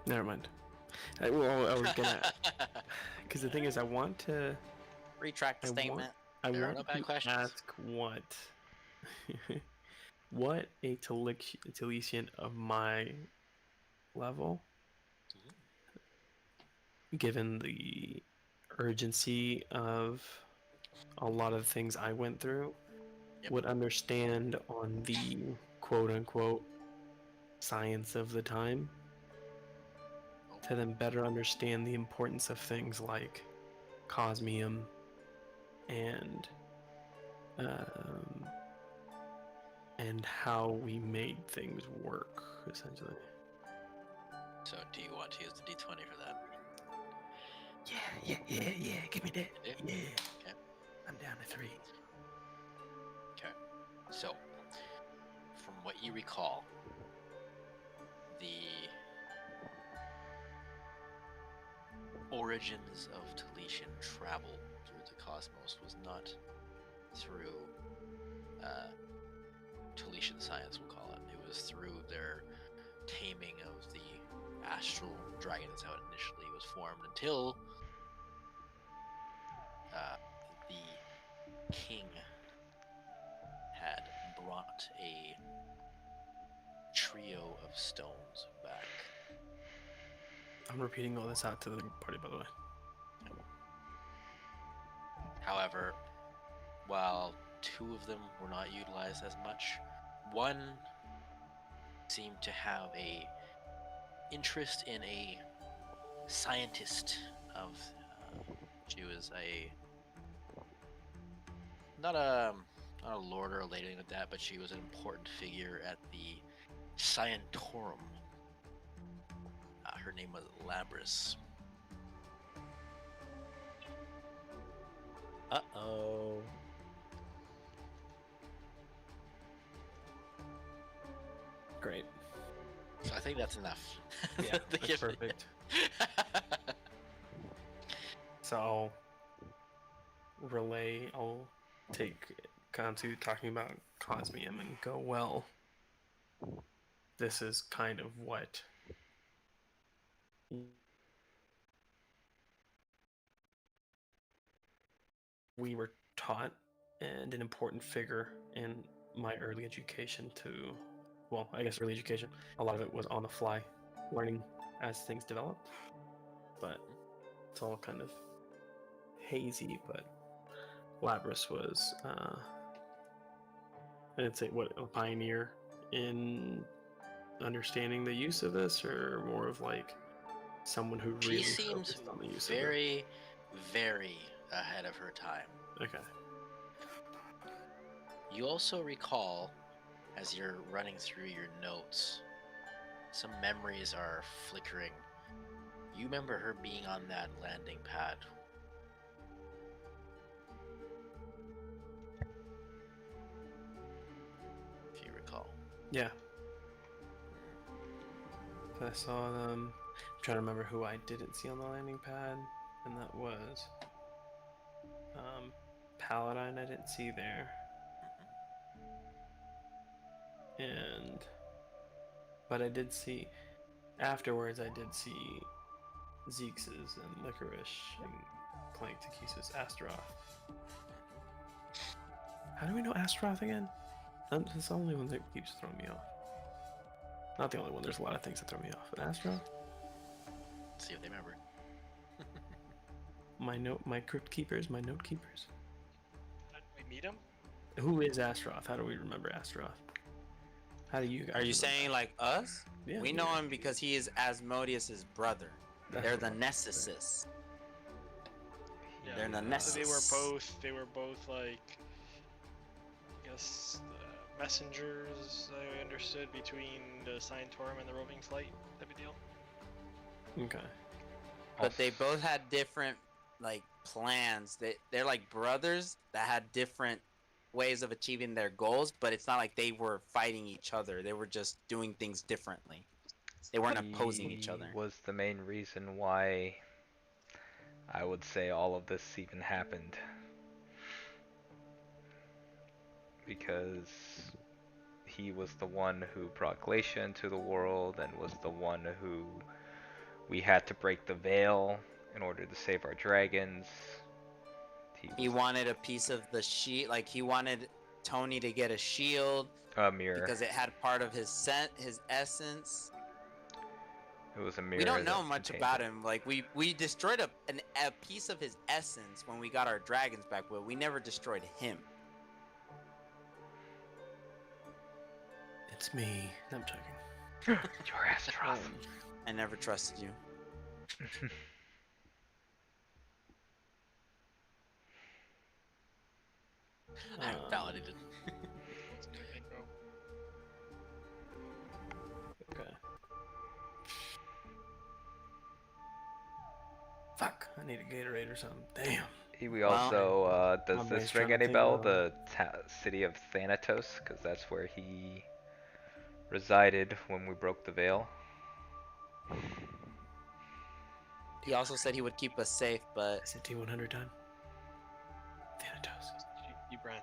Never mind. I was gonna, because the thing is, I want to. Retract the I statement. I There are want no bad to questions. ask what a Talisian of my level, given the urgency of a lot of things I went through, Yep. would understand on the quote-unquote science of the time, to then better understand the importance of things like cosmium and how we made things work, essentially. So, do you want to use the d20 for that? Yeah. Give me that. Yeah. Yeah. Okay. I'm down to 3. Okay. So, from what you recall, the origins of Talisian travel through the cosmos was not through Talisian science, we'll call it. It was through their taming of the astral dragon, is how it initially was formed, until the king had brought a trio of stones back. I'm repeating all this out to the party, by the way. However, while 2 of them were not utilized as much, one seemed to have a interest in a scientist of she was not a lord or a lady like that, but she was an important figure at the Scientorum. Her name was Labris. Uh-oh. Great. So I think that's enough. Yeah, to that's give it- perfect. So I'll take Kansu talking about Cosmium and go, well, this is kind of what we were taught, and an important figure in my early education early education. A lot of it was on the fly, learning as things develop, but it's all kind of hazy. But Labras was, I'd say, what, a pioneer in understanding the use of this, or more of like someone who She really seems focused on the use very, very ahead of her time. of it. Okay. You also recall, as you're running through your notes, some memories are flickering. You remember her being on that landing pad. If you recall. Yeah. I saw them. I'm trying to remember who I didn't see on the landing pad, and that was Paladine. I didn't see there, but I did see afterwards. I did see Zeke's and Licorice and Clank Takisa's Astaroth. How do we know Astaroth again? That's the only one that keeps throwing me off. Not the only one. There's a lot of things that throw me off. But Astaroth? Let's see if they remember. My crypt keepers, my note keepers. Did we meet him? Who is Astaroth? How do we remember Astaroth? How do you guys? Are you remember? saying like us? Yeah, We know him because he is Asmodeus's brother. That's They're what the I'm Nessus. Yeah. They're the So Nessus. they were both like, I guess, messengers. I understood between the Scientorum and the roving flight type of deal. Okay. But they both had different like plans. They're like brothers that had different ways of achieving their goals, but it's not like they were fighting each other. They were just doing things differently. They weren't opposing each other. He was the main reason why I would say all of this even happened. Because he was the one who brought Glacia into the world and was the one who we had to break the veil in order to save our dragons. He wanted a piece of the shield, like he wanted Tony to get a shield a mirror. because it had part of his essence. It was a mirror. We don't know that much contained about it. him. Like we destroyed a piece of his essence when we got our dragons back, but we never destroyed him. It's me. I'm joking. Your Astaroth. I never trusted you. I validated. Okay. Fuck. I need a Gatorade or something. Damn. We also, does My this brain's ring trying to any think bell? about The city of Thanatos? Because that's where he resided when we broke the veil. He also said he would keep us safe, but Is it T100 time? Thanatos. You branch.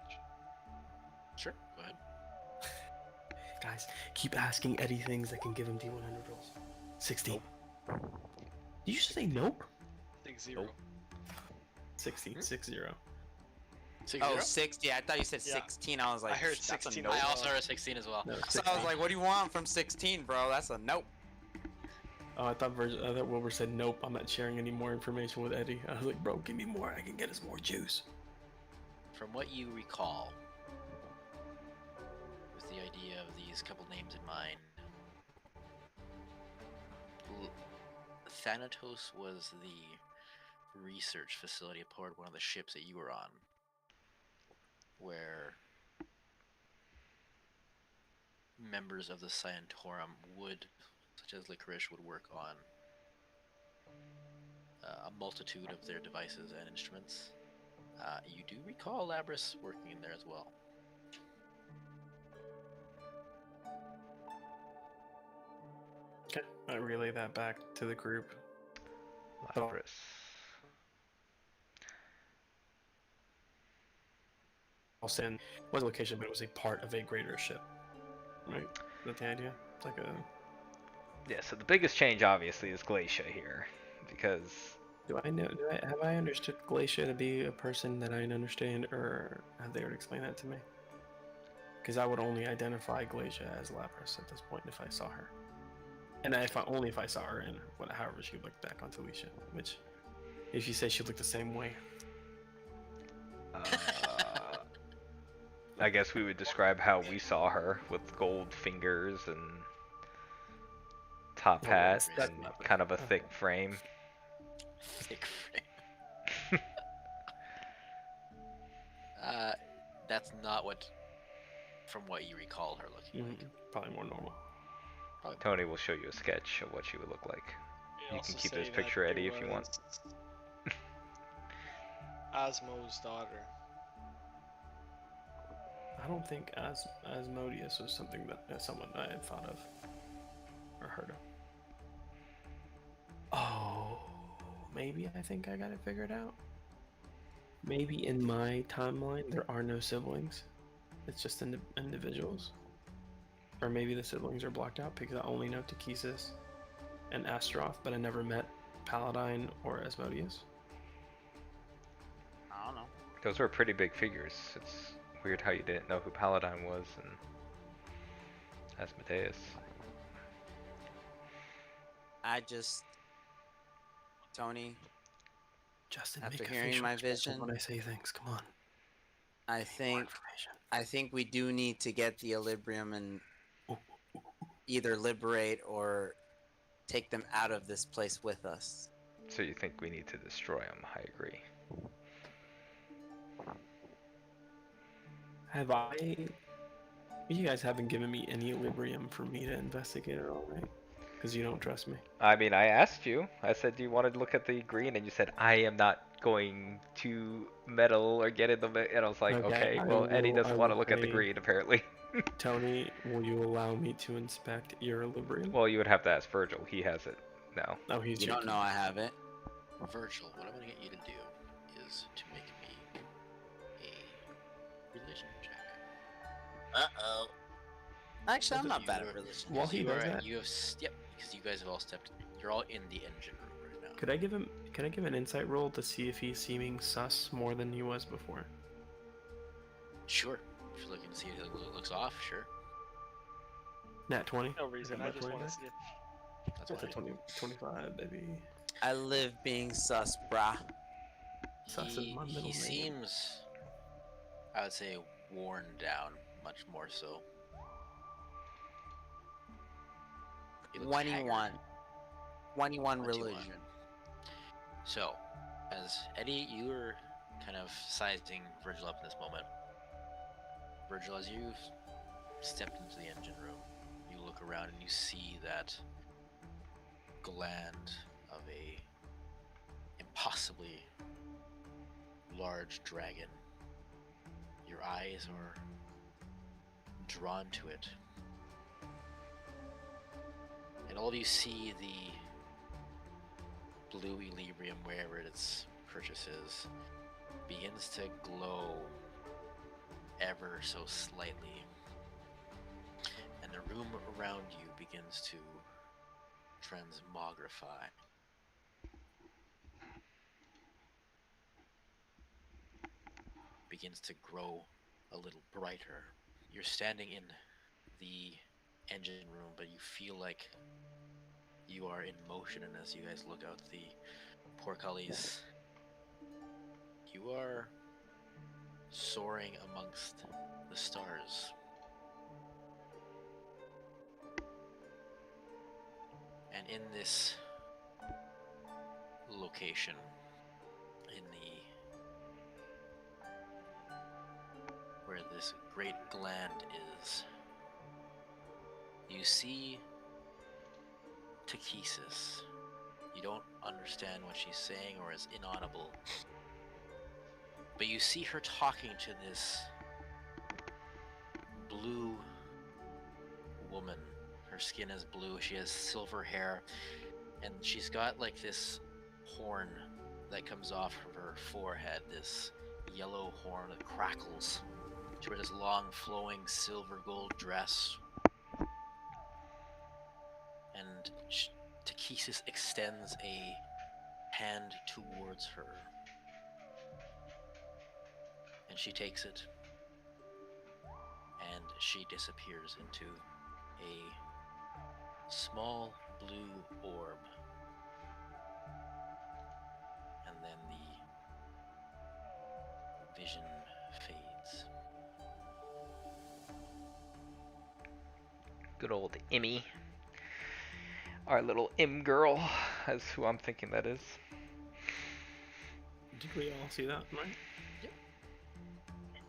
Sure, go ahead. Guys, keep asking Eddie things that can give him T100 rolls. 16. Did you say nope? 6-0. Nope. 60. 60. 6-0? 60. I thought you said Yeah. 16. I was like, I heard that's a 16 nope. I also heard 16 as well. No, So 60. I was like, what do you want from 16, bro? That's a nope. Oh, I thought Wilbur said nope. I'm not sharing any more information with Eddie. I was like, bro, give me more. I can get us more juice. From what you recall, with the idea of these couple names in mind, Thanatos was the research facility aboard one of the ships that you were on, where members of the Scientorum such as Licorice, would work on a multitude of their devices and instruments. You do recall Labras working in there as well. Okay, I relay that back to the group. Lapras. I'll send was a location, but it was a part of a greater ship. Right? Is that the idea? It's like a. Yeah, so the biggest change obviously is Glacia here. Because Have I understood Glacia to be a person that I understand, or have they already explained that to me? Because I would only identify Glacia as Lapras at this point if I saw her. And only if I saw her in however she looked back on Talisha, which if you say she looked the same way. I guess we would describe how we saw her with gold fingers and top Oh, hat that's and not- kind of a okay. thick frame. Thick frame. That's not from what you recall her looking like. Probably more normal. Probably Tony will show you a sketch of what she would look like. You also can keep say this that picture, it Eddie, if you want. was Asmo's daughter. I don't think Asmodeus was something that someone I had thought of or heard of. Oh, maybe I think I got it figured out. Maybe in my timeline there are no siblings. It's just individuals. Or maybe the siblings are blocked out because I only know Takesis and Astaroth, but I never met Paladine or Asmodeus. I don't know. Those were pretty big figures. It's weird how you didn't know who Paladine was and Asmodeus. Tony, Justin, after make a hearing facial my expression vision, when I say things. Come on. I More think information. I think we do need to get the Equilibrium and either liberate or take them out of this place with us. So you think we need to destroy them? I agree. Have I? You guys haven't given me any Equilibrium for me to investigate at all, right? Because you don't trust me. I mean, I asked you. I said, do you want to look at the green? And you said, I am not going to meddle or get in the. And I was like, okay, I well, Eddie doesn't want to will look at the say, green, apparently. Tony, will you allow me to inspect your Equilibrium? Well, you would have to ask Virgil. He has it now. Oh, he's You your don't know I have it. Virgil, what I'm gonna get you to do is to make me a religion check. Uh-oh. Actually, I'm not You bad are- at religion. While he you does are, that, yep, because you guys have all stepped. You're all in the engine room right now. could I give him? Can I give an insight roll to see if he's seeming sus more than he was before? Sure. If you're looking to see if it looks off, sure. Nat 20. No reason. got I my just 20 want to back. see it. That's That's a fine. 25, baby. I live being sus, brah. Sus is my middle He name. seems, I would say, worn down, much more so. He looks 21. haggard. 21 21. religion. So, as Eddie, you were kind of sizing Virgil up in this moment. Virgil, as you've stepped into the engine room, you look around and you see that gland of a impossibly large dragon. Your eyes are drawn to it. And all of you see the blue Equilibrium, wherever its purchase is, begins to glow ever so slightly. And the room around you begins to transmogrify. Begins to grow a little brighter. You're standing in the engine room, but you feel like you are in motion, and as you guys look out the portcullis, you are soaring amongst the stars. And in this location, in the where this great gland is, you see Takesis. You don't understand what she's saying, or is inaudible, but you see her talking to this blue woman. Her skin is blue, she has silver hair, and she's got like this horn that comes off of her forehead, this yellow horn that crackles. She wears this long flowing silver gold dress, and Takesis extends a hand towards her, and she takes it, and she disappears into a small blue orb. And then the vision fades. Good old Immy. Our little Im girl, is who I'm thinking that is. Did we all see that, right?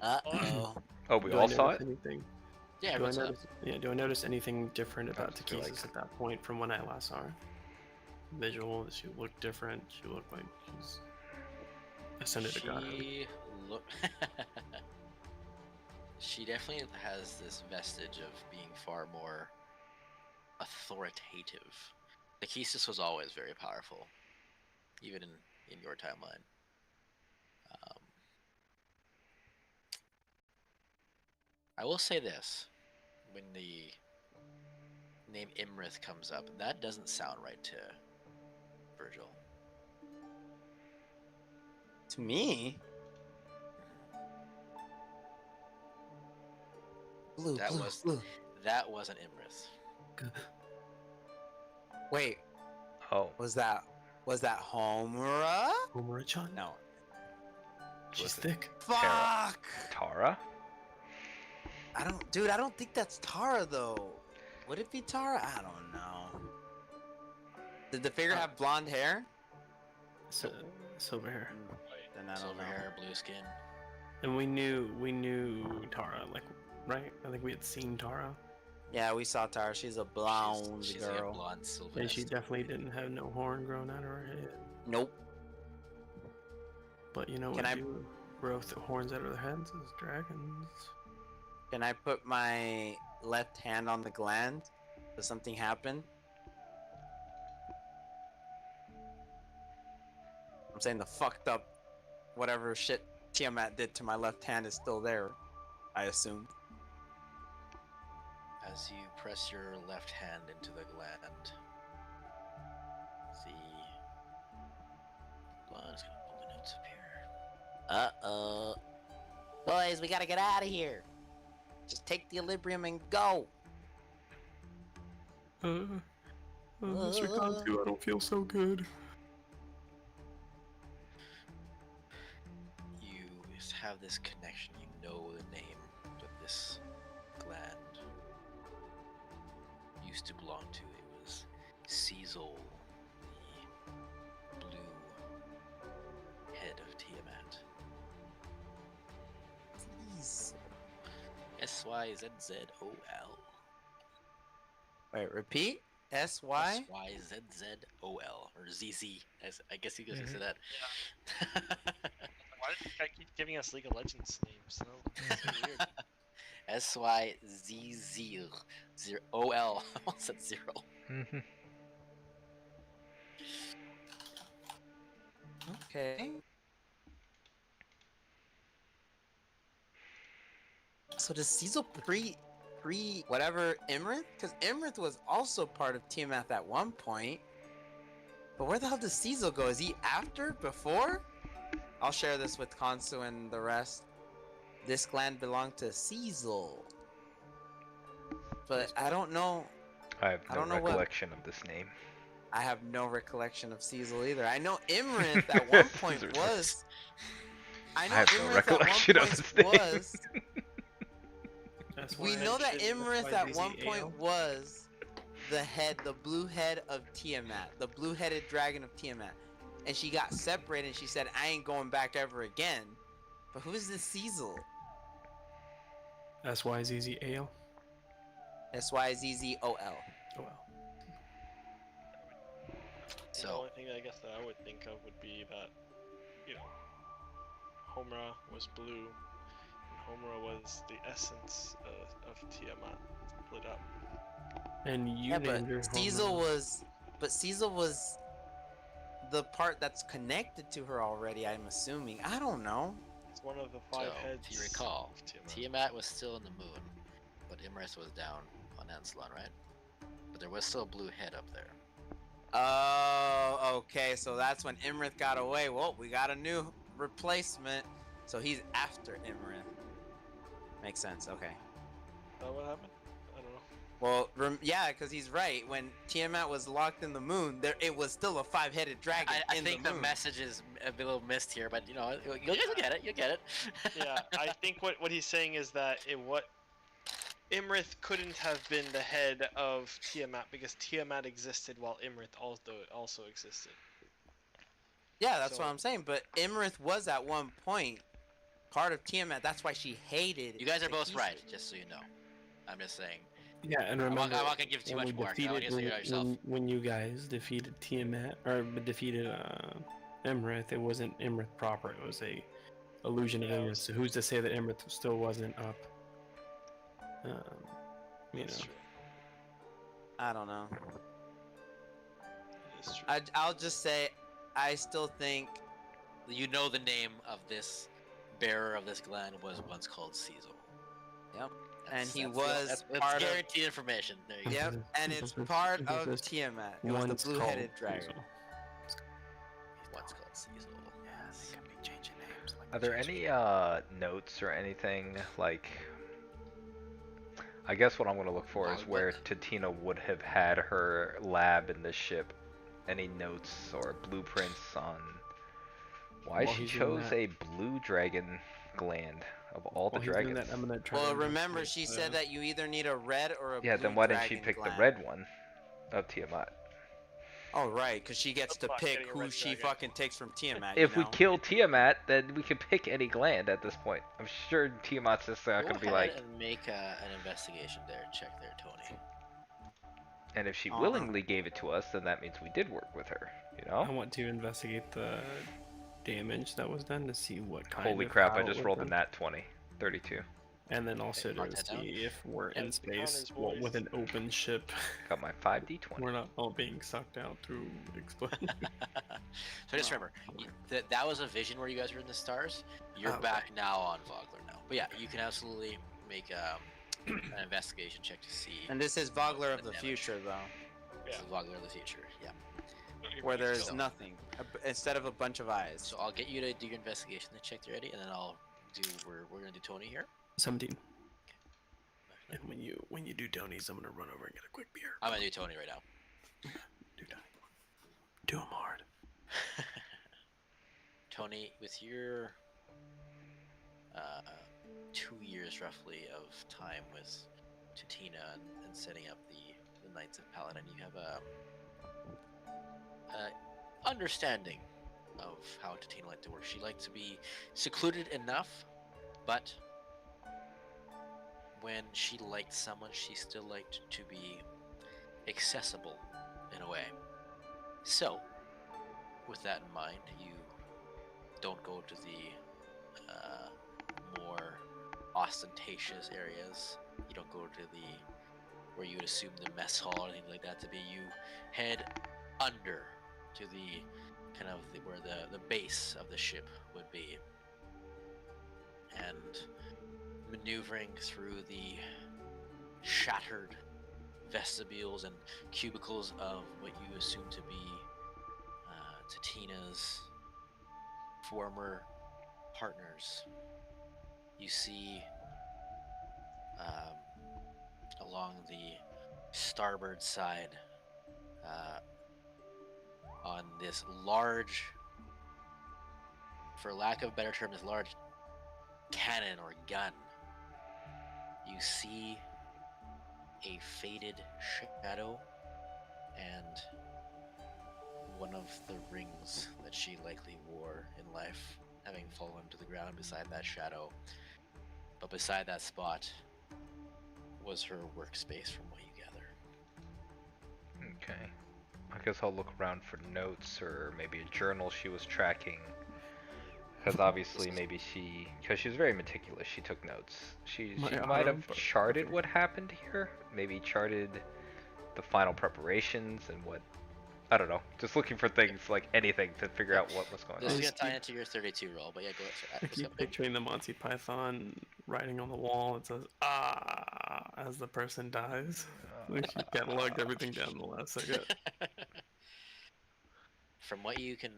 Uh-oh. Oh, we Do all I saw notice it? anything? Yeah, Do I everyone saw it. notice? Yeah. Do I notice anything different about just feel Takesis like- at that point from when I last saw her? Visual. She looked different. She looked like she's ascended to godhood. She look. She definitely has this vestige of being far more authoritative. Takesis was always very powerful, even in your timeline. I will say this: when the name Imrith comes up, that doesn't sound right to Virgil. To me? Blue, That blue, was- blue. That wasn't Imrith. Wait, Oh, was that Homura? Homura-chan? No. She's Was it thick. Fuck! Tara? I don't think that's Tara though. Would it be Tara? I don't know. Did the figure have blonde hair? Silver hair. Then I don't Silver know. hair, blue skin. And we knew Tara, like, right? I think we had seen Tara. Yeah, we saw Tara. She's a blonde She's like a girl. blonde silver. And she definitely didn't have no horn growing out of her head. Nope. But you know Can what I- do grow horns out of their heads is dragons. Can I put my left hand on the gland? Does something happen? I'm saying the fucked up whatever shit Tiamat did to my left hand is still there, I assume. As you press your left hand into the gland, the blood's gonna pull the notes up here. Uh-oh. Boys, we gotta get out of here. Just take the Equilibrium and go. Mr. Kansu, I don't feel so good. You have this connection. You know the name that this gland used to belong to. It was Cecil, the blue head of Tiamat. Jeez. SYZZOL. Wait, repeat? S-Y? SYZZOL. Or ZZ. I guess you guys can say that. Why does this guy keep giving us League of Legends names? No, it's so weird. SYZZ. OL. I almost said zero. Okay. So does Cecil pre whatever Imrith? Because Imrith was also part of Tiamat at one point. But where the hell does Cecil go? Is he after? Before? I'll share this with Kansu and the rest. This gland belonged to Cecil. But I don't know. I have I no don't know what- recollection of this name. I have no recollection of Cecil either. I know Imrith at one point Scissors. was. I know I have no Imrith recollection at of one this point name. was. We know that Imrith at one point was the blue head of Tiamat, the blue-headed dragon of Tiamat, and she got separated. And she said, "I ain't going back ever again." But who is this Cecil? SYZZAL. SYZZOL. Oh well. The So, only thing I guess that I would think of would be that, you know, Homura was blue, and Homura was the essence of Tiamat split up. And you Yeah, but named her Cecil Homura. Cecil was the part that's connected to her already. I'm assuming. I don't know. It's one of the five so heads. if you recall, of Tiamat. Tiamat was still in the moon, but Imrith was down on Ansalon, right? But there was still a blue head up there. Oh, okay. So that's when Imrith got away. Well, we got a new replacement. So he's after Imrith. Makes sense. Okay. Is that what happened? I don't know. Well, yeah, because he's right. When Tiamat was locked in the moon, it was still a 5-headed dragon I in think the the moon. message is a little missed here, but you know, you guys will get it. You get it. Yeah, I think what he's saying is that Imrith couldn't have been the head of Tiamat because Tiamat existed while Imrith also existed. Yeah, that's So- what I'm saying. But Imrith was at one point part of Tiamat. That's why she hated. You guys are both Takisa. right, just so you know. I'm just saying. Yeah, and I'm remember, not gonna give too when much we more. I want you to figure it out yourself. when you guys defeated Tiamat or defeated Emrith, it wasn't Emrith proper. It was a illusion of Yeah, it Emrith. was- So who's to say that Emrith still wasn't up? You That's know. true. I don't know. It's true. I'll just say, I still think. You know the name of this bearer of this gland was once called Caesar. Yep. And he that's was that's part of- guaranteed information. There you go. Yep, and it's part of Tiamat. It was the Once blue-headed called dragon. Caesar. Once called Caesar. Yes. They could be changing names. Are there any notes or anything like? I guess what I'm gonna look for is where Tatina would have had her lab in this ship. Any notes or blueprints on why While she he's doing chose that- a blue dragon gland of all the While he's doing dragons? that, I'm gonna try Well, to remember investigate she said the- that you either need a red or a Yeah, blue then why didn't she dragon pick gland. the red one of Tiamat? Oh, right, because she gets to Fuck, pick getting a who red she dragon. fucking takes from Tiamat. If you we know? kill Tiamat, then we can pick any gland at this point. I'm sure Tiamat's just not Go gonna be ahead like, and make an investigation there. Check there, Tony. and if she Uh-huh. willingly gave it to us, then that means we did work with her. You I know? want to investigate the damage that was done to see what kind Holy of crap! how I it just was rolled a done. nat 20, 32. And then also Okay, mark to that down. see if we're Yeah, in the count space is with voiced. an open ship. Got my 5d20. We're not all being sucked out through explosion. So just remember, that was a vision where you guys were in the stars. You're Oh, okay. back now on Vogler now. But yeah, you can absolutely make an investigation check to see. And this is Vogler of the damage. future, though, This is Vogler of the future. Yeah. where there's So- nothing instead of a bunch of eyes. So I'll get you to do your investigation to check already, and then I'll do. We're gonna do Tony here. 17. And when you do Tony's, I'm gonna run over and get a quick beer. I'm gonna do Tony right now. Do Tony. Do him hard. Tony, with your 2 years roughly of time with Tatina and setting up the Knights of Paladin, you have a understanding of how Tatina liked to work. She liked to be secluded enough, but when she liked someone, she still liked to be accessible in a way. So, with that in mind, you don't go to the more ostentatious areas. You don't go to the where you would assume the mess hall or anything like that to be. You head under to the kind of where the base of the ship would be, and maneuvering through the shattered vestibules and cubicles of what you assume to be Tatina's former partners. You see along the starboard side on this large, for lack of a better term, this large cannon or gun, you see a faded shadow and one of the rings that she likely wore in life having fallen to the ground beside that shadow. But beside that spot was her workspace, from what you gather. Okay. I guess I'll look around for notes or maybe a journal she was tracking. Because obviously, maybe because she was very meticulous, she took notes. She My might arm, have but- charted what happened here. Maybe charted the final preparations and what. I don't know. Just looking for things like anything to figure out what was going This on. is Just gonna tie into your 32 roll, but yeah, go I ahead. keep picturing the Monty Python writing on the wall. It says "ah" as the person dies. Like she cataloged everything down the last second. From what you can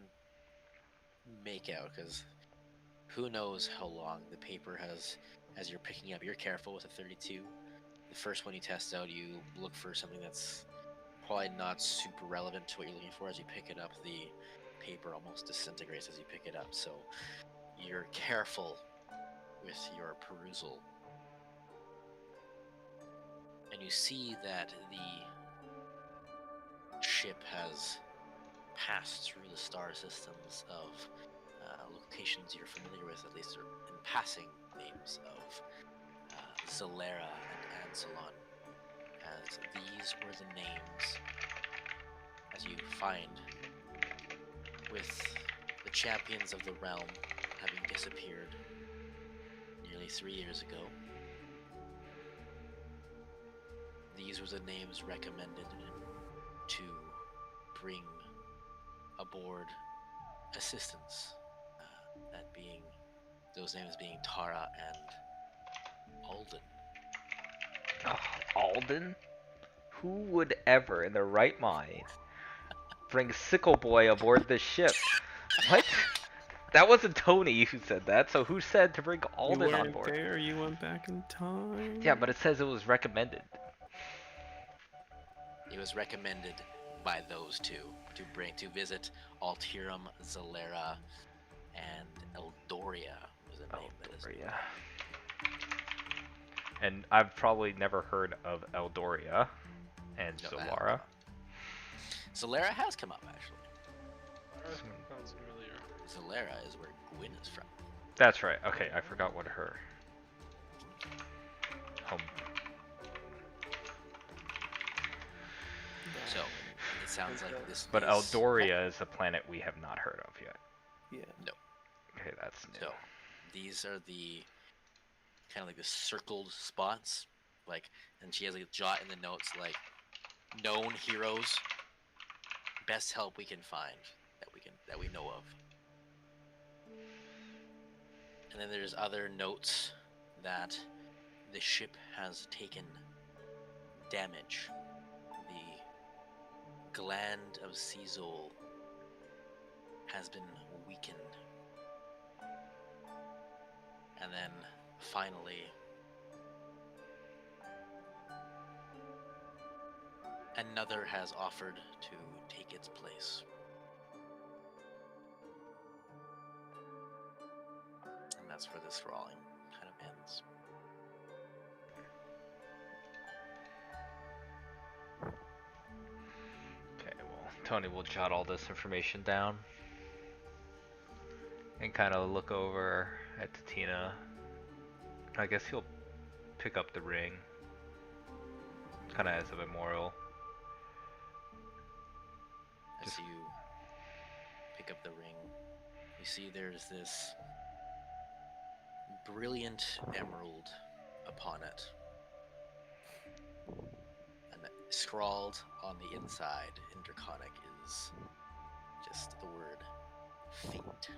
make out, because who knows how long the paper has, as you're picking up, you're careful with a 32. the first one you test out, you look for something that's probably not super relevant to what you're looking for. As you pick it up, the paper almost disintegrates as you pick it up. So you're careful with your perusal. And you see that the ship has passed through the star systems of locations you're familiar with, at least in passing names of Zalera and Ansalon, as these were the names, as you find, with the champions of the realm having disappeared nearly 3 years ago. These were the names recommended to bring aboard assistance, those names being Tara and Alden. Alden? Who would ever, in their right mind, bring Sickle Boy aboard this ship? What? That wasn't Tony who said that, so who said to bring You Alden on weren't board? there. You went back in time. Yeah, but it says it was recommended. It was recommended by those two to visit Altirum, Zalera, and Eldoria was a name that is. Eldoria. And I've probably never heard of Eldoria and No, Solara. Zalera has come up actually. Sounds familiar. Zalera is where Gwyn is from. That's right. Okay, I forgot what her home. So it sounds like this. But is, Eldoria is a planet we have not heard of yet. Yeah. Okay, that's new. So these are the kind of like the circled spots, like, and she has like a jot in the notes like known heroes, best help we can find that we know of. And then there's other notes that the ship has taken damage. The gland of Caesol has been weakened. And then finally, another has offered to take its place. And that's where this scrawling kind of ends. Okay, well, Tony will jot all this information down and kind of look over at Tatina. I guess he'll pick up the ring, kind of as a memorial. As you pick up the ring, you see there's this brilliant emerald upon it. And scrawled on the inside in Draconic is just the word fate.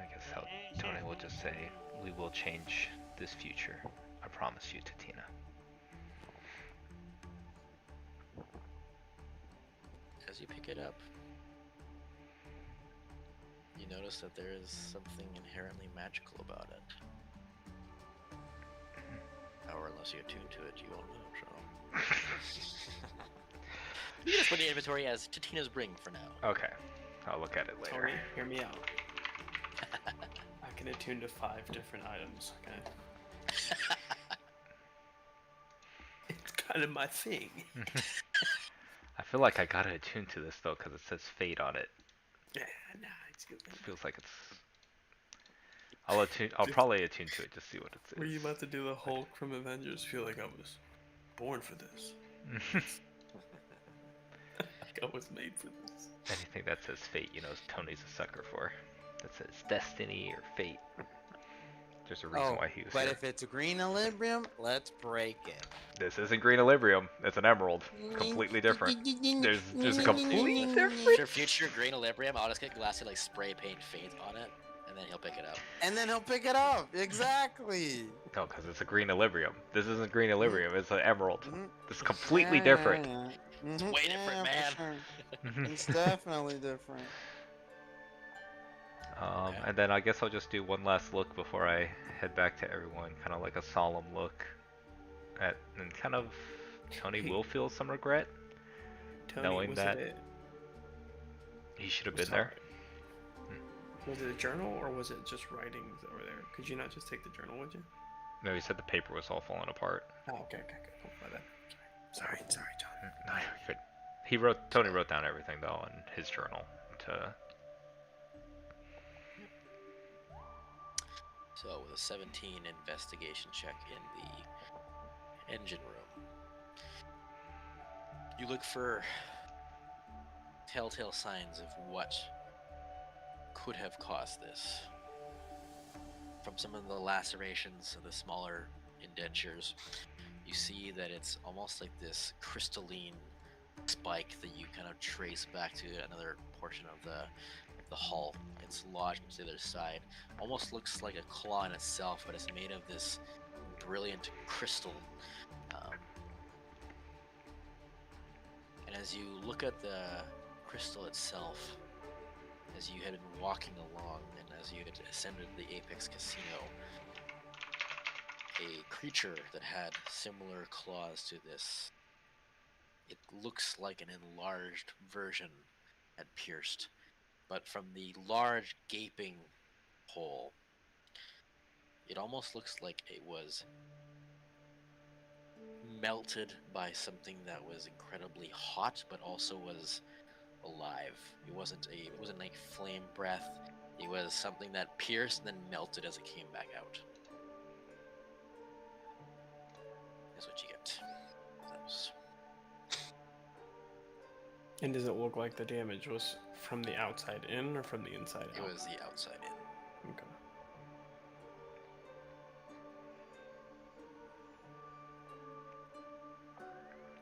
I guess how Tony will just say, "We will change this future. I promise you, Tatina." As you pick it up, you notice that there is something inherently magical about it. Or unless you're attuned to it, you won't know, so. You can just put the inventory as Tatina's ring for now. Okay, I'll look at it later. Tony, hear me out. I can attune to 5 different items. Okay. It's kind of my thing. I feel like I gotta attune to this though, because it says fate on it. Yeah, nah, it's good. It feels like it's. I'll probably attune to it to see what it says. Were you about to do the Hulk from Avengers? Feel like I was born for this. Like I was made for this. Anything that says fate, you know, Tony's a sucker for. That says destiny or fate. There's a reason why he was but here. if it's a green equilibrium, let's break it. This isn't green equilibrium. It's an emerald. Completely different. There's a complete difference. For future green equilibrium, I'll just get Glassy like spray paint fate on it, and then he'll pick it up. And then he'll pick it up. Exactly. No, because it's a green equilibrium. This isn't green equilibrium. It's an emerald. Mhm. It's completely different. It's way different, man. It's definitely different. Okay. And then I guess I'll just do one last look before I head back to everyone, kind of like a solemn look at, and kind of Tony Hey. will feel some regret Tony, knowing was that it he should have a been there. sorry? Was it a journal or was it just writings that were there? Could you not just take the journal with you? No, he said the paper was all falling apart. Oh, okay, cool. My bad. Sorry, John. No, you're good. Tony wrote down everything though in his journal to. So with a 17 investigation check in the engine room, you look for telltale signs of what could have caused this. From some of the lacerations of the smaller indentures, you see that it's almost like this crystalline spike that you kind of trace back to another portion of the hull. It's lodged to the other side. Almost looks like a claw in itself, but it's made of this brilliant crystal. And as you look at the crystal itself, as you had been walking along and as you had ascended the Apex Casino, a creature that had similar claws to this, it looks like an enlarged version had pierced, but from the large gaping hole, it almost looks like it was melted by something that was incredibly hot, but also was alive. It wasn't like flame breath. It was something that pierced and then melted as it came back out. Is what you get. And does it look like the damage was from the outside in or from the inside It out? was the outside in. Okay.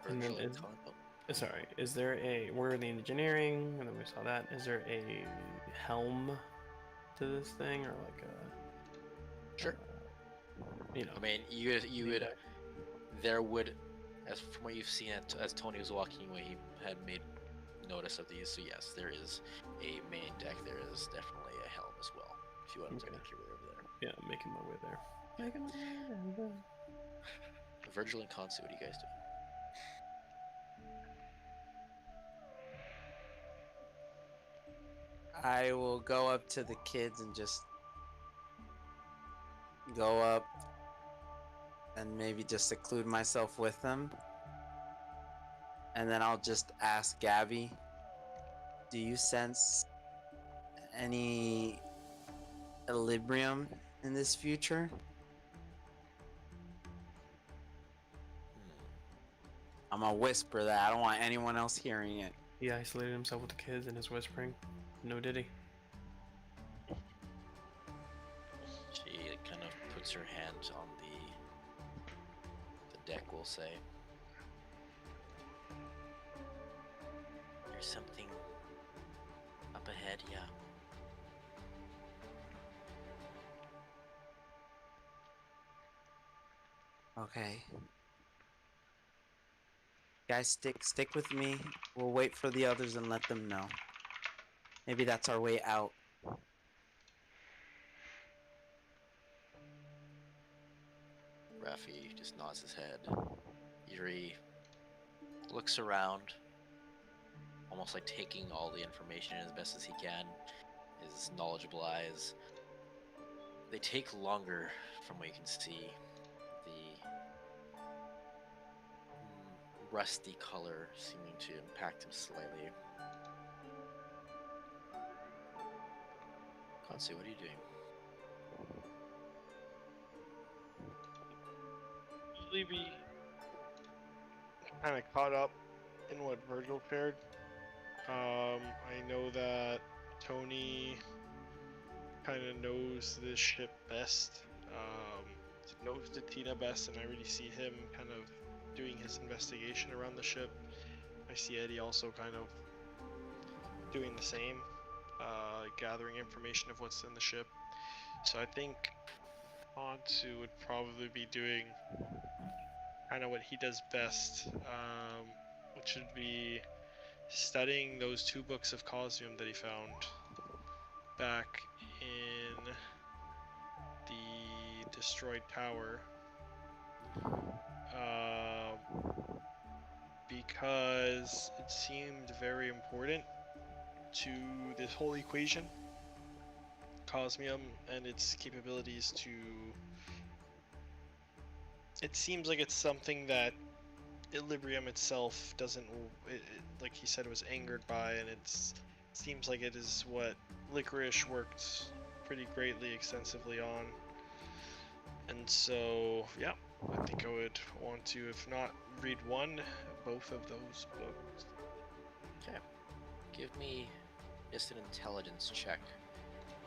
And then sorry, is there we're in the engineering, and then we saw that. Is there a helm to this thing, or like a? Sure. You know. I mean, you would. There would, as from what you've seen, as Tony was walking away, he had made notice of these. So yes, there is a main deck. There is definitely a helm as well. If you want to make your way over there. Yeah, I'm making my way there. Making my way there. Virgil and Consu, what are you guys doing? I will go up to the kids and just go up and maybe just seclude myself with them. And then I'll just ask Gabby, do you sense any equilibrium in this future? I'm gonna whisper that. I don't want anyone else hearing it. He isolated himself with the kids and his whispering. No, did he? She kind of puts her hand on the deck, we'll say. There's something up ahead, yeah. Okay. Guys, stick with me. We'll wait for the others and let them know. Maybe that's our way out. Rafi just nods his head. Yuri looks around, almost like taking all the information as best as he can. His knowledgeable eyes, they take longer from what you can see. The rusty color seeming to impact him slightly. Kansu, what are you doing? Usually be kind of caught up in what Virgil shared. I know that Tony kind of knows this ship best, knows the Tina best, and I really see him kind of doing his investigation around the ship. I see Eddie also kind of doing the same, gathering information of what's in the ship. So I think Hansu would probably be doing kind of what he does best, which would be studying those 2 books of Cosmium that he found back in the destroyed tower. Because it seemed very important to this whole equation, Cosmium and its capabilities to... It seems like it's something that Equilibrium itself doesn't, like he said, was angered by, and it seems like it is what Licorice worked pretty greatly, extensively on. And so, yeah, I think I would want to, if not read one, both of those books. Okay. Give me just an intelligence check.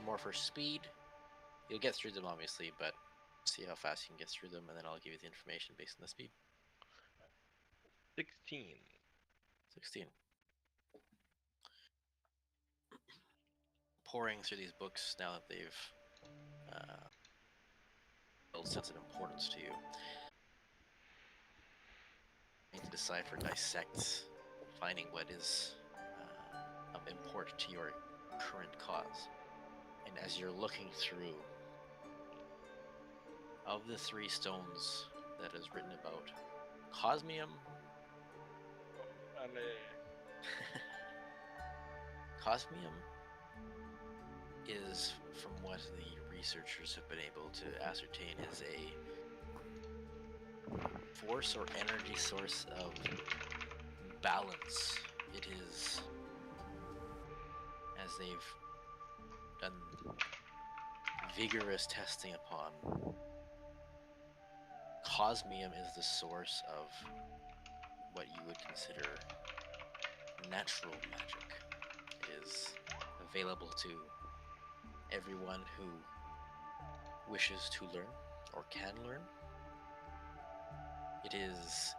More for speed. You'll get through them, obviously, but see how fast you can get through them, and then I'll give you the information based on the speed. 16. 16. Pouring through these books now that they've built a sense of importance to you. You need to decipher, dissect, finding what is of import to your current cause. And as you're looking through, of the 3 stones that is written about, Cosmium Cosmium is, from what the researchers have been able to ascertain, is a force or energy source of balance. It is, as they've done vigorous testing upon, Cosmium is the source of what you would consider natural magic. It is available to everyone who wishes to learn or can learn. It is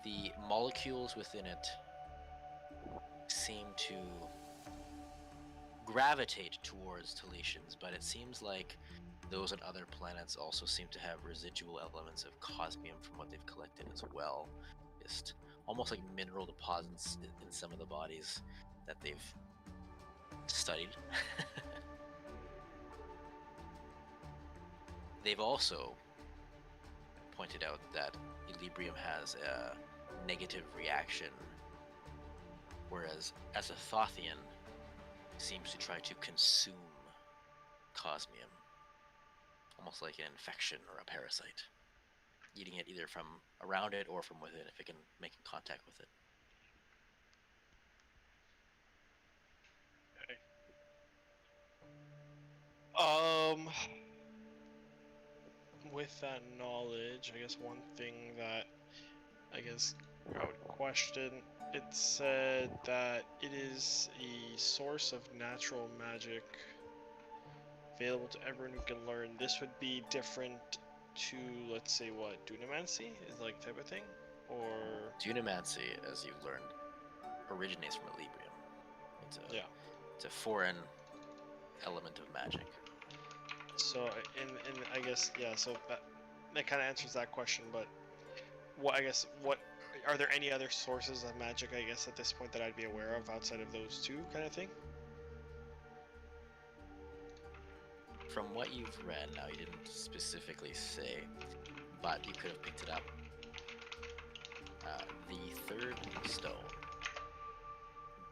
the molecules within it seem to gravitate towards Talesians, but it seems like those on other planets also seem to have residual elements of Cosmium from what they've collected as well. Just almost like mineral deposits in some of the bodies that they've studied. They've also pointed out that Equilibrium has a negative reaction, whereas as a Thothian seems to try to consume Cosmium, almost like an infection or a parasite, eating it either from around it or from within if it can make contact with it. With that knowledge, I guess one thing that I would question, it said that it is a source of natural magic available to everyone who can learn. This would be different to, let's say, what, Dunamancy is like type of thing, or Dunamancy, as you've learned, originates from Equilibrium. yeah. It's a foreign element of magic. So in I guess, yeah, so that kind of answers that question. But what are there any other sources of magic, I guess, at this point that I'd be aware of outside of those 2 kind of thing? From what you've read, now you didn't specifically say, but you could have picked it up. The 3rd stone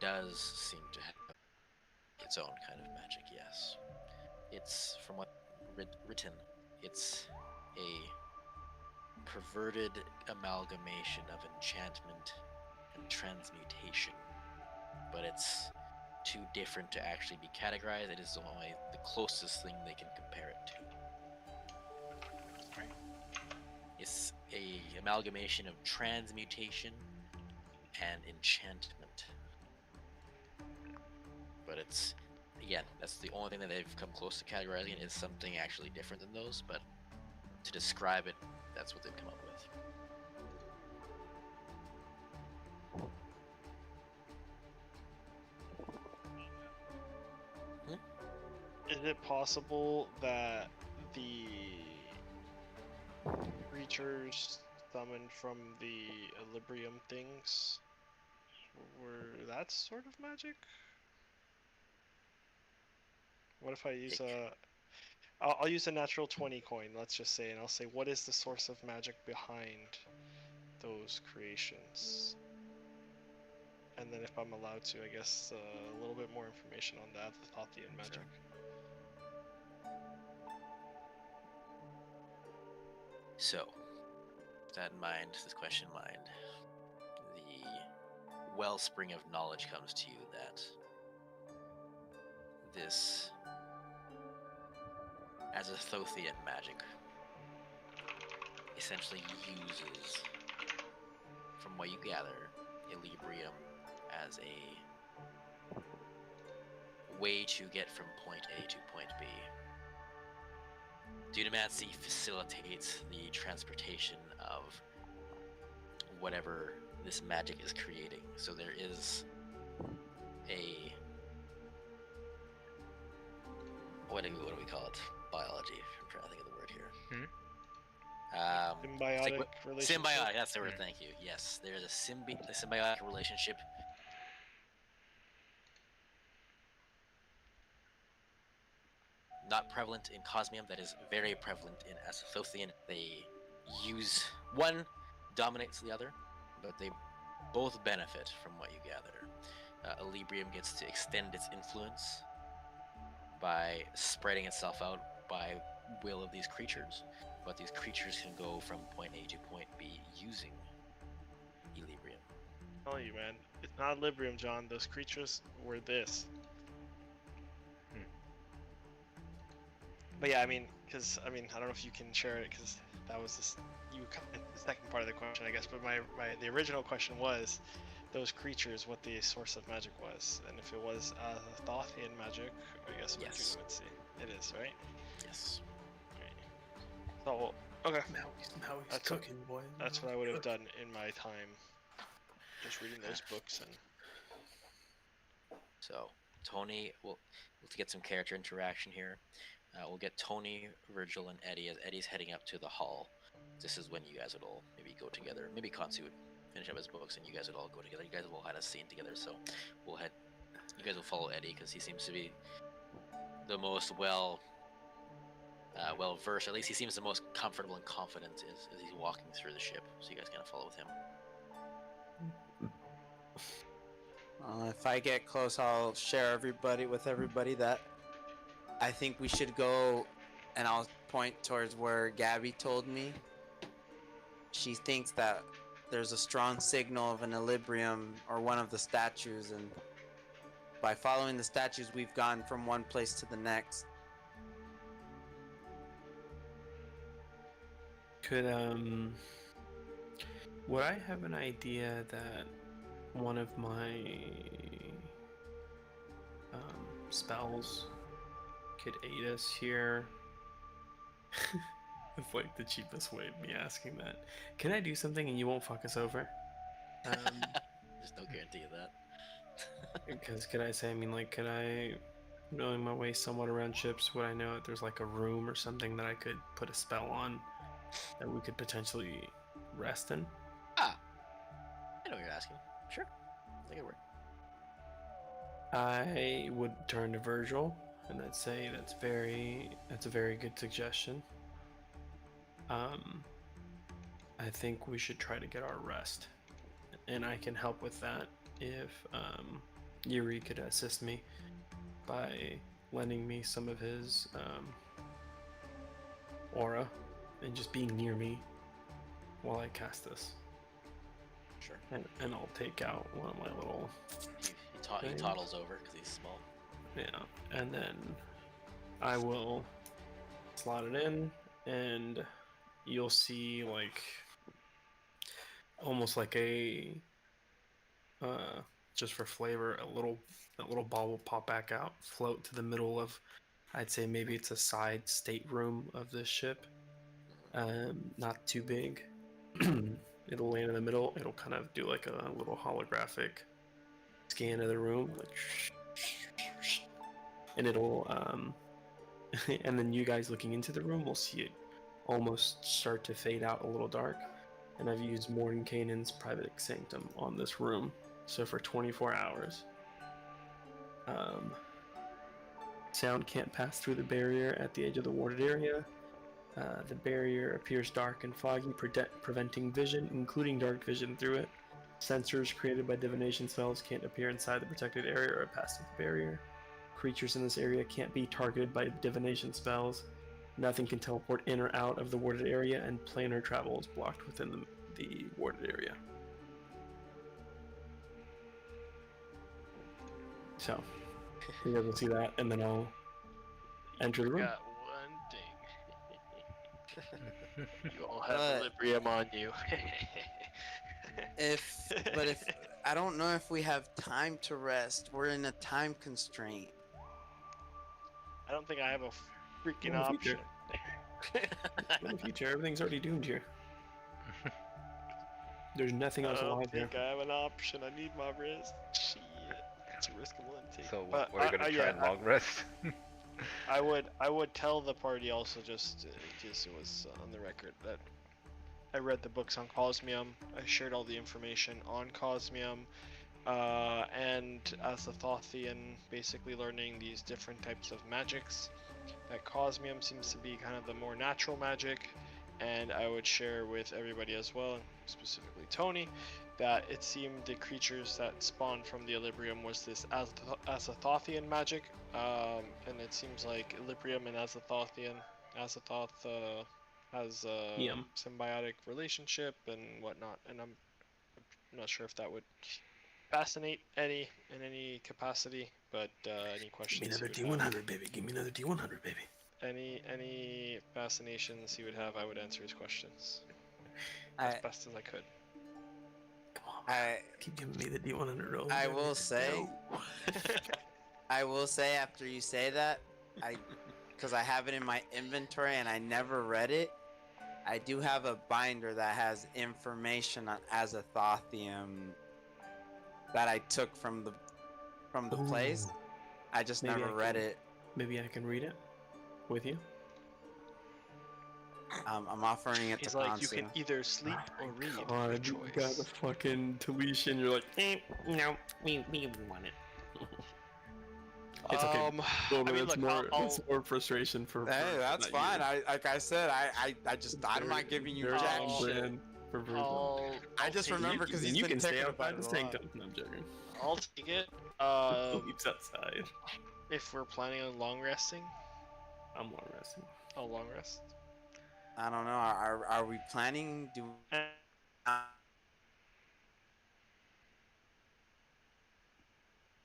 does seem to have its own kind of magic, yes. It's, from what written, it's a perverted amalgamation of enchantment and transmutation, but it's too different to actually be categorized. It is only the closest thing they can compare it to. It's a amalgamation of transmutation and enchantment, but it's, again, that's the only thing that they've come close to categorizing. Is something actually different than those, but to describe it, that's what they've come up with. Is it possible that the creatures summoned from the Equilibrium things were that sort of magic? What if I use a? I'll use a natural 20 coin. Let's just say, and I'll say, what is the source of magic behind those creations? And then if I'm allowed to, I guess a little bit more information on that, the Thothian magic. Sure. So, with that in mind, this question in mind, the wellspring of knowledge comes to you that this Azathothean magic essentially uses, from what you gather, Equilibrium as a way to get from point A to point B. Dunamancy facilitates the transportation of whatever this magic is creating. So there is a what do we call it? Biology. I'm trying to think of the word here. Symbiotic relationship. Symbiotic. That's the word. Thank you. Yes, there's a symbiotic relationship. Not prevalent in Cosmium, that is very prevalent in Azathothean. They use one dominates the other, but they both benefit from what you gather. Equilibrium gets to extend its influence by spreading itself out by will of these creatures, but these creatures can go from point A to point B using Equilibrium. I'm telling you, man, it's not Librium, John. Those creatures were this. But yeah, I mean, I don't know if you can share it, because that was the second part of the question, I guess. But the original question was those creatures, what the source of magic was, and if it was Thothian magic, I guess what Yes. you would see. It is, right? Yes. So okay, Now he's That's cooking, boy. that's what I would have done in my time, just reading those books and. So Tony, we'll get some character interaction here. We'll get Tony, Virgil, and Eddie as Eddie's heading up to the hall. This is when you guys would all maybe go together. Maybe Katsu would finish up his books, and you guys would all go together. You guys will had a scene together, so you guys will follow Eddie because he seems to be the most well versed. At least he seems the most comfortable and confident as he's walking through the ship. So you guys kind of follow with him. If I get close, I'll share with everybody that I think we should go, and I'll point towards where Gabby told me. She thinks that there's a strong signal of an Equilibrium or one of the statues, and by following the statues, we've gone from one place to the next. Would I have an idea that one of my spells could aid us here? It's like the cheapest way of me asking that. Can I do something and you won't fuck us over? There's no guarantee of that. Because could I, knowing my way somewhat around ships, would I know that there's like a room or something that I could put a spell on that we could potentially rest in? I know what you're asking. Sure. Make it work. I would turn to Virgil and I'd say that's a very good suggestion. I think we should try to get our rest, and I can help with that if Yuri could assist me by lending me some of his aura and just being near me while I cast this. Sure. And I'll take out one of my little He toddles over because he's small. Yeah, and then I will slot it in, and you'll see like almost like a just for flavor, that little ball will pop back out, float to the middle of, I'd say maybe it's a side stateroom of this ship. Not too big. It'll land in the middle. It'll kind of do like a little holographic scan of the room, like, and it'll and then you guys looking into the room will see it almost start to fade out a little dark. And I've used Mordenkainen's private sanctum on this room, so for 24 hours, Sound can't pass through the barrier at the edge of the warded area. The barrier appears dark and foggy, preventing vision, including dark vision through it. Sensors created by divination spells can't appear inside the protected area or pass through the barrier. Creatures in this area can't be targeted by divination spells. Nothing can teleport in or out of the warded area, and planar travel is blocked within the warded area. So, you guys will see that, and then I'll enter the room. Got one thing. You all have Equilibrium on you. If I don't know if we have time to rest. We're in a time constraint. I don't think I have a freaking In the option. In the future, everything's already doomed here. There's nothing I else don't alive here. think I have an option. I need my rest. Shit. It's a risk I'm willing to take. So But, we're gonna try yeah, and long rest. I would tell the party also, just in case it was on the record, that I read the books on Cosmium. I shared all the information on Cosmium, and as a Thothian, basically learning these different types of magics. That Cosmium seems to be kind of the more natural magic, and I would share with everybody as well, specifically Tony, that it seemed the creatures that spawned from the Equilibrium was this Azathoth magic, and it seems like Equilibrium and Azathoth has a symbiotic relationship and whatnot, and I'm not sure if that would fascinate in any capacity, but any questions? Give me another D100, baby. Give me another D100, baby. Any fascinations he would have, I would answer his questions as best as I could. Keep giving me the D100 roll. I will say, I will say after you say that, because I have it in my inventory and I never read it. I do have a binder that has information on Azathoth that I took from the place. I just Maybe never read it. Maybe I can read it with you. I'm offering it He's to like, Kansu. you can either sleep or read. God, Your you got choice. the fucking tuition. You're like, no, we want it. It's okay. Well, I mean, it's look, it's more frustration for. Hey, that's not fine. you. Like I said, I'm not giving you Very jack on shit. brand for Virgil. I just remember because he's you been can stay picking outside about this it a tank lot. top. No, I'm joking. I'll take it. Sleeps outside. If we're planning on long resting, I'm long resting. I'll long rest. I don't know. Are we planning?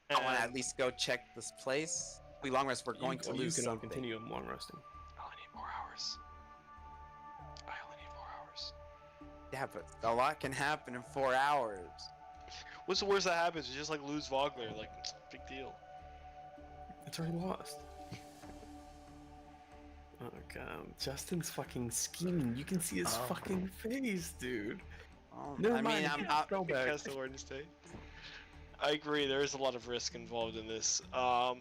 I want to at least go check this place. We long rest. We're going to lose You can something. continue. I'm long resting. I only need more hours. I only need 4 hours. Yeah, but a lot can happen in 4 hours. What's the worst that happens? You just like lose Vogler. Like, it's a big deal. It's already lost. Oh god, Justin's fucking scheming. You can see his fucking face, dude. Oh, Never I mean, mind. Go back. Because the Wednesday. I agree. There is a lot of risk involved in this. I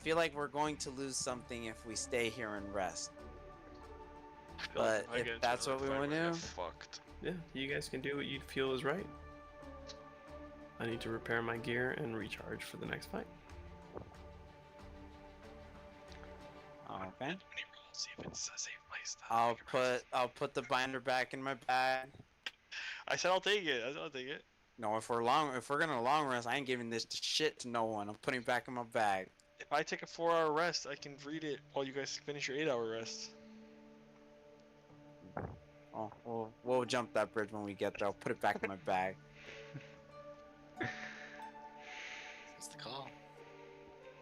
feel like we're going to lose something if we stay here and rest. But if that's what we want to do, fucked. Yeah, you guys can do what you feel is right. I need to repair my gear and recharge for the next fight. okay. See if it's a safe place. I'll put the binder back in my bag. I said I'll take it. I said I'll take it. No, if we're gonna long rest, I ain't giving this shit to no one. I'm putting it back in my bag. If I take a 4-hour rest, I can read it while you guys finish your 8-hour rest. Oh, we'll jump that bridge when we get there. I'll put it back in my bag. What's the call?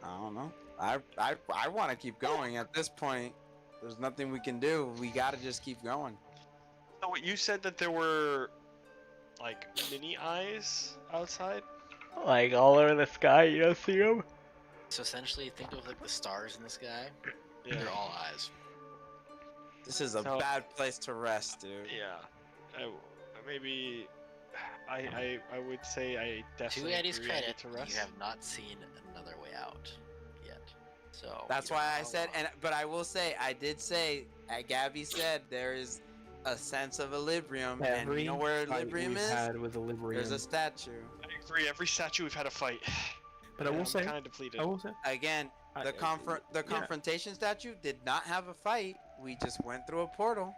I don't know. I want to keep going at this point. There's nothing we can do. We gotta just keep going. So you said that there were like mini eyes outside? Like all over the sky, you don't see them? So essentially, think of like the stars in the sky. Yeah. They're all eyes. This is a So- bad place to rest, dude. Yeah. Maybe I would say I To definitely Eddie's agree I need credit, to rest. you have not seen another way out yet. So That's you don't why I know said, how long. but I will say, I did say, Gabby said there is a sense of equilibrium, and you know where equilibrium is? Had with equilibrium. There's a statue. I agree. Every statue we've had a fight. But I will I'm say, kind of depleted. I will say, Again, The Yeah. confrontation statue did not have a fight. We just went through a portal.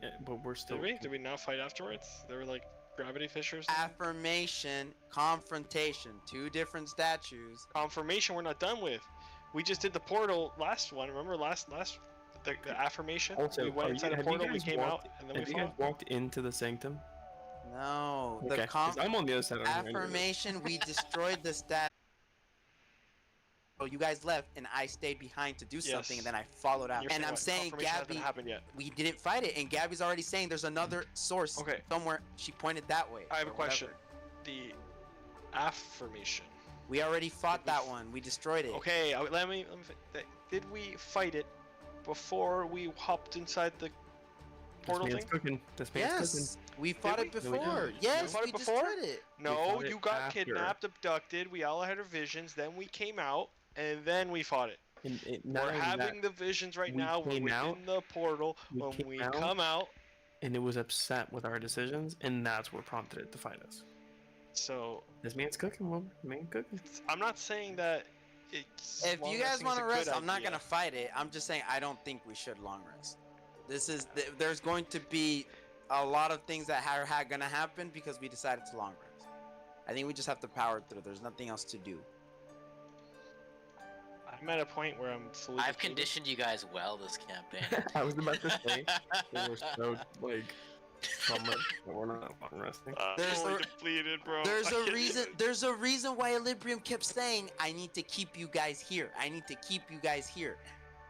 Yeah, but we're still. Did we? Did we not fight afterwards? There were like gravity fissures. Affirmation, confrontation, two different statues. Confirmation we're not done with. We just did the portal last one. Remember last the affirmation? Also, we went inside a portal, we came out, and then we Have you guys fought. walked into the sanctum? No, Okay, 'cause I'm on the other side of the ring. affirmation. We destroyed the statue. So you guys left, and I stayed behind to do something, and then I followed out. You're And I'm what? saying, Confirmation hasn't Gabby, happened yet. we didn't fight it, and Gabby's already saying there's another source Okay. somewhere. She pointed that way. I have a or question. whatever. The affirmation. We already fought Did we that one. We destroyed it. Okay, let me did we fight it before we hopped inside the portal This man's thing? cooking. This man's Yes, we fought we? it No, we didn't. before. We Yes, fought we it before? destroyed it. No, fought you it got after. kidnapped, abducted. We all had our visions. Then we came out, and then we fought it. cooking. We're having the visions right we now. We're came within out, the portal. we When came we out. come out, And it was upset with our decisions, and that's what prompted it to fight us. so This man's cooking, Wilbur. Man cooking. I'm not saying that. If you guys want to to rest, I'm not gonna fight it. I'm just saying I don't think we should long rest. There's going to be a lot of things that are gonna happen because we decided to long rest. I think we just have to power through. There's nothing else to do. I'm at a point where I'm fully. I've depleted. conditioned you guys well this campaign. I was about to say, we were so, like, summer, but we're not long resting. There's Fully a- depleted, bro. There's I a can't reason. even- There's a reason why Equilibrium kept saying, "I need to keep you guys here. I need to keep you guys here."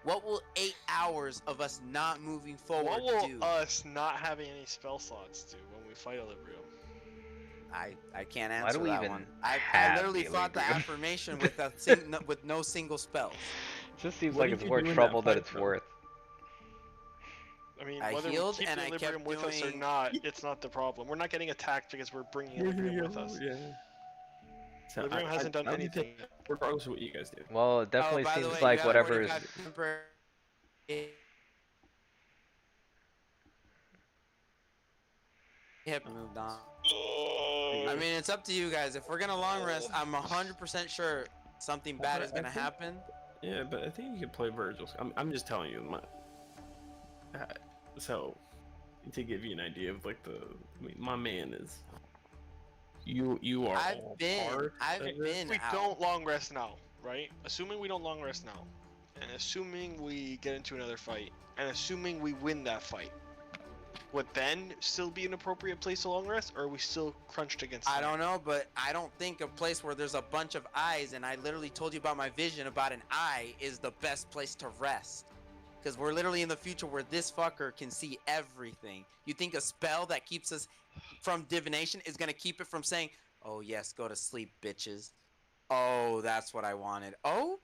What will 8 hours of us not moving forward What will do? us not having any spell slots do when we fight Equilibrium? I can't Why answer do we that even one. I have literally fought the Equilibrium? affirmation with with no single spells. Just seems What like did it's you more do in that trouble than fight, it's though? worth. I mean, I whether healed we keep and the I kept Equilibrium with us or doing- not, it's not the problem. We're not getting attacked because we're bringing Equilibrium with us. Yeah. So Equilibrium hasn't done I would anything. say, regardless of what you guys do. Well, it definitely Oh, by the seems way, like you have whatever is. 45 temporary- Yep, moved on. I mean, it's up to you guys. If we're gonna long rest, I'm 100% sure something bad is I gonna think- happen. Yeah, but I think you could play Virgil's. I'm just telling you, so to give you an idea of like my man is. You are. all part I've of it. been We out. don't long rest now, right? Assuming we don't long rest now, and assuming we get into another fight, and assuming we win that fight, would then still be an appropriate place to long rest, or are we still crunched against I time? don't know, but I don't think a place where there's a bunch of eyes, and I literally told you about my vision about an eye, is the best place to rest. Because we're literally in the future where this fucker can see everything. You think a spell that keeps us from divination is going to keep it from saying, "Oh yes, go to sleep, bitches. Oh, that's what I wanted. Oh?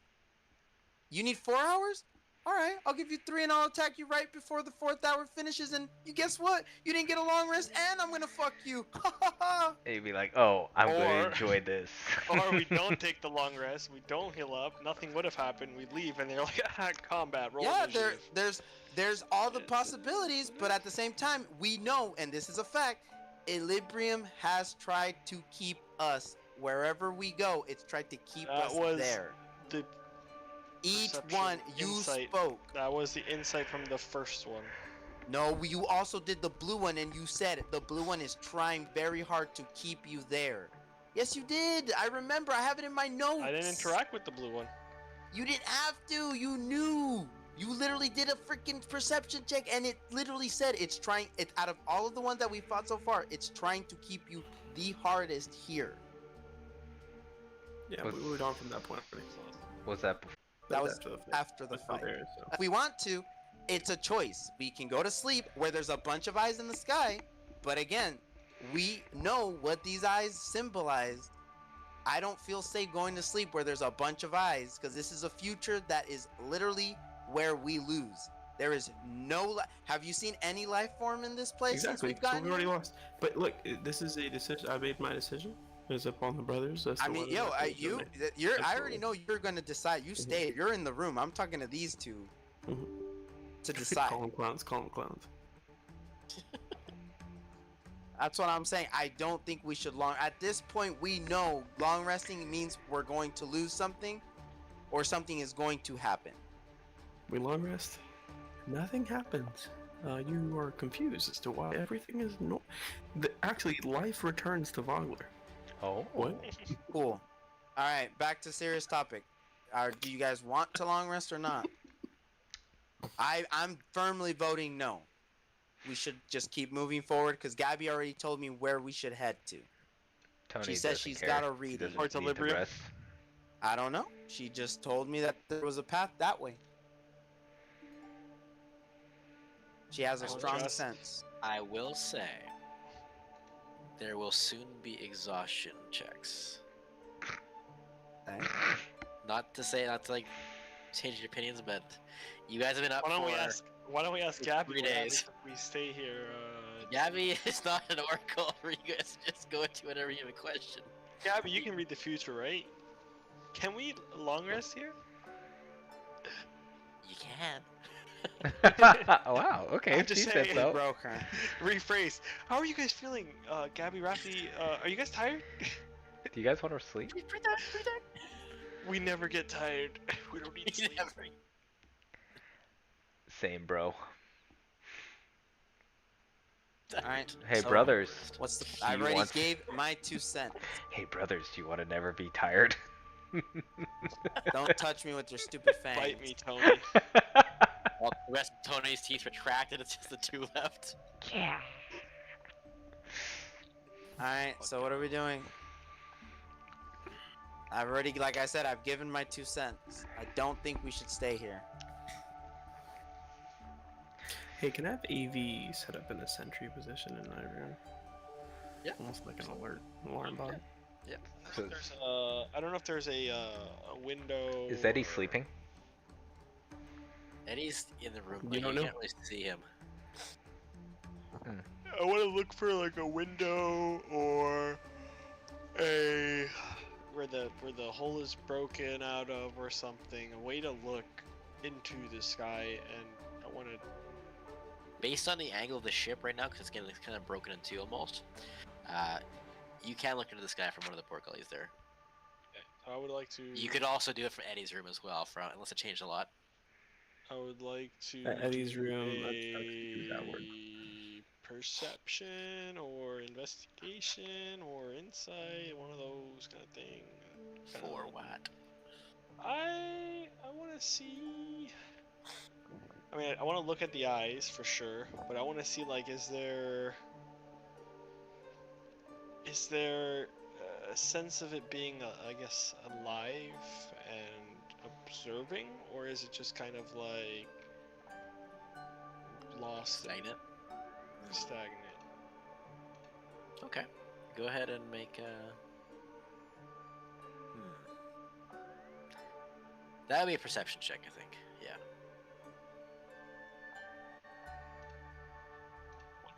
You need 4 hours? Alright, I'll give you 3 and I'll attack you right before the 4th hour finishes, and you guess what? You didn't get a long rest, and I'm gonna fuck you. Ha ha ha! You'd be like, oh, I'm going Or- to enjoy this. Or we don't take the long rest, we don't heal up, nothing would have happened, we leave, and they're like, ah, combat, roll Yeah, initiative. there's all the possibilities, but at the same time, we know, and this is a fact, Equilibrium has tried to keep us wherever we go. It's tried to keep That us was there. the Each perception, one, you insight. spoke. That was the insight from the first one. No, you also did the blue one, and you said the blue one is trying very hard to keep you there. Yes, you did. I remember. I have it in my notes. I didn't interact with the blue one. You didn't have to. You knew. You literally did a freaking perception check, and it literally said it's trying. It out of all of the ones that we fought so far, it's trying to keep you the hardest here. Yeah, Was- we moved on from that point. already. Was that before? That was After the fight. after the That's not fight. there, so. If we want to, it's a choice. We can go to sleep where there's a bunch of eyes in the sky, but again, we know what these eyes symbolize. I don't feel safe going to sleep where there's a bunch of eyes, because this is a future that is literally where we lose. There is no. Have you seen any life form in this place since Exactly. we've So gotten we already here? lost. But look, this is a decision. I made my decision. It's upon the brothers. as I to mean, whether yo, or not they you're. I already Absolutely. know you're gonna decide. You stayed. You're in the room. I'm talking to these two Mhm. to decide. Call them clowns. Call them clowns. That's what I'm saying. I don't think we should long. At this point, we know long resting means we're going to lose something. or something is going to happen. We long rest. Nothing happens. You are confused as to why everything is no. Actually, life returns to Vogler. Oh. What? Cool. All right, back to serious topic. Do you guys want to long rest or not? I'm firmly voting no. We should just keep moving forward because Gabby already told me where we should head to. Tony She says doesn't she's care. got a He reading. doesn't Or need to Equilibrium. rest. I don't know. She just told me that there was a path that way. She has a I'll strong trust. sense. I will say there will soon be exhaustion checks. Okay? Not to like change your opinions, but you guys have been up Why don't for. Why don't we ask Gabby 3 what happens days. if we stay here? Gabby is not an oracle where you guys just go into whatever you have a question. Gabby, you can read the future, right? Can we long rest here? You can. Wow. Okay. I'm just She said saying, so. Broke her. Rephrase. How are you guys feeling? Gabby, Rafi, are you guys tired? Do you guys want to sleep? We never get tired. We don't need sleep. Same, bro. Alright. Hey, So, brothers. What's the? Do I you already want- gave my 2 cents. Hey, brothers. Do you want to never be tired? Don't touch me with your stupid fangs. Bite me, Tony. Well, the rest of Tony's teeth retracted. It's just the 2 left. Yeah. Alright, so what are we doing? I've already, like I said, I've given my 2 cents. I don't think we should stay here. Hey, can I have AV set up in a sentry position in my room? Yeah. Almost like an alarm bot. So, I don't know if there's a window. is Eddie or- sleeping? Eddie's in the room, You but you don't know? can't really see him. I want to look for like a window or a where the hole is broken out of or something. A way to look into the sky, and I want to. Based on the angle of the ship right now, because it's getting kind of broken in 2 almost, you can look into the sky from one of the portcullis there. I would like to. You could also do it from Eddie's room as well, unless it changed a lot. I would like to. Eddie's do room, A let's do that one. perception or investigation or insight, one of those kind of thing. For what? I want to see. I mean, I want to look at the eyes for sure, but I want to see like, is there a sense of it being, I guess, alive and observing, or is it just kind of like lost and Stagnant? stagnant? Okay. Go ahead and make a... That would be a perception check, I think. Yeah.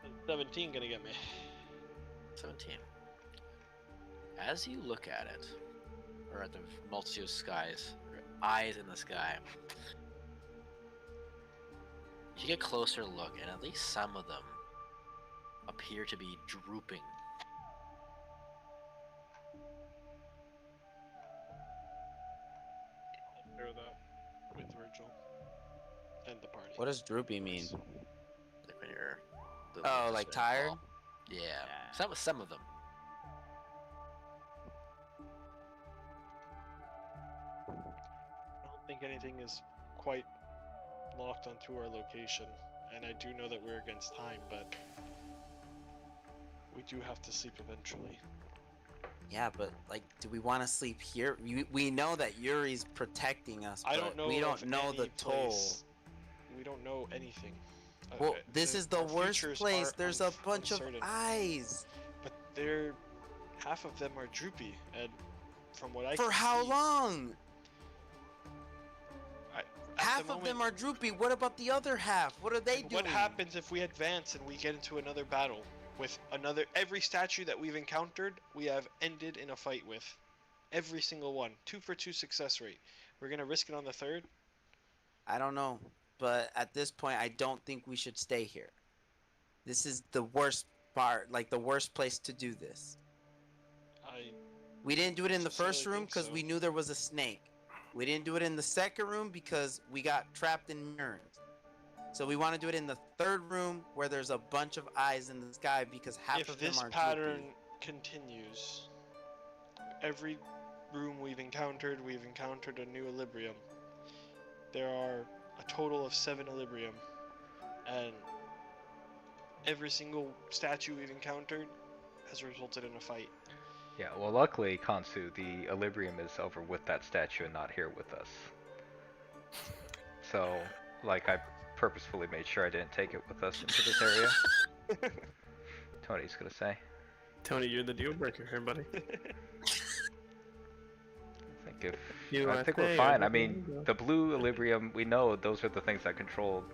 What's 17 gonna get me? 17. As you look at it, or at the multitude of skies, or eyes in the sky, you get a closer look, and at least some of them appear to be drooping. Share that with Virgil and the party. What does droopy mean? Like when you're... Oh, like tired? Yeah. Yeah. Some of them. I don't think anything is quite locked onto our location, and I do know that we're against time, but we do have to sleep eventually. Yeah, but like, do we want to sleep here? We know that Yuri's protecting us, I but don't know. we don't of know the any toll. place- We don't know anything. Well, this is the our worst futures place. are There's a bunch uncertain. of eyes. But they're half of them are droopy, and from what I For can how see, long? at Half the of them moment- are droopy. What about the other half? What are they doing? What happens if we advance and we get into another battle with another? Every statue that we've encountered, we have ended in a fight with. Every single one. 2 for 2 success rate. We're gonna risk it on the third. I don't know, but at this point, I don't think we should stay here. This is the worst part, like the worst place to do this. I We didn't do it in the first Necessarily room think because so. we knew there was a snake. We didn't do it in the second room because we got trapped in mirrors. So we want to do it in the third room where there's a bunch of eyes in the sky because half If of them this are pattern droopy. continues, every room we've encountered a new Equilibrium. There are a total of 7 Equilibrium, and every single statue we've encountered has resulted in a fight. Yeah, well, luckily, Kansu, the Equilibrium is over with that statue and not here with us. So, like, I purposefully made sure I didn't take it with us into this area. Tony's gonna say. Tony, you're the deal breaker here, buddy. I think we're fine. I mean, the blue Equilibrium, we know those are the things that control